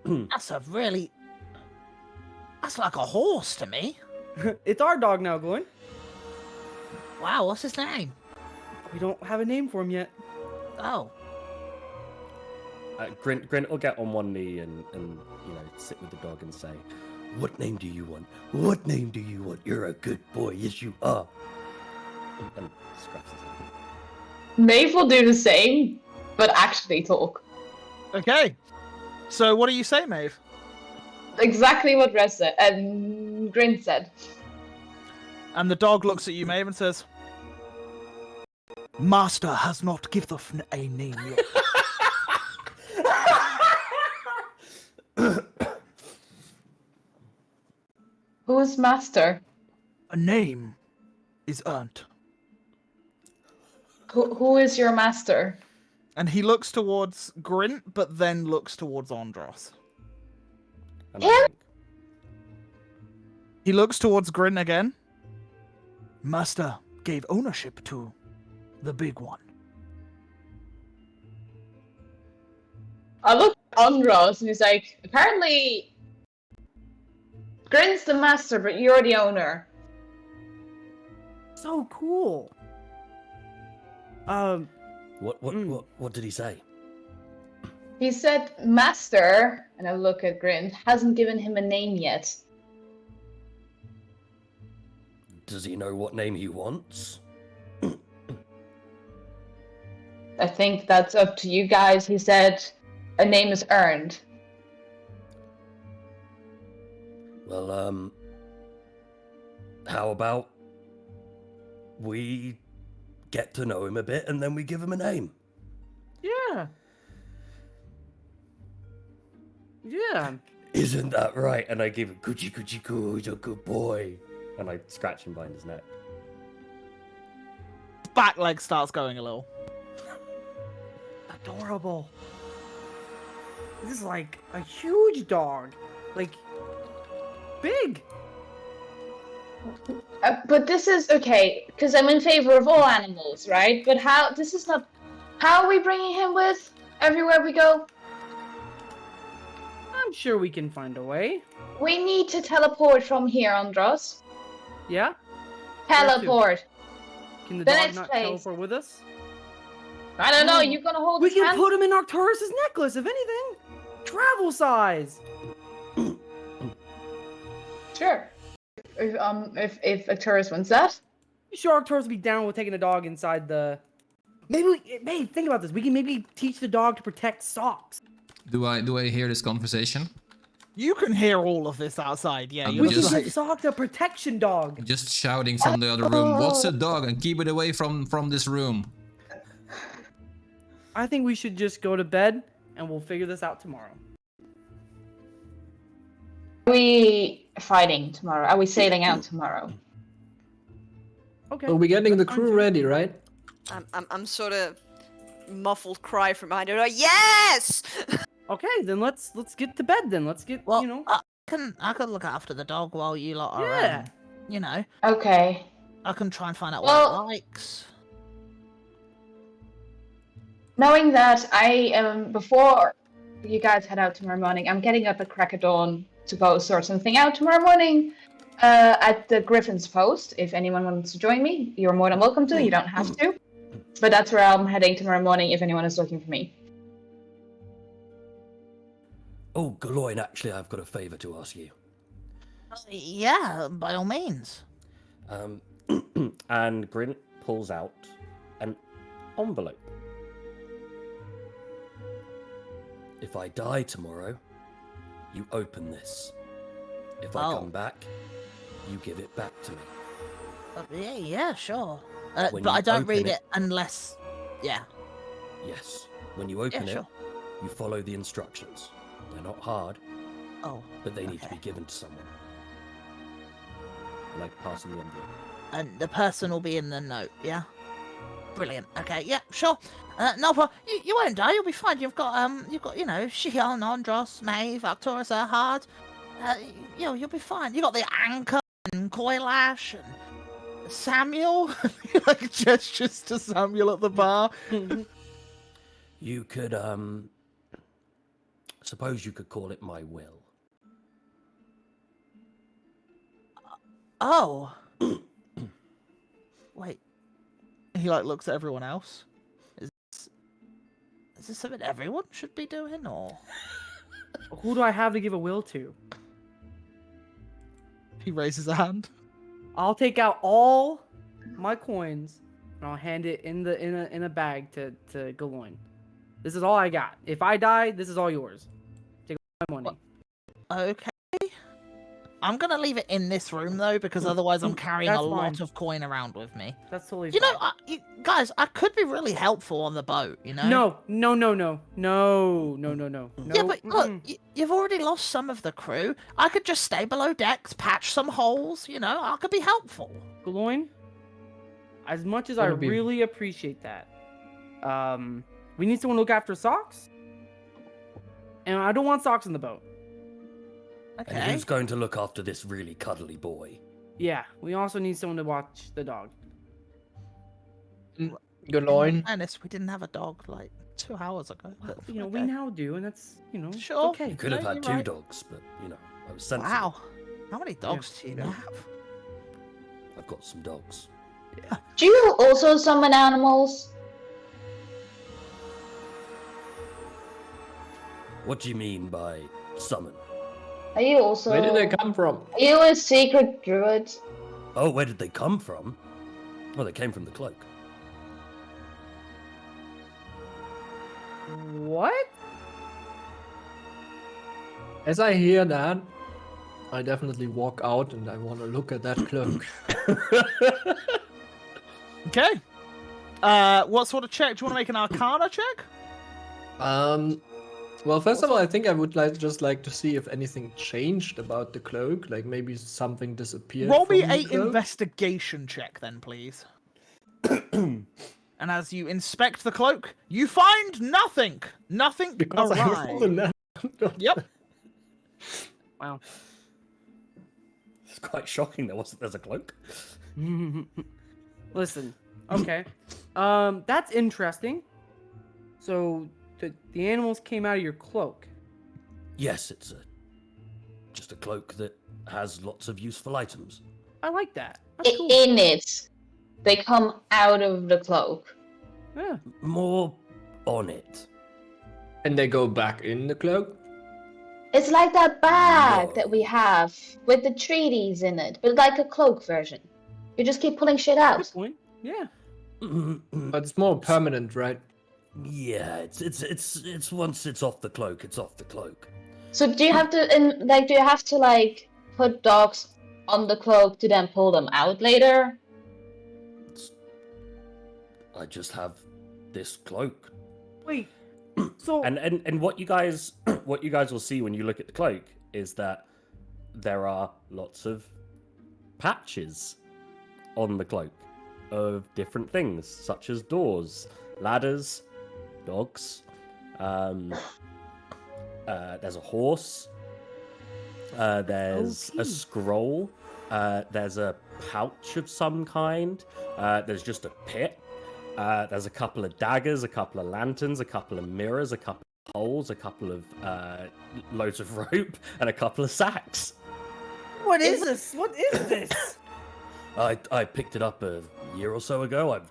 G: That's a really... That's like a horse to me.
C: It's our dog now, Gloin.
G: Wow, what's his name?
C: We don't have a name for him yet.
G: Oh.
E: Grint will get on one knee and sit with the dog and say,
I: What name do you want? What name do you want? You're a good boy. Yes, you are.
E: and scratches his head.
D: Maeve will do the same, but actually talk.
A: okay. So what do you say, Maeve?
D: Exactly what Rez said, and Grin said.
A: And the dog looks at you, Maeve, and says, Master has not given a name yet.
D: Who is master?
A: A name is earned.
D: Who is your master?
A: And he looks towards Grint, but then looks towards Andros.
E: And I think,
A: He looks towards Grint again. Master gave ownership to the big one.
D: I look at Andros and he's like, apparently Grin's the master, but you're the owner.
C: So cool.
I: What did he say?
D: He said master, and I look at Grin, hasn't given him a name yet.
I: Does he know what name he wants?
D: I think that's up to you guys. He said a name is earned.
I: Well, how about we get to know him a bit and then we give him a name?
C: Yeah. Yeah.
I: Isn't that right?
E: and I give him coochie coochie coo, he's a good boy. And I scratch him behind his neck.
A: Back leg starts going a little.
C: Adorable. This is like a huge dog. Like, big.
D: But this is okay, because I'm in favor of all animals, right? But how are we bringing him with everywhere we go?
C: I'm sure we can find a way.
D: We need to teleport from here, Andros.
C: Yeah?
D: Teleport.
C: Can the
D: The
C: dog
D: next
C: not
D: place.
C: teleport with us?
D: I don't know,
C: Oh.
D: you're gonna hold
C: We
D: his
C: can
D: hand?
C: put him in Arcturus' necklace, if anything. Travel size.
D: Sure. If a tourist wants that.
C: You sure Arcturus would be down with taking a dog inside the... Maybe think about this. We can maybe teach the dog to protect socks.
B: Do I hear this conversation?
A: You can hear all of this outside, yeah.
B: I'm
A: You're
C: We
A: just
C: can
A: like,
C: give Sock a protection dog.
B: Just shouting from the other room, what's a dog? And keep it away from this room.
C: I think we should just go to bed and we'll figure this out tomorrow.
D: Are we fighting tomorrow? Are we sailing out tomorrow?
C: Okay.
F: Well, we're getting the crew ready, right?
H: I'm sort of muffled cry from behind her. Yes!
C: Okay, then let's get to bed then. Let's get,
G: Well,
C: you know.
G: I can look after the dog while you lot are,
C: Yeah.
G: you know,
D: Okay.
G: I can try and find out
D: Well-
G: what it likes.
D: Knowing that I am, before you guys head out tomorrow morning, I'm getting up at crack of dawn to go sort something out tomorrow morning at the Griffin's Post. If anyone wants to join me, you're more than welcome to. You don't have to. But that's where I'm heading tomorrow morning if anyone is looking for me.
I: Oh, Galoin, actually, I've got a favor to ask you.
G: Yeah, by all means.
E: And Grint pulls out an envelope.
I: if I die tomorrow, you open this. If I
G: Oh.
I: come back, you give it back to me.
G: Yeah, sure.
I: When
G: But
I: you
G: I don't
I: open
G: read
I: it-
G: it unless. Yeah.
I: Yes. When you open
G: sure.
I: it, you follow the instructions. They're not hard,
G: Oh.
I: but they need to
G: Okay.
I: be given to someone. And I pass them the envelope.
G: And the person will be in the note, yeah? Brilliant. Okay, yeah, sure. No problem. You won't die, you'll be fine. You've got, Shion, Andros, Maeve, Arcturus, Erhard. You'll be fine. You got the Anchor and Coilash and Samuel. He, like, gestures to Samuel at the bar.
I: You could, suppose you could call it my will.
G: Oh. Wait. He, like, looks at everyone else. Is this something everyone should be doing, or...?
C: Who do I have to give a will to?
A: He raises a hand.
C: I'll take out all my coins and I'll hand it in a bag to Galoin. This is all I got. If I die, this is all yours. Take all my money.
G: Okay. I'm gonna leave it in this room though, because otherwise I'm carrying
C: That's
G: a lot
C: fine.
G: of coin around with me.
C: That's totally
G: You know,
C: fine.
G: guys, I could be really helpful on the boat. You know.
C: No.
G: Yeah, but look, you've already lost some of the crew. I could just stay below decks, patch some holes. You know, I could be helpful.
C: Galoin, as much as I
F: Wanna be-
C: really appreciate that, we need someone to look after Socks. And I don't want Socks in the boat.
I: And
G: Okay.
I: who's going to look after this really cuddly boy?
C: Yeah, we also need someone to watch the dog.
F: Galoin.
G: Ernest, we didn't have a dog like 2 hours ago. but
C: You know, we
G: okay.
C: now do, and that's, it's
G: Sure.
C: okay.
I: You could have
G: No,
I: had
G: you're
I: 2
G: right.
I: dogs, but, I was sensible.
G: Wow. How many dogs do you have?
I: I've got some dogs.
D: Do you also summon animals?
I: What do you mean by summon?
D: Are you also?
F: Where did they come from?
D: Are you a secret druid?
I: Oh, where did they come from? Oh, they came from the cloak.
C: What?
F: As I hear that, I definitely walk out and I want to look at that cloak.
A: Okay. What sort of check? Do you want to make an Arcana check?
F: Well, first of all, I think I would just like to see if anything changed about the cloak. Like maybe something disappeared.
A: Roll me
F: from the
A: a
F: cloak.
A: investigation check, then, please. And as you inspect the cloak, you find nothing. Nothing
F: Because I rolled a
A: awry.
F: nat-
A: Yep.
C: Wow.
I: It's quite shocking there's a cloak.
C: Listen. Okay. That's interesting. So the animals came out of your cloak.
I: Yes, it's just a cloak that has lots of useful items.
C: I like that. That's cool.
D: In it. They come out of the cloak.
C: Yeah.
I: More on it.
F: And they go back in the cloak.
D: It's like that bag
I: No.
D: that we have with the treaties in it, but like a cloak version. You just keep pulling shit out.
C: Good point. Yeah.
F: But it's more permanent, right?
I: Yeah, it's once it's off the cloak, it's off the cloak.
D: So do you have to put dogs on the cloak to then pull them out later?
I: I just have this cloak.
C: Wait. So
E: And what you guys will see when you look at the cloak is that there are lots of patches on the cloak of different things, such as doors, ladders, dogs. There's a horse. There's a
C: Okay.
E: scroll. There's a pouch of some kind. There's just a pit. There's a couple of daggers, a couple of lanterns, a couple of mirrors, a couple of poles, a couple of loads of rope, and a couple of sacks.
C: what is this? What is this?
I: I picked it up a year or so ago. I've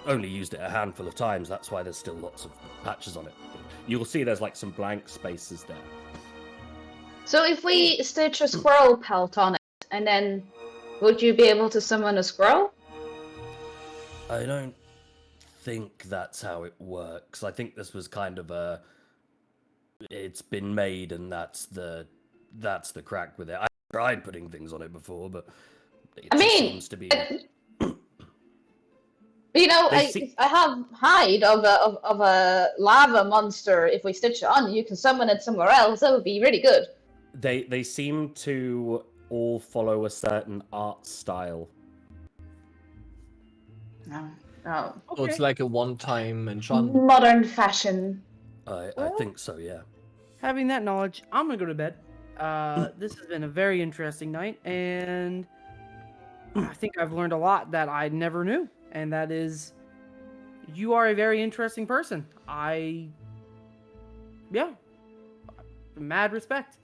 I: only used it a handful of times. That's why there's still lots of patches on it.
E: You'll see there's like some blank spaces there.
D: So if we stitch a squirrel pelt on it, and then would you be able to summon a squirrel?
I: I don't think that's how it works. I think this was kind of it's been made, and that's the crack with it. I tried putting things on it before, but it
D: I
I: just
D: mean,
I: seems to be.
D: You know,
I: They see-
D: I have hide of a lava monster. If we stitch it on, you can summon it somewhere else. That would be really good.
E: They seem to all follow a certain art style.
D: No, no.
F: So it's like a one-time enchantment.
D: Modern fashion.
I: I
C: Well-
I: think so, yeah.
C: Having that knowledge, I'm gonna go to bed. This has been a very interesting night, and I think I've learned a lot that I never knew, and that is, you are a very interesting person. Yeah, mad respect.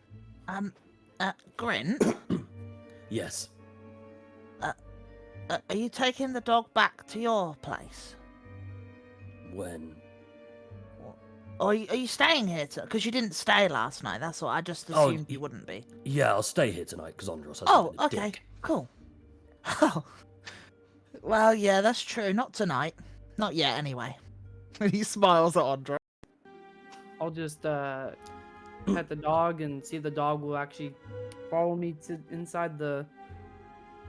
G: Grint,
I: Yes.
G: are you taking the dog back to your place?
I: When?
G: Or are you staying here? Because you didn't stay last night. That's what I just
I: Oh,
G: assumed you wouldn't be.
I: Yeah, I'll stay here tonight because Andros has
G: Oh,
I: been a
G: okay,
I: dick.
G: cool. Oh, well, yeah, that's true. Not tonight. Not yet, anyway.
A: He smiles at Andre.
C: I'll just pet the dog and see if the dog will actually follow me to inside the.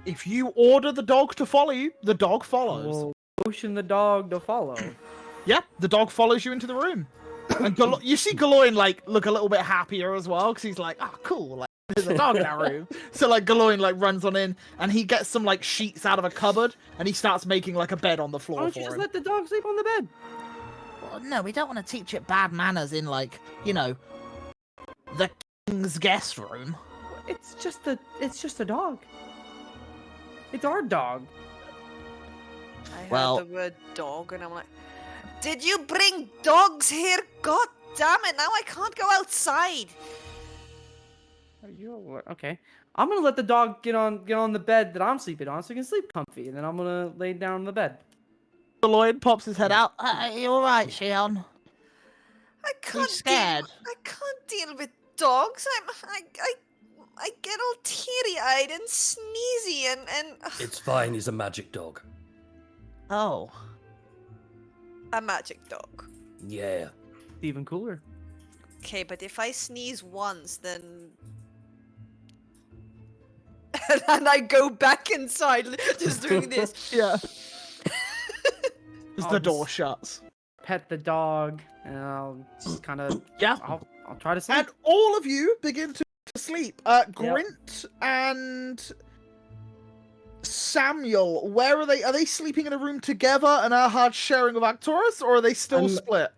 A: If you order the dog to follow you, the dog follows.
C: Will motion the dog to follow.
A: Yeah, the dog follows you into the room. And you see Galoin, like, look a little bit happier as well, because he's like, oh, cool, like, there's a dog in our room. So, like, Galoin, like, runs on in, and he gets some, like, sheets out of a cupboard, and he starts making, like, a bed on the
C: Why
A: floor
C: don't
A: for
C: you just
A: him.
C: let the dog sleep on the bed?
G: Well, no, we don't want to teach it bad manners in, like, you know, the king's guest room.
C: It's just a dog. It's our dog.
H: I
G: Well-
H: heard the word dog, and I'm like, did you bring dogs here? God damn it! Now I can't go outside.
C: Are you aware? Okay. I'm gonna let the dog get on the bed that I'm sleeping on, so he can sleep comfy, and then I'm gonna lay down on the bed.
A: Galoin pops his head out.
G: Are you alright, Shion?
H: I
G: You
H: can't
G: scared?
H: I can't deal with dogs. I get all teary-eyed and sneezy and
I: It's fine, he's a magic dog.
G: Oh.
H: a magic dog.
I: Yeah.
C: Even cooler.
H: Okay, but if I sneeze once, then and I go back inside, just doing this.
A: Yeah. As
C: I'll
A: the door
C: just-
A: shuts.
C: Pet the dog, and I'll just kind of.
A: Yeah.
C: I'll try to sleep.
A: And all of you begin to sleep. Grint and Samuel, where are they? Are they sleeping in a room together and are hard sharing with Arcturus, or are they still
F: I'm-
A: split?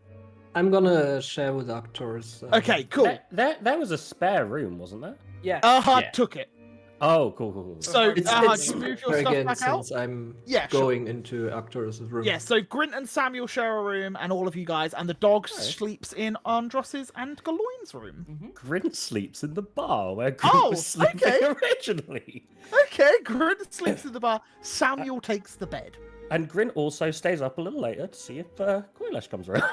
F: I'm gonna share with Arcturus.
A: Okay, cool.
E: There was a spare room, wasn't there?
C: Yeah.
A: Ahad
C: yeah.
A: took it.
E: Oh, cool.
A: So,
F: It's,
A: Ahad, you move your stuff
F: again,
A: back out?
F: since I'm
A: Yeah, sure.
F: going into Arcturus' room.
A: Yeah, so Grint and Samuel share a room, and all of you guys, and the dog
E: Okay.
A: sleeps in Andros's and Galoin's room.
E: Grint sleeps in the bar where Grint
A: Oh,
E: was sleeping
A: okay.
E: originally.
A: Okay, Grint sleeps in the bar. Samuel takes the bed.
E: And Grint also stays up a little later to see if Quailash comes around.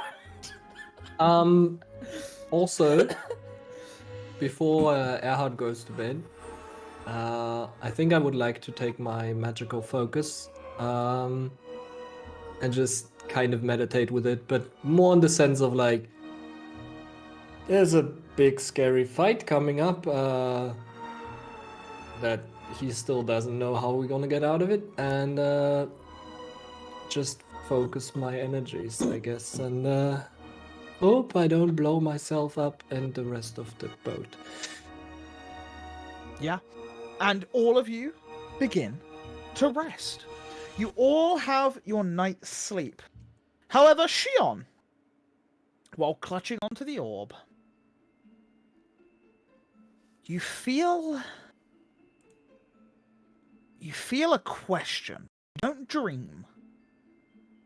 F: Also, before Erhard goes to bed, I think I would like to take my magical focus and just kind of meditate with it, but more in the sense of like, there's a big scary fight coming up that he still doesn't know how we're gonna get out of it, and just focus my energies, I guess, and hope I don't blow myself up and the rest of the boat.
A: Yeah. And all of you begin to rest. You all have your night's sleep. However, Shion, while clutching onto the orb, you feel a question. You don't dream,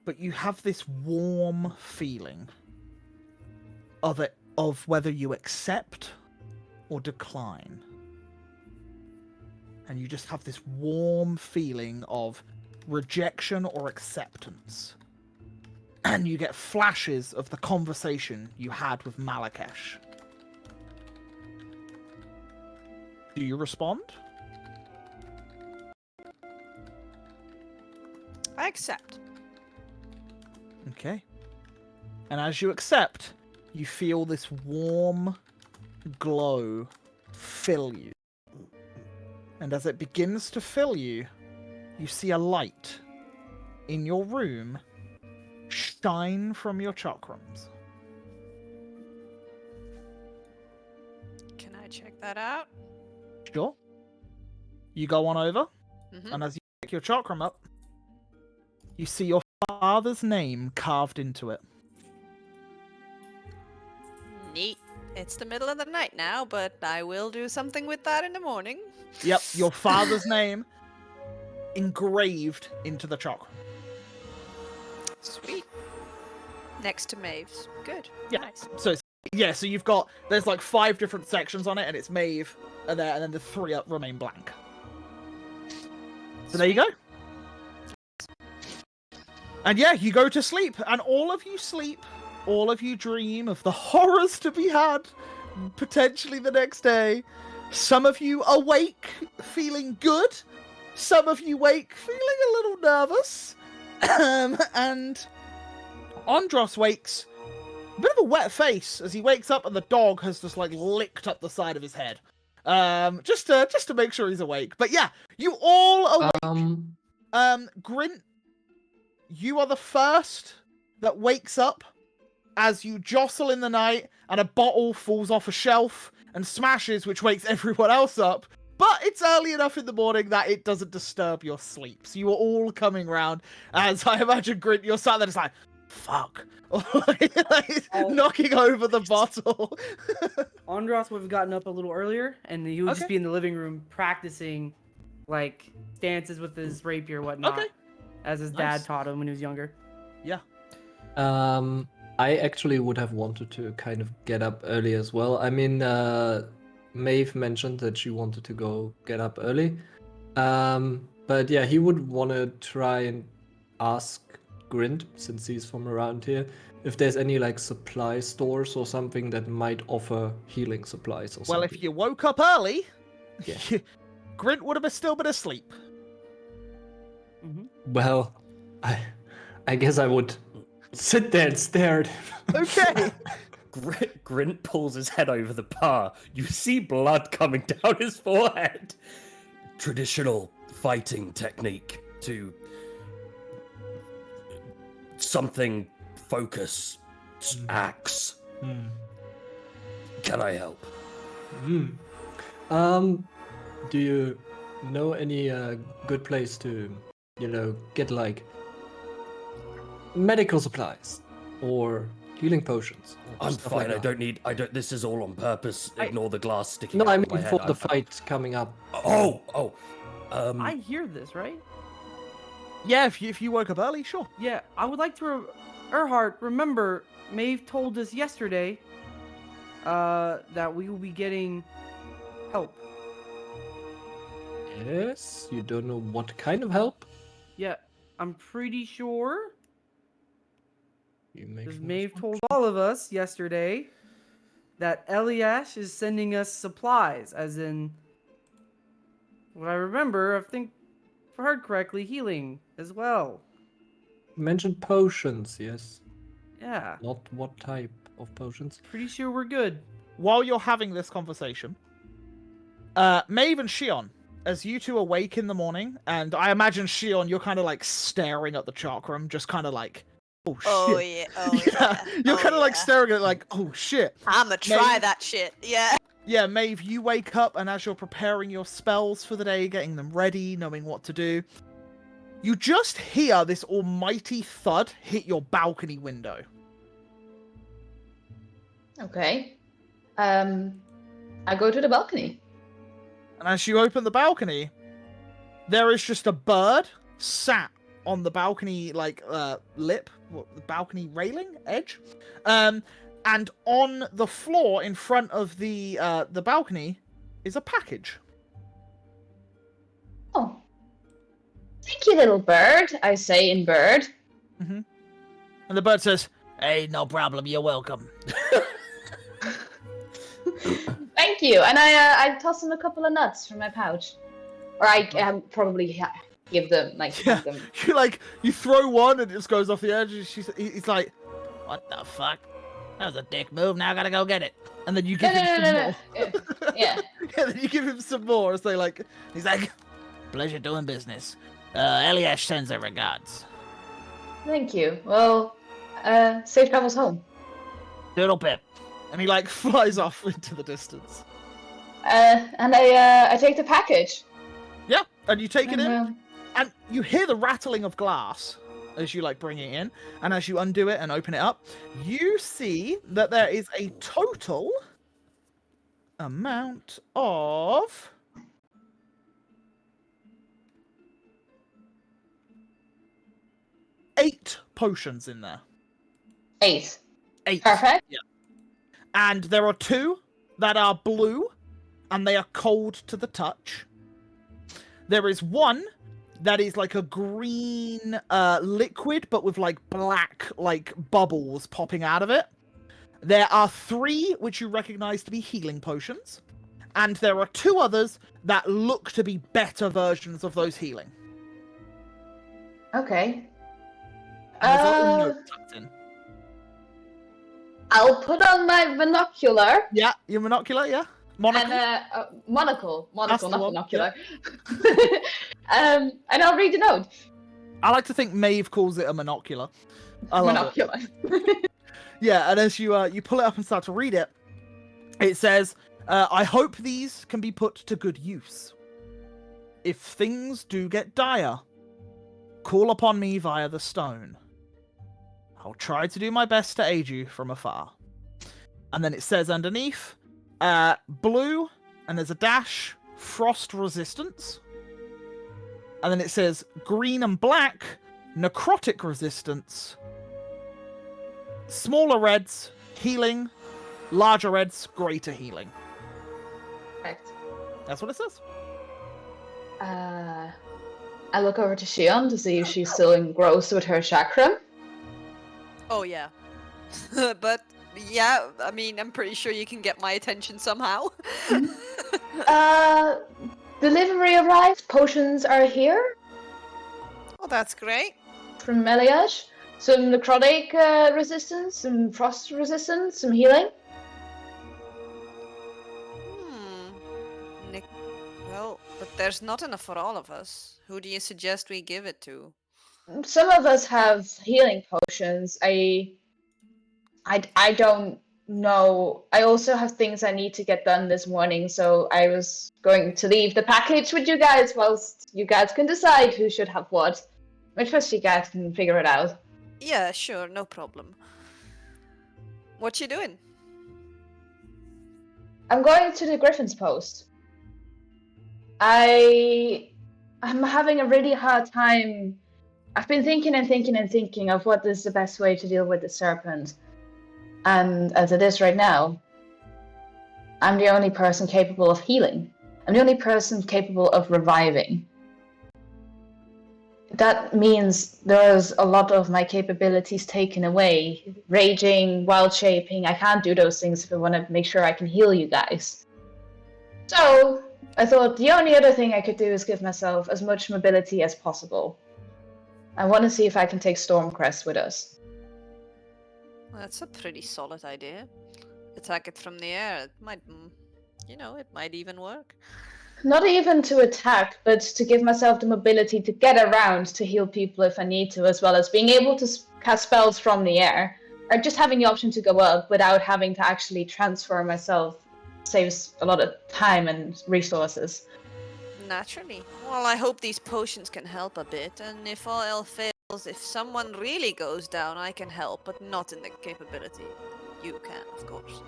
A: but you have this warm feeling of whether you accept or decline. And you just have this warm feeling of rejection or acceptance. And you get flashes of the conversation you had with Malakesh. Do you respond?
H: I accept.
A: Okay. And as you accept, you feel this warm glow fill you. And as it begins to fill you, you see a light in your room shine from your chakrams.
H: Can I check that out?
A: Sure. You go on over,
H: Mm-hmm.
A: and as you pick your chakram up, you see your father's name carved into it.
H: Neat. It's the middle of the night now, but I will do something with that in the morning.
A: Yep, your father's name engraved into the chakram.
H: Sweet. Next to Maeve's. Good.
A: Yeah.
H: Nice.
A: So you've got, there's like 5 different sections on it, and it's Maeve, and then the 3 remain blank. So there you go. And yeah, you go to sleep, and all of you sleep, all of you dream of the horrors to be had, potentially the next day. Some of you awake feeling good, some of you wake feeling a little nervous, and Andros wakes a bit of a wet face as he wakes up and the dog has just like licked up the side of his head. Just to make sure he's awake. But yeah, you all awake. Grint, you are the first that wakes up as you jostle in the night and a bottle falls off a shelf and smashes, which wakes everyone else up. But it's early enough in the morning that it doesn't disturb your sleep. So you are all coming round as I imagine Grint, you're sat there just like, fuck. Knocking over the bottle.
C: Andros would have gotten up a little earlier, and he would just
A: Okay.
C: be in the living room practicing, like, dances with his rapier and whatnot,
A: Okay.
C: as his
A: Nice.
C: dad taught him when he was younger.
A: Yeah.
F: I actually would have wanted to kind of get up early as well. I mean, Maeve mentioned that she wanted to go get up early. But yeah, he would want to try and ask Grint, since he's from around here, if there's any like supply stores or something that might offer healing supplies or
A: Well,
F: something.
A: if you woke up early,
F: Yeah.
A: Grint would have still been asleep.
F: Well, I guess I would sit there and stare at him.
A: Okay.
E: Grint pulls his head over the bar. You see blood coming down his forehead.
I: Traditional fighting technique to something focus axe. Can I help?
F: Do you know any good place to, get like medical supplies or healing potions? Or
I: I'm
F: stuff
I: fine.
F: like
I: I
F: that?
I: don't need. This is all on purpose. Ignore the glass sticking
F: No,
I: out
F: I
I: of
F: mean
I: my head.
F: for the
I: I'm-
F: fight coming up.
I: Oh.
C: I hear this, right?
A: Yeah, if you woke up early, sure.
C: Yeah, I would like to. Erhard, remember, Maeve told us yesterday that we will be getting help.
F: Yes, you don't know what kind of help?
C: Yeah, I'm pretty sure.
F: You make
C: Because
F: an
C: Maeve
F: assumption.
C: told all of us yesterday that Eliash is sending us supplies, as in, what I remember, I think, if I heard correctly, healing as well.
F: You mentioned potions, yes.
C: Yeah,
F: Not what type of potions.
C: pretty sure we're good.
A: While you're having this conversation, Maeve and Shion, as you two awake in the morning, and I imagine Shion, you're kind of like staring at the chakram, just kind of like, oh shit.
H: Oh yeah. Oh yeah.
A: You're
H: Oh,
A: kind of like
H: yeah.
A: staring at it like, oh shit.
H: I'ma try
A: Maeve-
H: that shit. Yeah.
A: Yeah, Maeve, you wake up, and as you're preparing your spells for the day, getting them ready, knowing what to do, you just hear this almighty thud hit your balcony window.
D: Okay. I go to the balcony.
A: And as you open the balcony, there is just a bird sat on the balcony, like, lip, the balcony railing edge. And on the floor in front of the balcony is a package.
D: Oh. Thank you, little bird, I say in bird.
A: And the bird says, "Hey, no problem, you're welcome."
D: Thank you. And I toss him a couple of nuts from my pouch. Or I probably give them, like,
A: Yeah.
D: have them.
A: You throw one and it just goes off the edge. And he's like, "What the fuck?" That was a dick move. Now I gotta go get it. And then you
D: No,
A: give
D: no,
A: him
D: no,
A: some
D: no,
A: more.
D: no. Yeah.
A: Yeah, then you give him some more. So like, he's like, pleasure doing business. Eliash sends her regards.
D: Thank you. Well, safe travels home.
A: Doodle pip. And he like flies off into the distance.
D: And I take the package.
A: Yeah, and you take it in,
D: And,
A: and you hear the rattling of glass as you like bring it in, and as you undo it and open it up, you see that there is a total amount of 8 potions in there.
D: 8.
A: 8.
D: Perfect.
A: Yeah. And there are 2 that are blue, and they are cold to the touch. There is 1 that is like a green liquid, but with like black like bubbles popping out of it. There are 3 which you recognize to be healing potions, and there are 2 others that look to be better versions of those healing.
D: Okay.
A: And there's a little note tucked in.
D: I'll put on my binocular.
A: Yeah, your monocular, yeah. Monocle.
D: And monocle,
A: That's the
D: not
A: one,
D: binocular. And I'll read the note.
A: I like to think Maeve calls it a monocular. I love it.
D: Monocular.
A: Yeah, and as you pull it up and start to read it, it says, I hope these can be put to good use. If things do get dire, call upon me via the stone. I'll try to do my best to aid you from afar. And then it says underneath, blue, and there's a dash, frost resistance. And then it says green and black, necrotic resistance. Smaller reds, healing. Larger reds, greater healing.
D: Correct.
A: That's what it says.
D: I look over to Shion to see if she's still engrossed with her chakram.
H: Oh yeah. But yeah, I mean, I'm pretty sure you can get my attention somehow.
D: Delivery arrived. Potions are here
H: Oh, that's great.
D: from Meliage. Some necrotic resistance, some frost resistance, some healing.
H: Well, but there's not enough for all of us. Who do you suggest we give it to?
D: Some of us have healing potions. I don't know. I also have things I need to get done this morning, so I was going to leave the package with you guys whilst you guys can decide who should have what. I trust you guys can figure it out.
H: Yeah, sure, no problem. What you doing?
D: I'm going to the Griffin's Post. I'm having a really hard time. I've been thinking and thinking and thinking of what is the best way to deal with the serpent. And as it is right now, I'm the only person capable of healing. I'm the only person capable of reviving. That means there's a lot of my capabilities taken away. Raging, wild shaping, I can't do those things if I want to make sure I can heal you guys. So, I thought the only other thing I could do is give myself as much mobility as possible. I want to see if I can take Stormcrest with us.
H: That's a pretty solid idea. Attack it from the air. It might, it might even work.
D: Not even to attack, but to give myself the mobility to get around to heal people if I need to, as well as being able to cast spells from the air. Or just having the option to go up without having to actually transfer myself saves a lot of time and resources.
H: Naturally. Well, I hope these potions can help a bit, and if all else fails, if someone really goes down, I can help, but not in the capability. You can, of course.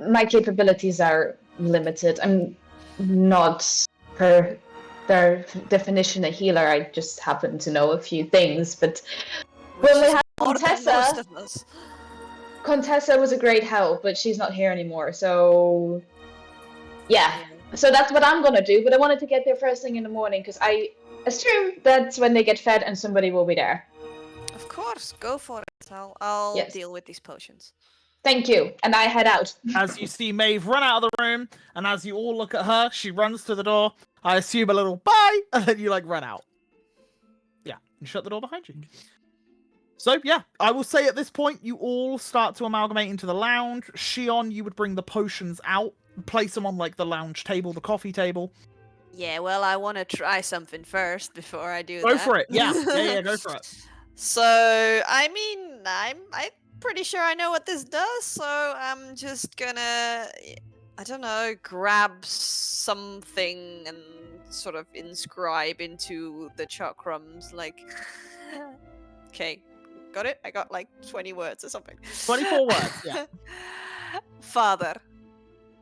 D: My capabilities are limited. I'm not, per their definition, a healer. I just happen to know a few things, but
H: Which
D: when we
H: is
D: had
H: more than most
D: Contessa,
H: of us.
D: Contessa was a great help, but she's not here anymore, so yeah. So that's what I'm gonna do, but I wanted to get there first thing in the morning, because I assume that's when they get fed and somebody will be there.
H: Of course, go for it. I'll
D: Yes.
H: deal with these potions.
D: Thank you, and I head out.
A: As you see Maeve run out of the room, and as you all look at her, she runs to the door. I assume a little bye, and then you like run out. Yeah, and shut the door behind you. So yeah, I will say at this point you all start to amalgamate into the lounge. Shion, you would bring the potions out, place them on like the lounge table, the coffee table.
H: Yeah, well, I want to try something first before I do
A: Go
H: that.
A: for it. Yeah, yeah, go for it.
H: So, I mean, I'm pretty sure I know what this does, so I'm just gonna, I don't know, grab something and sort of inscribe into the chakrams, like, okay, got it? I got like 20 words or something.
A: 24 words, yeah.
H: Father,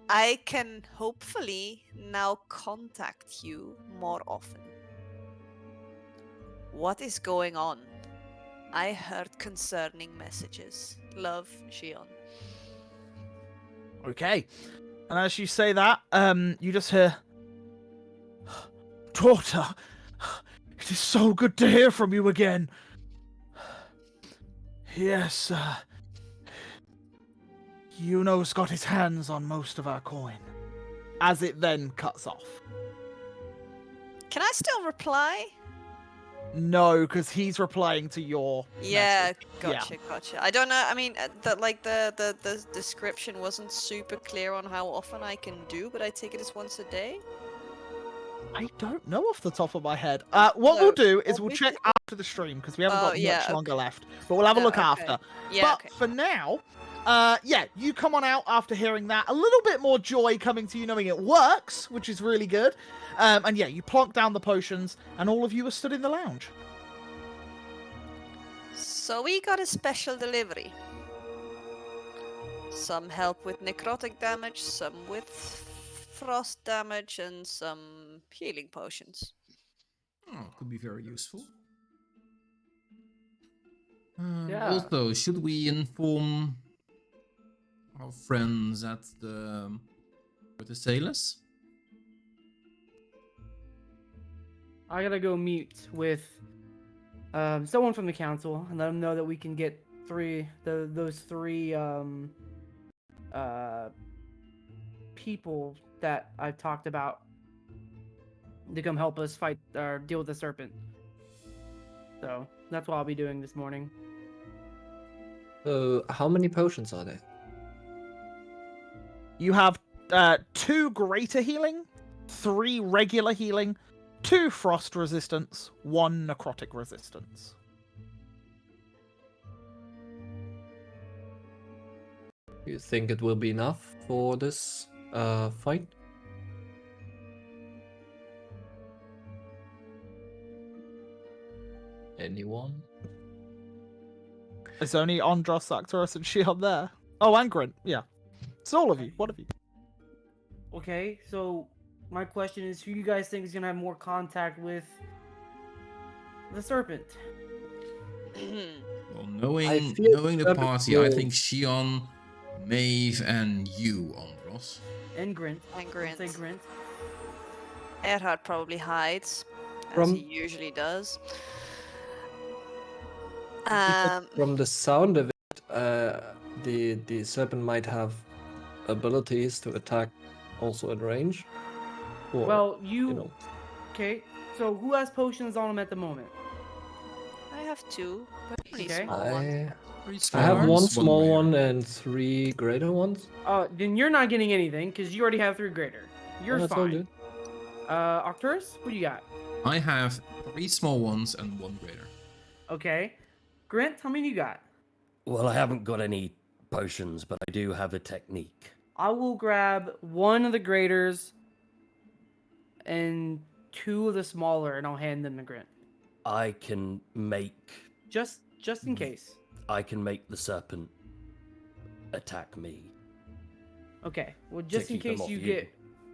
H: I can hopefully now contact you more often. What is going on? I heard concerning messages. Love, Shion.
A: Okay. And as you say that, you just hear, daughter, it is so good to hear from you again. Yes, Yuno's got his hands on most of our coin. As it then cuts off.
H: Can I still reply?
A: No, because he's replying to your
H: Yeah,
A: message.
H: gotcha. I don't know. I mean, the description wasn't super clear on how often I can do, but I take it as once a day.
A: I don't know off the top of my head. What we'll do is we'll check
H: obviously-
A: after the stream because we haven't got
H: yeah,
A: much longer
H: okay.
A: left. But we'll have a look
H: Okay.
A: after.
H: Yeah,
A: But
H: okay.
A: for now, yeah, you come on out after hearing that. A little bit more joy coming to you knowing it works, which is really good. And yeah, you plonk down the potions, and all of you are stood in the lounge.
H: So we got a special delivery. Some help with necrotic damage, some with frost damage, and some healing potions.
B: Oh, could be very useful.
C: Yeah.
B: Also, should we inform our friends at the with the sailors?
C: I gotta go meet with someone from the council and let them know that we can get those three people that I've talked about to come help us fight or deal with the serpent. So that's what I'll be doing this morning.
F: How many potions are there?
A: You have 2 greater healing, 3 regular healing, 2 frost resistance, 1 necrotic resistance.
F: You think it will be enough for this fight? Anyone?
A: It's only Andros, Arcturus, and Shion there. Oh, and Grint. Yeah. It's all of you. What of you?
C: Okay, so my question is, who you guys think is gonna have more contact with the serpent?
B: Well,
F: I
B: knowing
F: feel
B: the
F: that
B: party, I
F: will-
B: think Shion, Maeve, and you, Andros.
C: And Grint.
H: And
C: I'll say
H: Grint.
C: Grint.
H: Erhard probably hides, as
F: From-
H: he usually does.
F: Because from the sound of it, the serpent might have abilities to attack also at range. Or,
C: Well,
F: you know,
C: Okay, so who has potions on him at the moment?
H: I have 2, but pretty
C: Okay.
H: small ones.
B: Very
F: I
B: small
F: have
B: ones,
F: one small
B: greater.
F: one and 3 greater ones.
C: Then you're not getting anything because you already have 3 greater. You're
F: That's all
C: fine.
F: good.
C: Arcturus, what do you got?
B: I have 3 small ones and 1 greater.
C: Okay. Grint, how many you got?
I: Well, I haven't got any potions, but I do have a technique.
C: I will grab 1 of the graders and 2 of the smaller, and I'll hand them to Grint.
I: I can make
C: Just in case.
I: the serpent attack me.
C: Okay. Well, just in
I: keep them
C: case
I: off
C: you
I: you.
C: get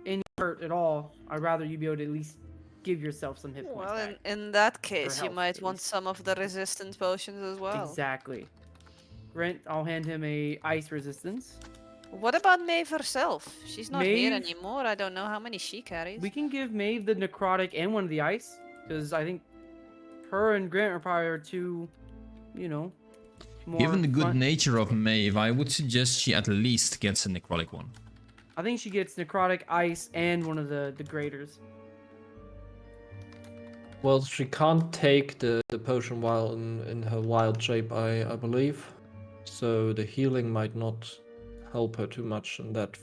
C: any hurt at all, I'd rather you be able to at least give yourself some hit points
H: Well,
C: back.
H: in that case, you
C: health,
H: might
C: at
H: want
C: least.
H: some of the resistance potions as well.
C: Exactly. Grint, I'll hand him a ice resistance.
H: What about Maeve herself? She's not here
C: Maeve-
H: anymore. I don't know how many she carries.
C: We can give Maeve the necrotic and one of the ice, because I think her and Grant are probably our 2, more
B: Given the good
C: front-
B: nature of Maeve, I would suggest she at least gets a necrotic one.
C: I think she gets necrotic, ice, and one of the graders.
F: Well, she can't take the potion while in her wild shape, I believe. So the healing might not help her too much in that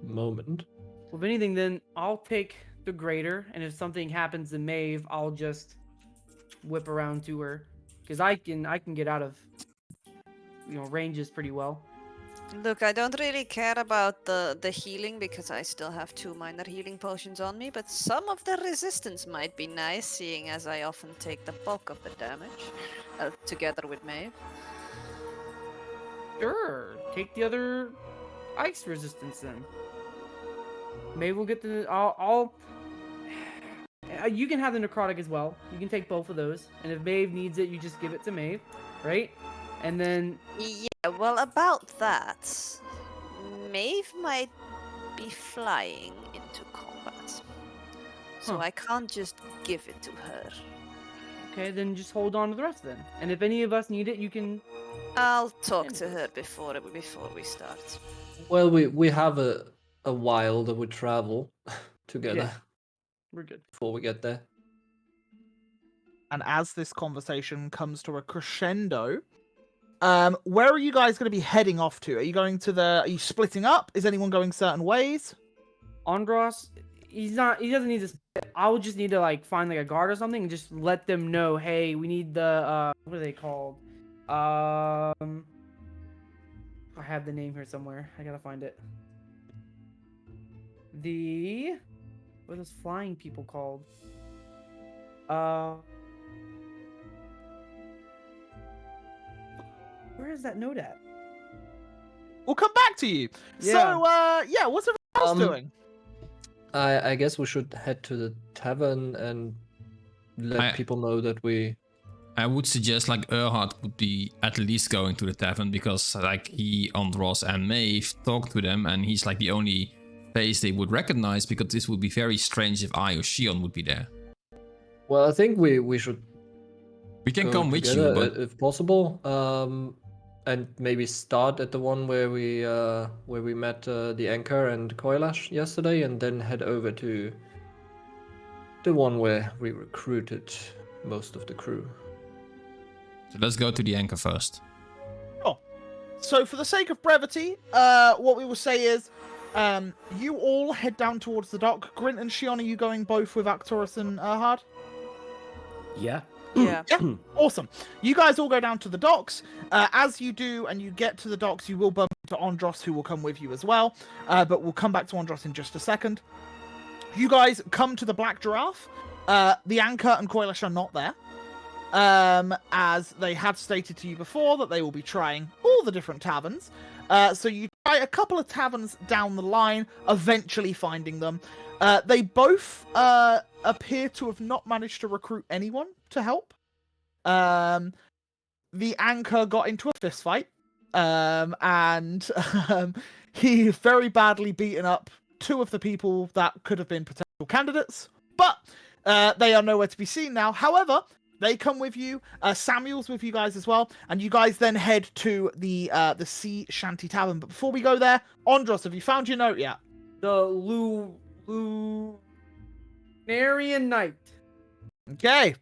F: moment.
C: Well, if anything, then I'll take the greater, and if something happens to Maeve, I'll just whip around to her, because I can get out of ranges pretty well.
H: Look, I don't really care about the healing because I still have 2 minor healing potions on me, but some of the resistance might be nice, seeing as I often take the bulk of the damage together with Maeve.
C: Sure, take the other ice resistance then. Maybe we'll get the. I'll you can have the necrotic as well. You can take both of those, and if Maeve needs it, you just give it to Maeve, right? And then
H: Yeah, well, about that, Maeve might be flying into combat, so
C: Huh.
H: I can't just give it to her.
C: okay, then just hold on to the rest then. And if any of us need it, you can.
H: I'll talk to her before we start.
F: Well, we have a while that we travel together
C: Yeah, we're good.
F: before we get there.
A: And as this conversation comes to a crescendo, where are you guys going to be heading off to? Are you splitting up? Is anyone going certain ways?
C: Andros, he doesn't need to. I would just need to find a guard or something and just let them know, hey, we need the what are they called? I have the name here somewhere. I gotta find it. What are those flying people called? Where is that note at?
A: We'll come back to you.
C: Yeah.
A: So, yeah, what's everyone else doing?
F: I guess we should head to the tavern and let people know that we.
B: I would suggest Erhard would be at least going to the tavern because he, Andros and Maeve talked to them and he's the only face they would recognize because this would be very strange if I or Shion would be there.
F: Well, I think we should.
B: We can
F: go
B: come with you,
F: together,
B: but
F: if possible, and maybe start at the one where we met the Anchor and Koilash yesterday, and then head over to the one where we recruited most of the crew.
B: so let's go to the anchor first.
A: So, for the sake of brevity, what we will say is, you all head down towards the dock. Grint and Shion, are you going both with Arcturus and Erhard?
E: Yeah.
H: Yeah.
A: Yeah, awesome. You guys all go down to the docks. As you do and you get to the docks, you will bump into Andros, who will come with you as well. But we'll come back to Andros in just a second. You guys come to the Black Giraffe. The Anchor and Koilash are not there. As they had stated to you before that they will be trying all the different taverns. So you try a couple of taverns down the line, eventually finding them. They both appear to have not managed to recruit anyone to help. The Anchor got into a fist fight, and he very badly beaten up 2 of the people that could have been potential candidates, but they are nowhere to be seen now. However, they come with you. Samuel's with you guys as well, and you guys then head to the Sea Shanty Tavern. But before we go there, Andros, have you found your note yet?
C: The Lunarian Knight.
A: Okay.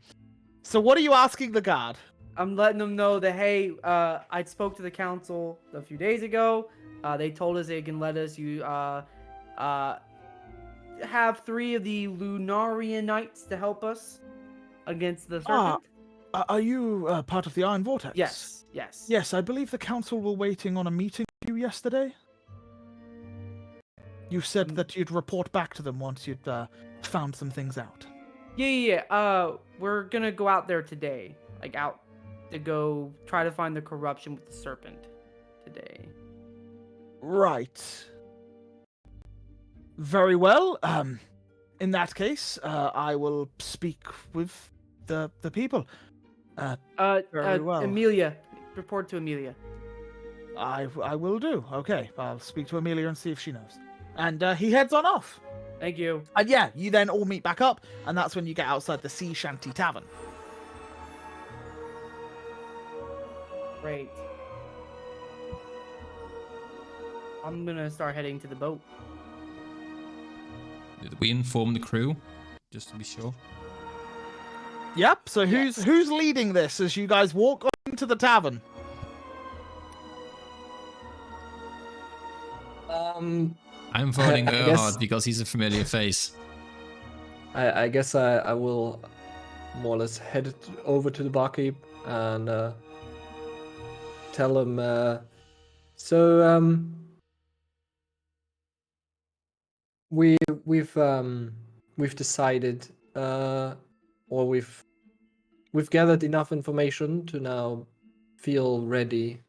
A: So what are you asking the guard?
C: I'm letting them know that, hey, I spoke to the council a few days ago. They told us they can let us have 3 of the Lunarian Knights to help us against the serpent.
A: Are you part of the Iron Vortex?
C: Yes.
A: Yes, I believe the council were waiting on a meeting with you yesterday. You said that you'd report back to them once you'd found some things out.
C: Yeah. We're gonna go out there today. Out to go try to find the corruption with the serpent today.
A: Right. Very well. In that case, I will speak with the people. Very well.
C: Amelia, report to Amelia.
A: I will do. Okay, I'll speak to Amelia and see if she knows. And he heads on off.
C: Thank you.
A: And yeah, you then all meet back up, and that's when you get outside the Sea Shanty Tavern.
C: Great. I'm gonna start heading to the boat.
B: Did we inform the crew? Just to be sure.
A: Yep. So who's leading this as you guys walk into the tavern?
B: I'm voting
F: I guess-
B: Erhard because he's a familiar face.
F: I guess I will more or less head over to the barkeep and tell him. We've decided, or we've gathered enough information to now feel ready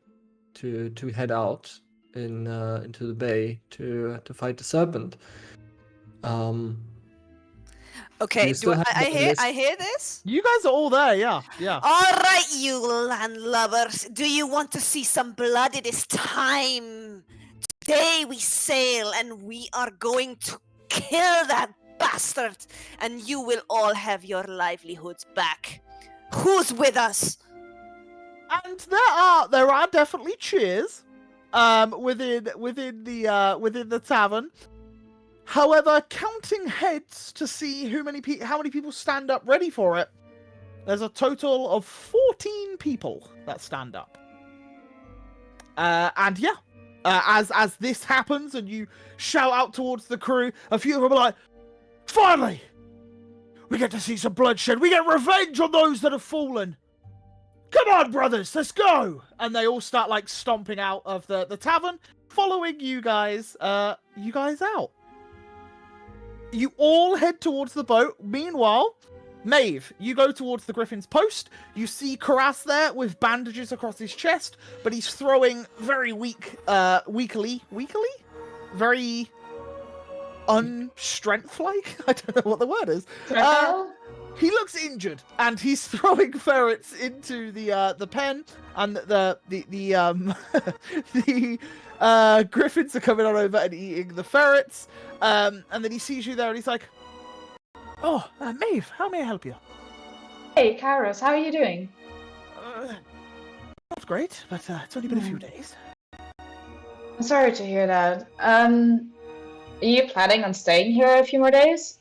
F: to head out into the bay to fight the serpent.
H: Okay,
F: you still have
H: I
F: the
H: hear
F: list?
H: I hear this?
A: You guys are all there. Yeah.
H: All right, you landlubbers. Do you want to see some blood? It is time. Today we sail and we are going to kill that bastard, and you will all have your livelihoods back. Who's with us?
A: And there are definitely cheers within the tavern. However, counting heads to see how many people stand up ready for it, there's a total of 14 people that stand up. And yeah, as this happens and you shout out towards the crew, a few of them are like, "Finally, we get to see some bloodshed. We get revenge on those that have fallen. Come on, brothers, let's go!" And they all start like stomping out of the tavern, following you guys out. You all head towards the boat. Meanwhile, Maeve, you go towards the Griffin's post. You see Karas there with bandages across his chest, but he's throwing very weakly, very unstrength-like. I don't know what the word is. He looks injured, and he's throwing ferrets into the pen, and the griffins are coming on over and eating the ferrets. And then he sees you there, and he's like, "Oh, Maeve, how may I help you?"
D: Hey, Karos, how are you doing?
A: Not great, but it's only been a few days.
D: I'm sorry to hear that. Are you planning on staying here a few more days?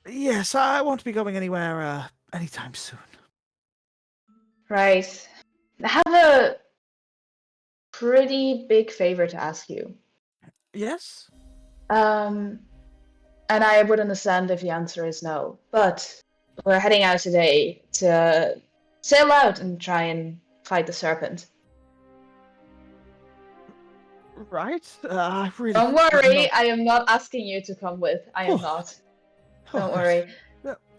A: Yes, I won't be going anywhere anytime soon.
D: Right. I have a pretty big favor to ask you.
A: Yes?
D: And I would understand if the answer is no, but we're heading out today to sail out and try and fight the serpent.
A: Right? I really...
D: Don't worry, I am not asking you to come with. I am
A: Oh.
D: not.
A: Oh,
D: Don't worry.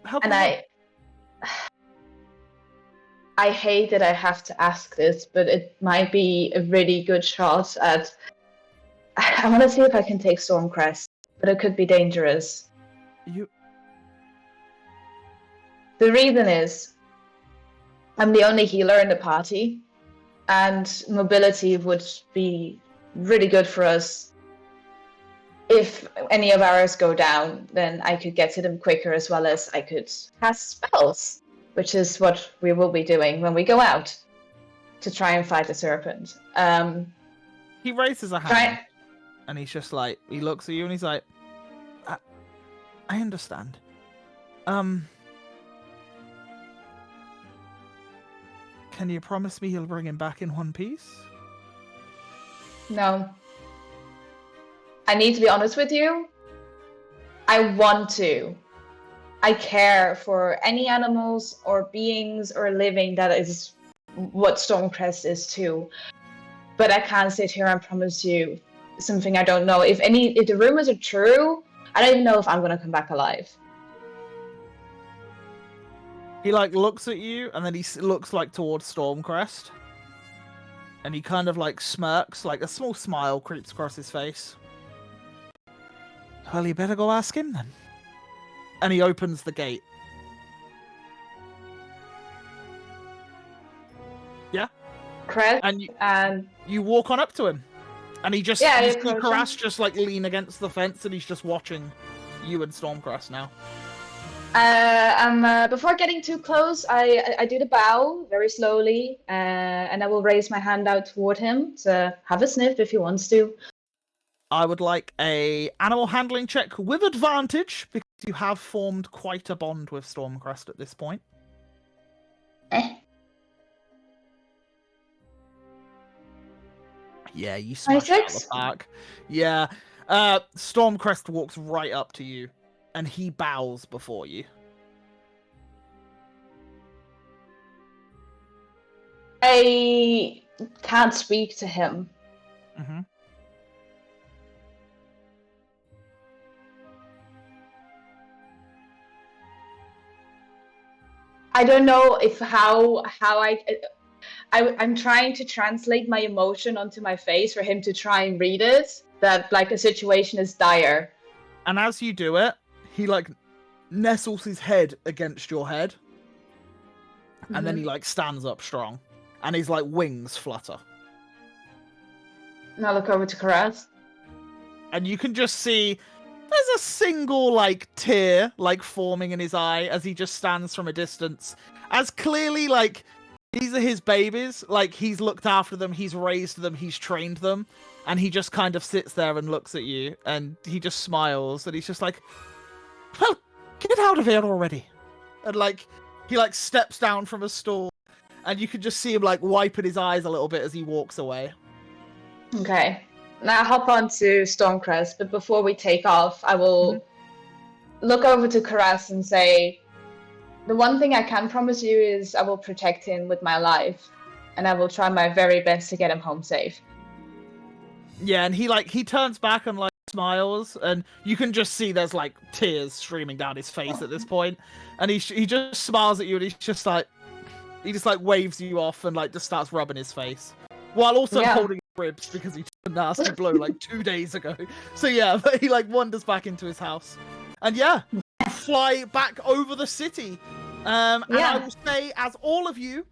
A: How
D: And
A: come
D: I hate that I have to ask this, but it might be a really good shot at... I want to see if I can take Stormcrest, but it could be dangerous.
A: you...
D: The reason is, I'm the only healer in the party, and mobility would be really good for us. If any of ours go down, then I could get to them quicker, as well as I could cast spells, which is what we will be doing when we go out to try and fight the serpent.
A: He raises a hand, and he's just like, he looks at you and he's like, I understand. Can you promise me you'll bring him back in one piece?
D: No. I need to be honest with you. I want to. I care for any animals or beings or living. That is what Stormcrest is too. But I can't sit here and promise you something I don't know. If the rumors are true, I don't even know if I'm gonna come back alive.
A: He like looks at you, and then he looks like towards Stormcrest, and he kind of like smirks, like a small smile creeps across his face. Well, you better go ask him then. And he opens the gate. Yeah.
D: Crest
A: And you walk on up to him, and he just
D: Yeah, I
A: you see
D: approach him.
A: Karas just like lean against the fence, and he's just watching you and Stormcrest now.
D: Before getting too close, I do the bow very slowly, and I will raise my hand out toward him to have a sniff if he wants to.
A: I would like a animal handling check with advantage, because you have formed quite a bond with Stormcrest at this point.
D: Eh.
A: Yeah, you smash it out of the
D: 26?
A: park. Yeah. Stormcrest walks right up to you, and he bows before you.
D: I can't speak to him.
A: Mm-hmm.
D: I don't know if how I'm trying to translate my emotion onto my face for him to try and read it. That like a situation is dire.
A: And as you do it, he like nestles his head against your head, and then he like stands up strong, and his like wings flutter,
D: And I look over to Karaz.
A: and you can just see there's a single like tear like forming in his eye as he just stands from a distance, as clearly like these are his babies, like he's looked after them, he's raised them, he's trained them, and he just kind of sits there and looks at you, and he just smiles, and he's just like, well, get out of here already. And like he like steps down from a stool, and you can just see him like wiping his eyes a little bit as he walks away.
D: Okay. Now I hop on to Stormcrest, but before we take off, I will look over to Karaz and say, the one thing I can promise you is I will protect him with my life, and I will try my very best to get him home safe.
A: Yeah, and he turns back and like smiles, and you can just see there's like tears streaming down his face at this point, and he just smiles at you, and he just like waves you off and like just starts rubbing his face while also holding his ribs because he took a nasty blow like 2 days ago. So yeah, but he like wanders back into his house, and yeah, you fly back over the city. And I will say, as all of you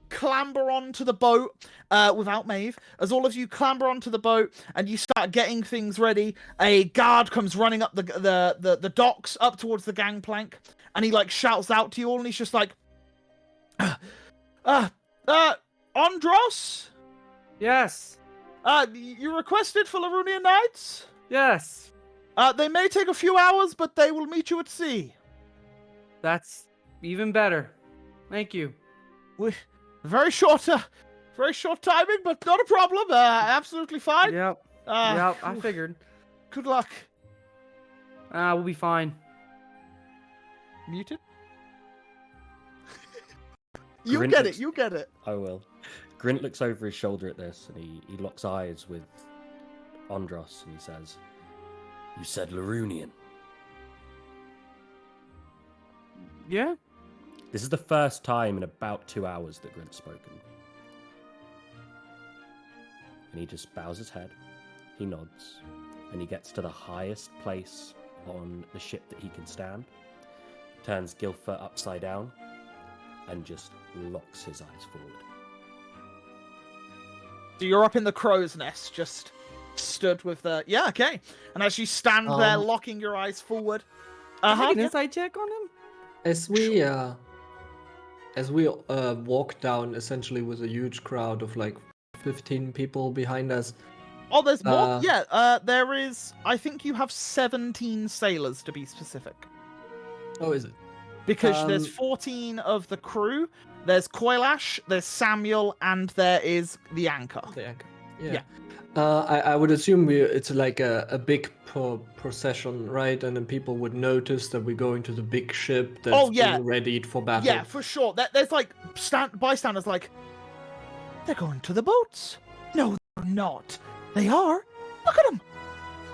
A: clamber onto the boat without Maeve, as all of you clamber onto the boat and you start getting things ready, a guard comes running up the docks up towards the gangplank, and he like shouts out to you all, and he's just like, Andros?
C: Yes.
A: You requested for Larunian Knights?
C: Yes.
A: They may take a few hours, but they will meet you at sea.
C: That's even better. Thank you.
A: Very short timing, but not a problem. Absolutely fine.
C: Yep. Yep. I figured.
A: Good luck.
C: We'll be fine.
A: Muted? You
E: Grint
A: get
E: looks-
A: it. You get it.
E: I will. Grint looks over his shoulder at this, and he locks eyes with Andros, and he says, "You said Larunian."
C: Yeah.
E: This is the first time in about 2 hours that Grint's spoken. And he just bows his head, he nods, and he gets to the highest place on the ship that he can stand, turns Gilfer upside down, and just locks his eyes forward.
A: So you're up in the crow's nest, just stood with the... Yeah, okay. And as you stand there, locking your eyes forward...
C: An insight check on him?
F: As we walk down, essentially with a huge crowd of like 15 people behind us.
A: Oh, there's more? There is... I think you have 17 sailors, to be specific.
F: Oh, is it?
A: Because there's 14 of the crew, there's Koilash, there's Samuel, and there is the anchor.
F: The anchor. Yeah. I would assume it's like a big procession, right? And then people would notice that we're going to the big ship that's being readied for battle.
A: Yeah, for sure. There's like bystanders like, they're going to the boats. No, they're not. They are. Look at them.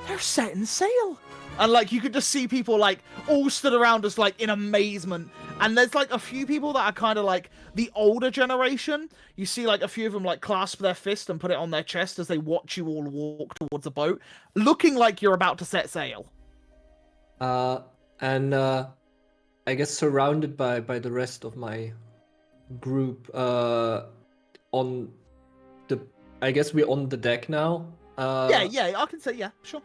A: They're setting sail. And like you could just see people like all stood around us like in amazement. And there's like a few people that are kind of like the older generation. You see like a few of them like clasp their fist and put it on their chest as they watch you all walk towards a boat, looking like you're about to set sail.
F: And I guess surrounded by the rest of my group I guess we're on the deck now.
A: Yeah, I can say yeah, sure.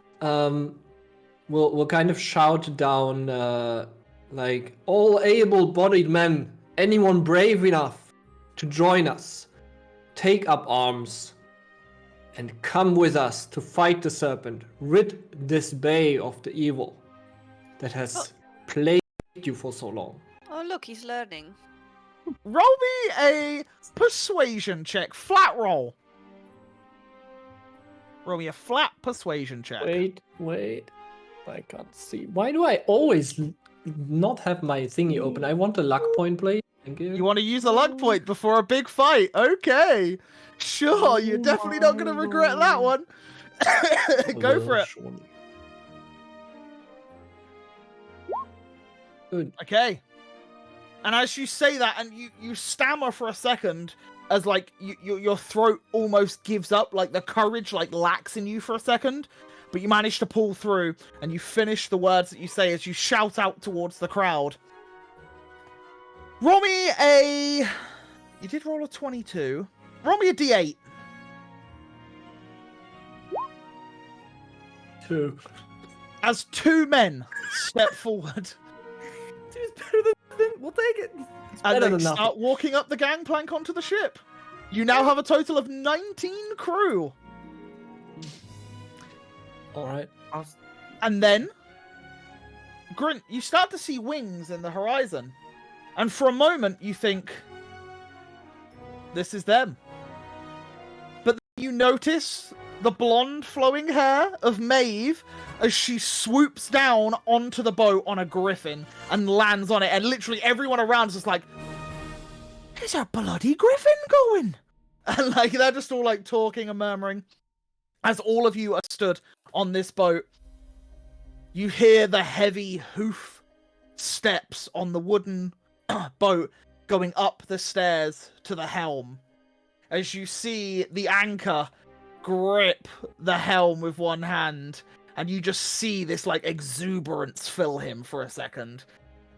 F: We'll kind of shout down like, all able-bodied men, anyone brave enough to join us, take up arms and come with us to fight the serpent, rid this bay of the evil that has plagued you for so long.
H: Oh, look, he's learning.
A: Roll me a persuasion check. Flat roll. Roll me a flat persuasion check.
F: Wait. I can't see. Why do I always not have my thingy open? I want a luck point, please. Thank you.
A: You want to use a luck point before a big fight? Okay. Sure, you're definitely not going to regret that one. Go for it.
F: Surely. Good.
A: Okay. And as you say that, and you stammer for a second, as like your throat almost gives up, like the courage like lacks in you for a second, but you manage to pull through, and you finish the words that you say as you shout out towards the crowd. Roll me a... You did roll a 22. Roll me a d8.
F: 2.
A: As 2 men step forward.
C: Dude's better than nothing. We'll take it.
A: And
F: better
A: they
F: than
A: start
F: nothing.
A: walking up the gangplank onto the ship. You now have a total of 19 crew.
F: Alright.
A: And then, Grint, you start to see wings in the horizon. And for a moment, you think, this is them. But then you notice the blonde flowing hair of Maeve as she swoops down onto the boat on a griffin and lands on it. And literally everyone around is just like, there's a bloody griffin going. And like they're just all like talking and murmuring. As all of you are stood on this boat, you hear the heavy hoof steps on the wooden boat going up the stairs to the helm. As you see the anchor grip the helm with one hand, and you just see this like exuberance fill him for a second.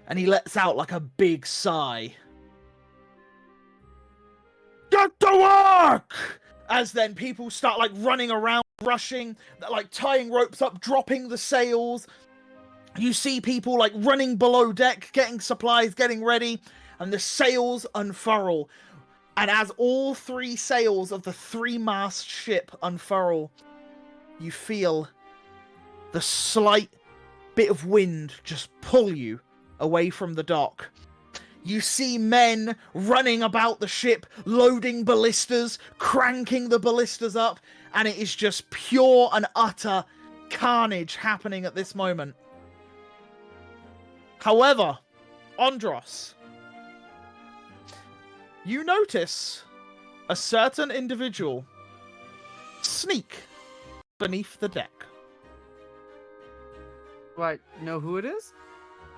A: And he lets out like a big sigh. Get to work! As then people start like running around, rushing, like tying ropes up, dropping the sails. You see people like running below deck, getting supplies, getting ready, and the sails unfurl. And as all 3 sails of the 3-mast ship unfurl, you feel the slight bit of wind just pull you away from the dock. You see men running about the ship, loading ballistas, cranking the ballistas up, and it is just pure and utter carnage happening at this moment. However, Andros, you notice a certain individual sneak beneath the deck.
C: Do I know who it is?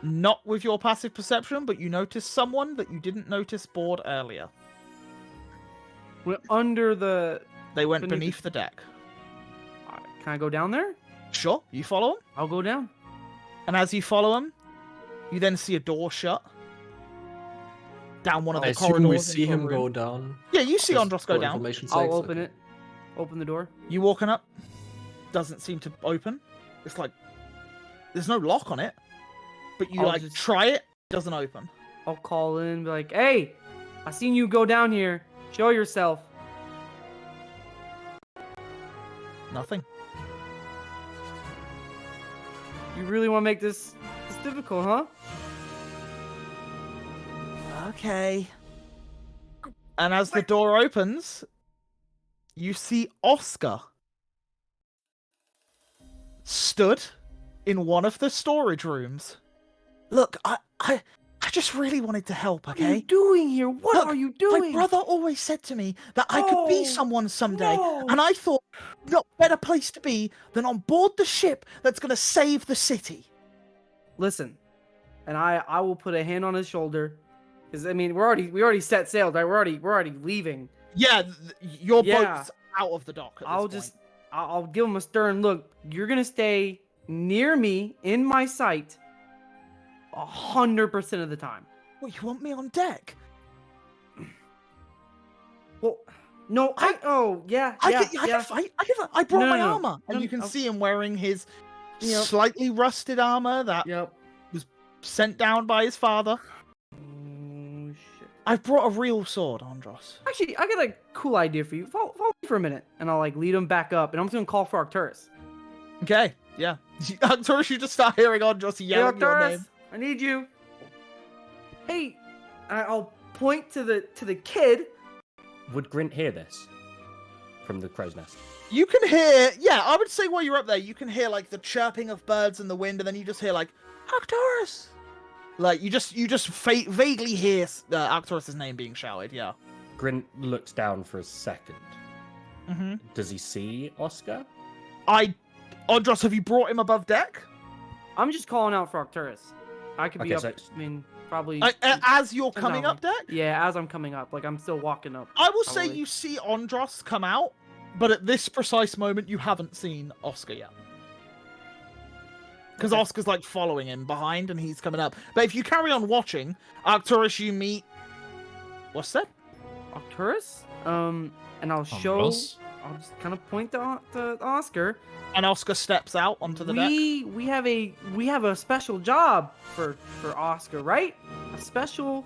A: Not with your passive perception, but you notice someone that you didn't notice board earlier.
C: We're under the...
A: They went
C: Beneath
A: beneath the deck.
C: Can I go down there?
A: Sure, you follow him.
C: I'll go down.
A: And as you follow him, you then see a door shut. Down one of
F: I
A: the
F: assume
A: corridors.
F: we see
A: into a
F: him
A: room.
F: go down.
A: Yeah, you see
F: Just
A: Andros go
F: for
A: down.
F: information's
C: I'll
F: sakes,
C: open
F: okay.
C: it. Open the door.
A: You walking up. Doesn't seem to open. It's like there's no lock on it. But you
C: I'll
A: like
C: just-
A: try it, doesn't open.
C: I'll call in, be like, hey, I seen you go down here. Show yourself.
A: Nothing.
C: You really want to make this difficult, huh?
A: Okay. And as the door opens, you see Oscar stood in one of the storage rooms. Look, I just really wanted to help,
C: What are you
A: okay?
C: doing here? What
A: Look,
C: are you doing?
A: My brother always said to me that I could be
C: No,
A: someone someday,
C: no.
A: and I thought, no better place to be than on board the ship that's going to save the city.
C: Listen, and I will put a hand on his shoulder, because I mean we already set sail, right? We're already leaving.
A: Yeah, your
C: Yeah.
A: boat's out of the dock. At
C: I'll
A: this
C: just I'll give him a stern look. You're gonna stay near me in my sight 100% of the time.
A: point. What, you want me on deck?
C: Well, no, I yeah.
A: I can fight. I brought
C: No,
A: my
C: no,
A: armor, and
C: no,
A: you can
C: I'll-
A: see him wearing his
C: Yep.
A: slightly rusted armor that
C: Yep.
A: sent down by his father.
C: Oh shit.
A: I brought a real sword, Andros.
C: Actually, I got a cool idea for you. Follow me for a minute, and I'll like lead him back up, and I'm just gonna call for Arcturus.
A: Okay, yeah. Arcturus, you just start hearing Andros
C: Hey,
A: yelling your
C: Arcturus,
A: name.
C: I need you. Hey, I'll point to the kid.
E: Would Grint hear this from the crow's nest?
A: You can hear, yeah, I would say while you're up there, you can hear like the chirping of birds in the wind, and then you just hear like Arcturus. Like you just vaguely hear Arcturus's name being shouted. Yeah.
E: Grint looks down for a second.
A: Mm-hmm.
E: Does he see Oscar?
A: Andros, have you brought him above deck?
C: I'm just calling out for Arcturus. I could be
E: Okay,
C: up.
E: so-
C: I mean, probably
A: As you're coming up deck?
C: Yeah, as I'm coming up, like I'm still walking up.
A: I will say
C: probably.
A: you see Andros come out, but at this precise moment, you haven't seen Oscar yet. Because
C: Okay.
A: Oscar's like following him behind, and he's coming up. But if you carry on watching, Arcturus, you meet. What's that?
C: Arcturus. And I'll show.
B: Andros?
C: I'll just kind of point to Oscar.
A: And Oscar steps out onto the deck.
C: We have a special job for Oscar, right? A special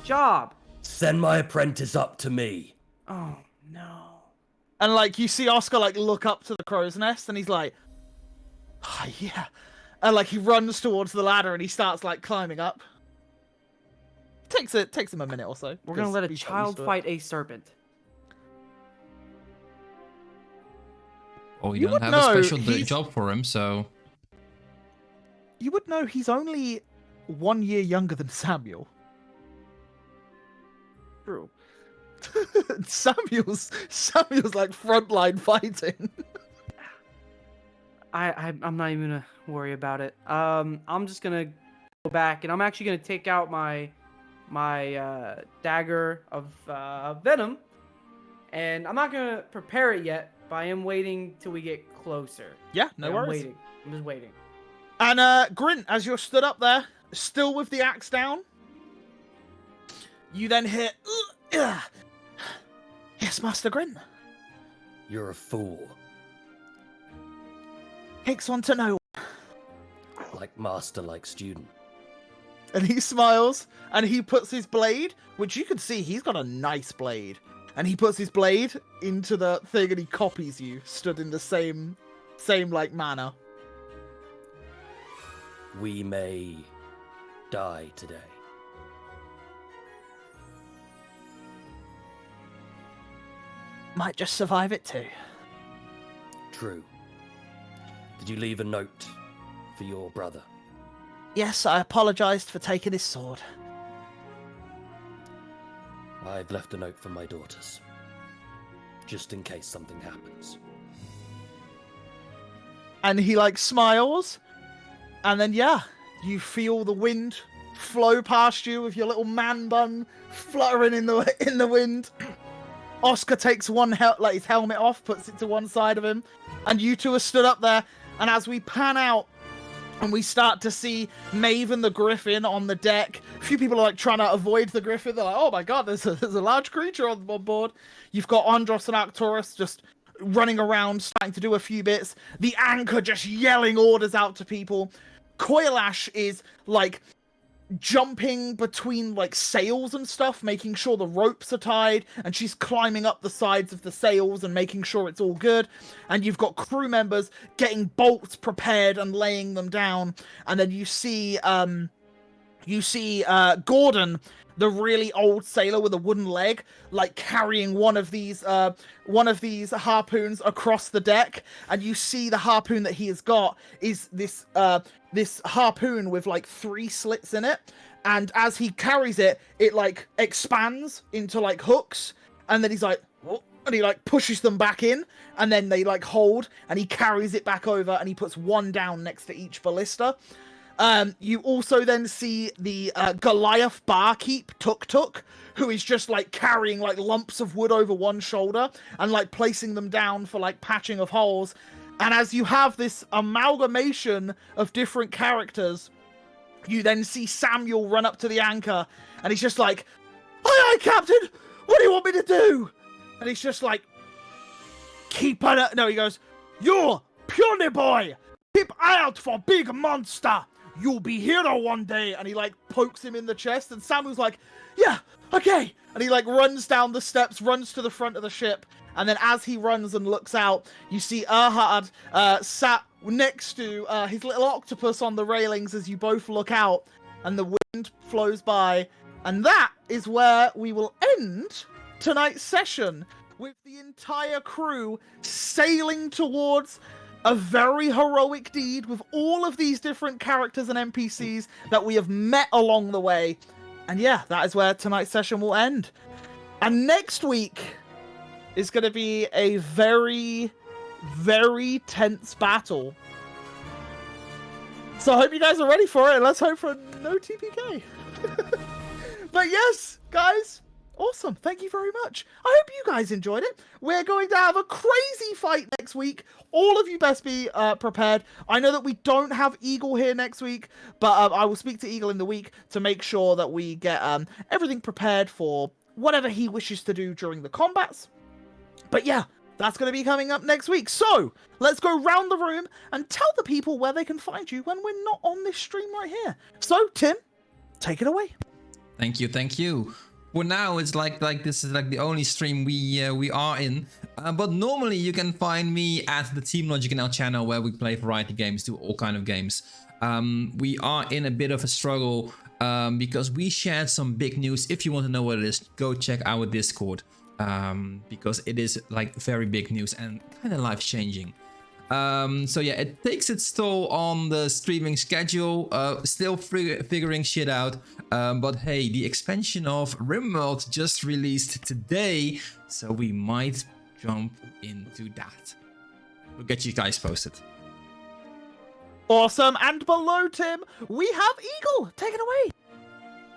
C: job.
I: Send my apprentice up to me.
C: Oh no.
A: And like you see Oscar like look up to the crow's nest, and he's like, "Oh, yeah," and like he runs towards the ladder and he starts like climbing up. Takes him a minute or so.
C: We're gonna let a
A: he's not
C: child
A: used to it.
C: fight a serpent.
B: Or
A: You
B: you
A: would
B: don't have a
A: know
B: special
A: he's-
B: job for him, so
A: You would know he's only 1 year younger than Samuel.
C: True.
A: Samuel's like frontline fighting.
C: I'm not even gonna worry about it. I'm just gonna go back, and I'm actually gonna take out my dagger of venom, and I'm not gonna prepare it yet. But I am waiting till we get closer.
A: Yeah, no
C: I'm
A: worries.
C: waiting. I'm just waiting.
A: And Grint, as you're stood up there, still with the axe down, you then hear, "Ugh. Yes, Master Grint.
I: You're a fool.
A: Takes one to know."
I: Like master, like student.
A: And he smiles, and he puts his blade, which you can see he's got a nice blade, and he puts his blade into the thing, and he copies you, stood in the same like manner.
I: We may die today.
A: Might just survive it too.
I: True. Did you leave a note for your brother?
A: Yes, I apologized for taking his sword.
I: I've left a note for my daughters. Just in case something happens.
A: And he like smiles, and then yeah, you feel the wind flow past you with your little man bun fluttering in the wind. Oscar takes his helmet off, puts it to one side of him, and you two are stood up there. And as we pan out, and we start to see Maeve and the Griffin on the deck. A few people are like trying to avoid the Griffin. They're like, "Oh my god, there's a large creature on board." You've got Andros and Arcturus just running around, starting to do a few bits. The anchor just yelling orders out to people. Coilash is like jumping between like sails and stuff, making sure the ropes are tied, and she's climbing up the sides of the sails and making sure it's all good. And you've got crew members getting bolts prepared and laying them down. And then you see Gordon, the really old sailor with a wooden leg, like carrying one of these harpoons across the deck. And you see the harpoon that he has got is this harpoon with like 3 slits in it. And as he carries it, it like expands into like hooks. And then he's like, "Whoa," and he like pushes them back in, and then they like hold, and he carries it back over, and he puts one down next to each ballista. You also then see the Goliath barkeep Tuk, who is just like carrying like lumps of wood over one shoulder and like placing them down for like patching of holes. And as you have this amalgamation of different characters, you then see Samuel run up to the anchor, and he's just like, "Aye, aye, Captain! What do you want me to do?" And he's just like, "Keep an eye..." No, he goes, "You, puny boy! Keep eye out for big monster! You'll be hero one day." And he like pokes him in the chest, and Samuel's like, "Yeah, okay." And he like runs down the steps, runs to the front of the ship, and then as he runs and looks out, you see Erhard sat next to his little octopus on the railings as you both look out, and the wind flows by. And that is where we will end tonight's session with the entire crew sailing towards a very heroic deed with all of these different characters and NPCs that we have met along the way. And yeah, that is where tonight's session will end. And next week is going to be a very, very tense battle. So I hope you guys are ready for it. Let's hope for no TPK. But yes, guys, awesome. Thank you very much. I hope you guys enjoyed it. We're going to have a crazy fight next week. All of you best be prepared. I know that we don't have Eagle here next week, but I will speak to Eagle in the week to make sure that we get everything prepared for whatever he wishes to do during the combats. But yeah, that's going to be coming up next week. So let's go round the room and tell the people where they can find you when we're not on this stream right here. So Tim, take it away.
B: Thank you, thank you. For now, it's like this is like the only stream we are in. But normally you can find me at the Team Logic NL channel where we play variety games, do all kind of games. We are in a bit of a struggle because we shared some big news. If you want to know what it is, go check our Discord because it is like very big news and kind of life-changing. So yeah, it takes its toll on the streaming schedule, still figuring shit out, but hey, the expansion of RimWorld just released today, so we might jump into that. We'll get you guys posted.
A: Awesome, and below Tim, we have Eagle. Take it away.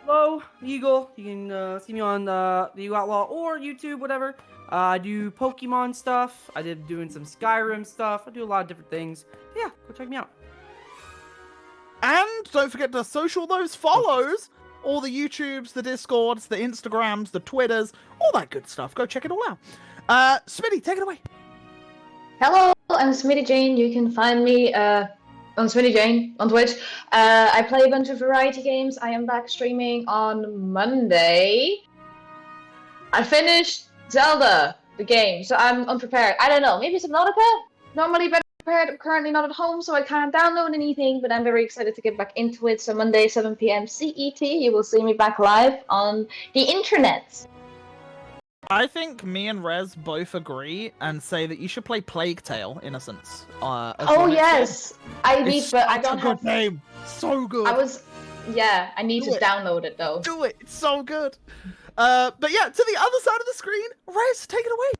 C: Hello, Eagle. You can see me on the Eagle Outlaw or YouTube, whatever. I do Pokemon stuff. I did doing some Skyrim stuff. I do a lot of different things. Yeah, go check me out.
A: And don't forget to social those follows. All the YouTubes, the Discords, the Instagrams, the Twitters, all that good stuff. Go check it all out. Smitty, take it away.
D: Hello, I'm Smitty Jane. You can find me on Smitty Jane on Twitch. I play a bunch of variety games. I am back streaming on Monday. I finished Zelda, the game, so I'm unprepared. I don't know, maybe Subnautica? Normally better prepared. I'm currently not at home, so I can't download anything, but I'm very excited to get back into it. So Monday, 7 p.m. CET, you will see me back live on the internet.
A: I think me and Rez both agree and say that you should play Plague Tale: Innocence.
D: Oh yes, I need, but I don't have.
A: Name. So good.
D: I need to download it though.
A: Do it. It's so good. But yeah, to the other side of the screen, Rez, take it away.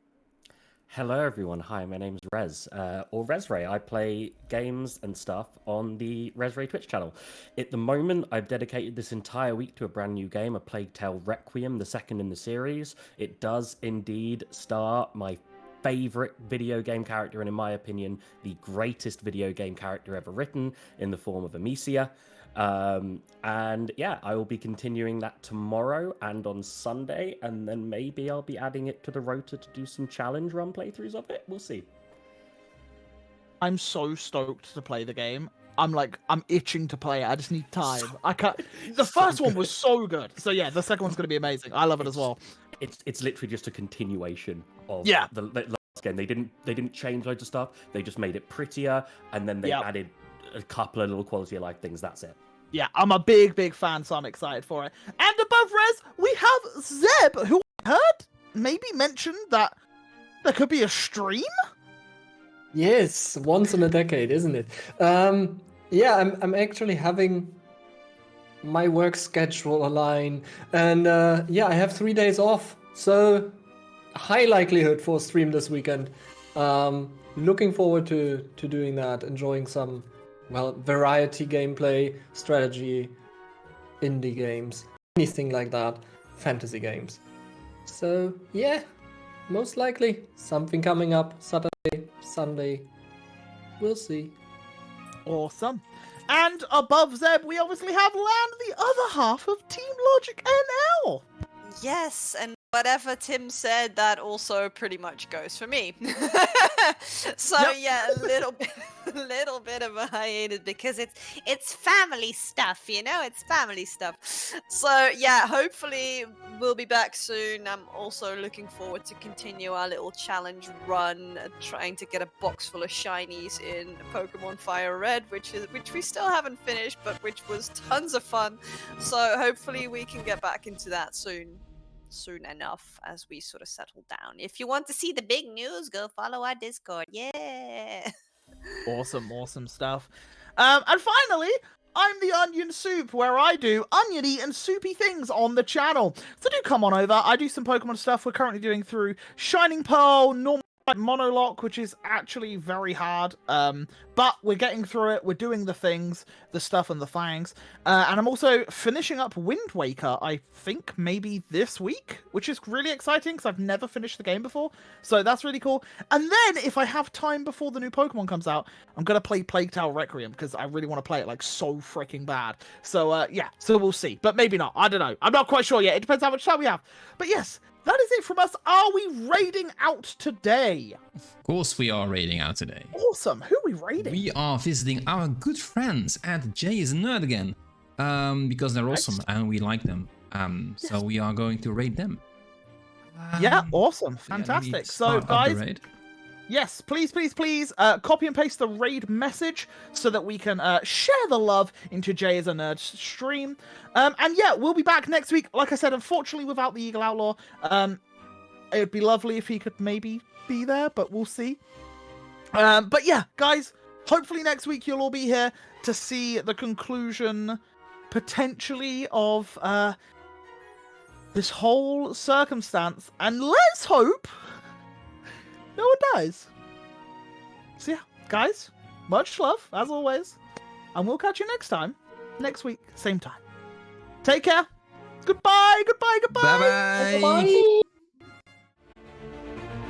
E: Hello everyone, hi, my name's Rez, or RezRay. I play games and stuff on the RezRay Twitch channel. At the moment, I've dedicated this entire week to a brand new game, A Plague Tale Requiem, the second in the series. It does indeed star my favorite video game character, and in my opinion, the greatest video game character ever written, in the form of Amicia. And yeah, I will be continuing that tomorrow and on Sunday, and then maybe I'll be adding it to the rota to do some challenge run playthroughs of it. We'll see.
A: I'm so stoked to play the game. I'm itching to play it. I just need time. I can't. The first one was so good. So yeah, the second one's gonna be amazing. I love it as well.
E: It's literally just a continuation of
A: the
E: last game. They didn't change loads of stuff. They just made it prettier, and then they added a couple of little quality of life things. That's it.
A: Yeah, I'm a big fan, so I'm excited for it. And above Rez, we have Zeb, who I heard maybe mentioned that there could be a stream?
F: Yes, once in a decade, isn't it? Yeah, I'm actually having my work schedule align, and yeah, I have 3 days off, so high likelihood for a stream this weekend. Looking forward to doing that, enjoying some, well, variety gameplay, strategy, indie games, anything like that, fantasy games. So yeah, most likely something coming up Saturday, Sunday. We'll see.
A: Awesome. And above Zeb, we obviously have Lan, the other half of Team Logic NL.
H: Yes, and whatever Tim said, that also pretty much goes for me. So
A: Yep.
H: yeah, a little bit bit of a hiatus because it's family stuff, you know, it's family stuff. So yeah, hopefully we'll be back soon. I'm also looking forward to continue our little challenge run, trying to get a box full of shinies in Pokemon Fire Red, which we still haven't finished, but which was tons of fun. So hopefully we can get back into that soon enough as we sort of settle down. If you want to see the big news, go follow our Discord. Yeah.
A: Awesome stuff. And finally, I'm the Onion Soup, where I do oniony and soupy things on the channel. So do come on over. I do some Pokemon stuff. We're currently doing through Shining Pearl, normal Monolock, which is actually very hard. But we're getting through it. We're doing the things, the stuff and the things. And I'm also finishing up Wind Waker, I think maybe this week, which is really exciting because I've never finished the game before. So that's really cool. And then if I have time before the new Pokemon comes out, I'm going to play Plague Tale Requiem because I really want to play it like so freaking bad. So yeah, so we'll see. But maybe not. I don't know. I'm not quite sure yet. It depends how much time we have. But yes, that is it from us. Are we raiding out today?
B: Of course we are raiding out today.
A: Awesome. Who are we raiding?
B: We are visiting our good friends at Jay is a Nerd again. Because they're awesome and we like them. So we are going to raid them.
A: Yeah, awesome.
B: Yeah, let me
A: Fantastic. So
B: start up the
A: guys,
B: raid.
A: yes, please, copy and paste the raid message so that we can share the love into Jay is a Nerd stream. And yeah, we'll be back next week. Like I said, unfortunately without the Eagle Outlaw. It would be lovely if he could maybe be there, but we'll see. But yeah, guys, hopefully next week you'll all be here to see the conclusion, potentially, of this whole circumstance. And let's hope no one dies. So yeah, guys, much love, as always. And we'll catch you next time. Next week, same time. Take care. Goodbye.
B: Bye-bye.
D: Bye.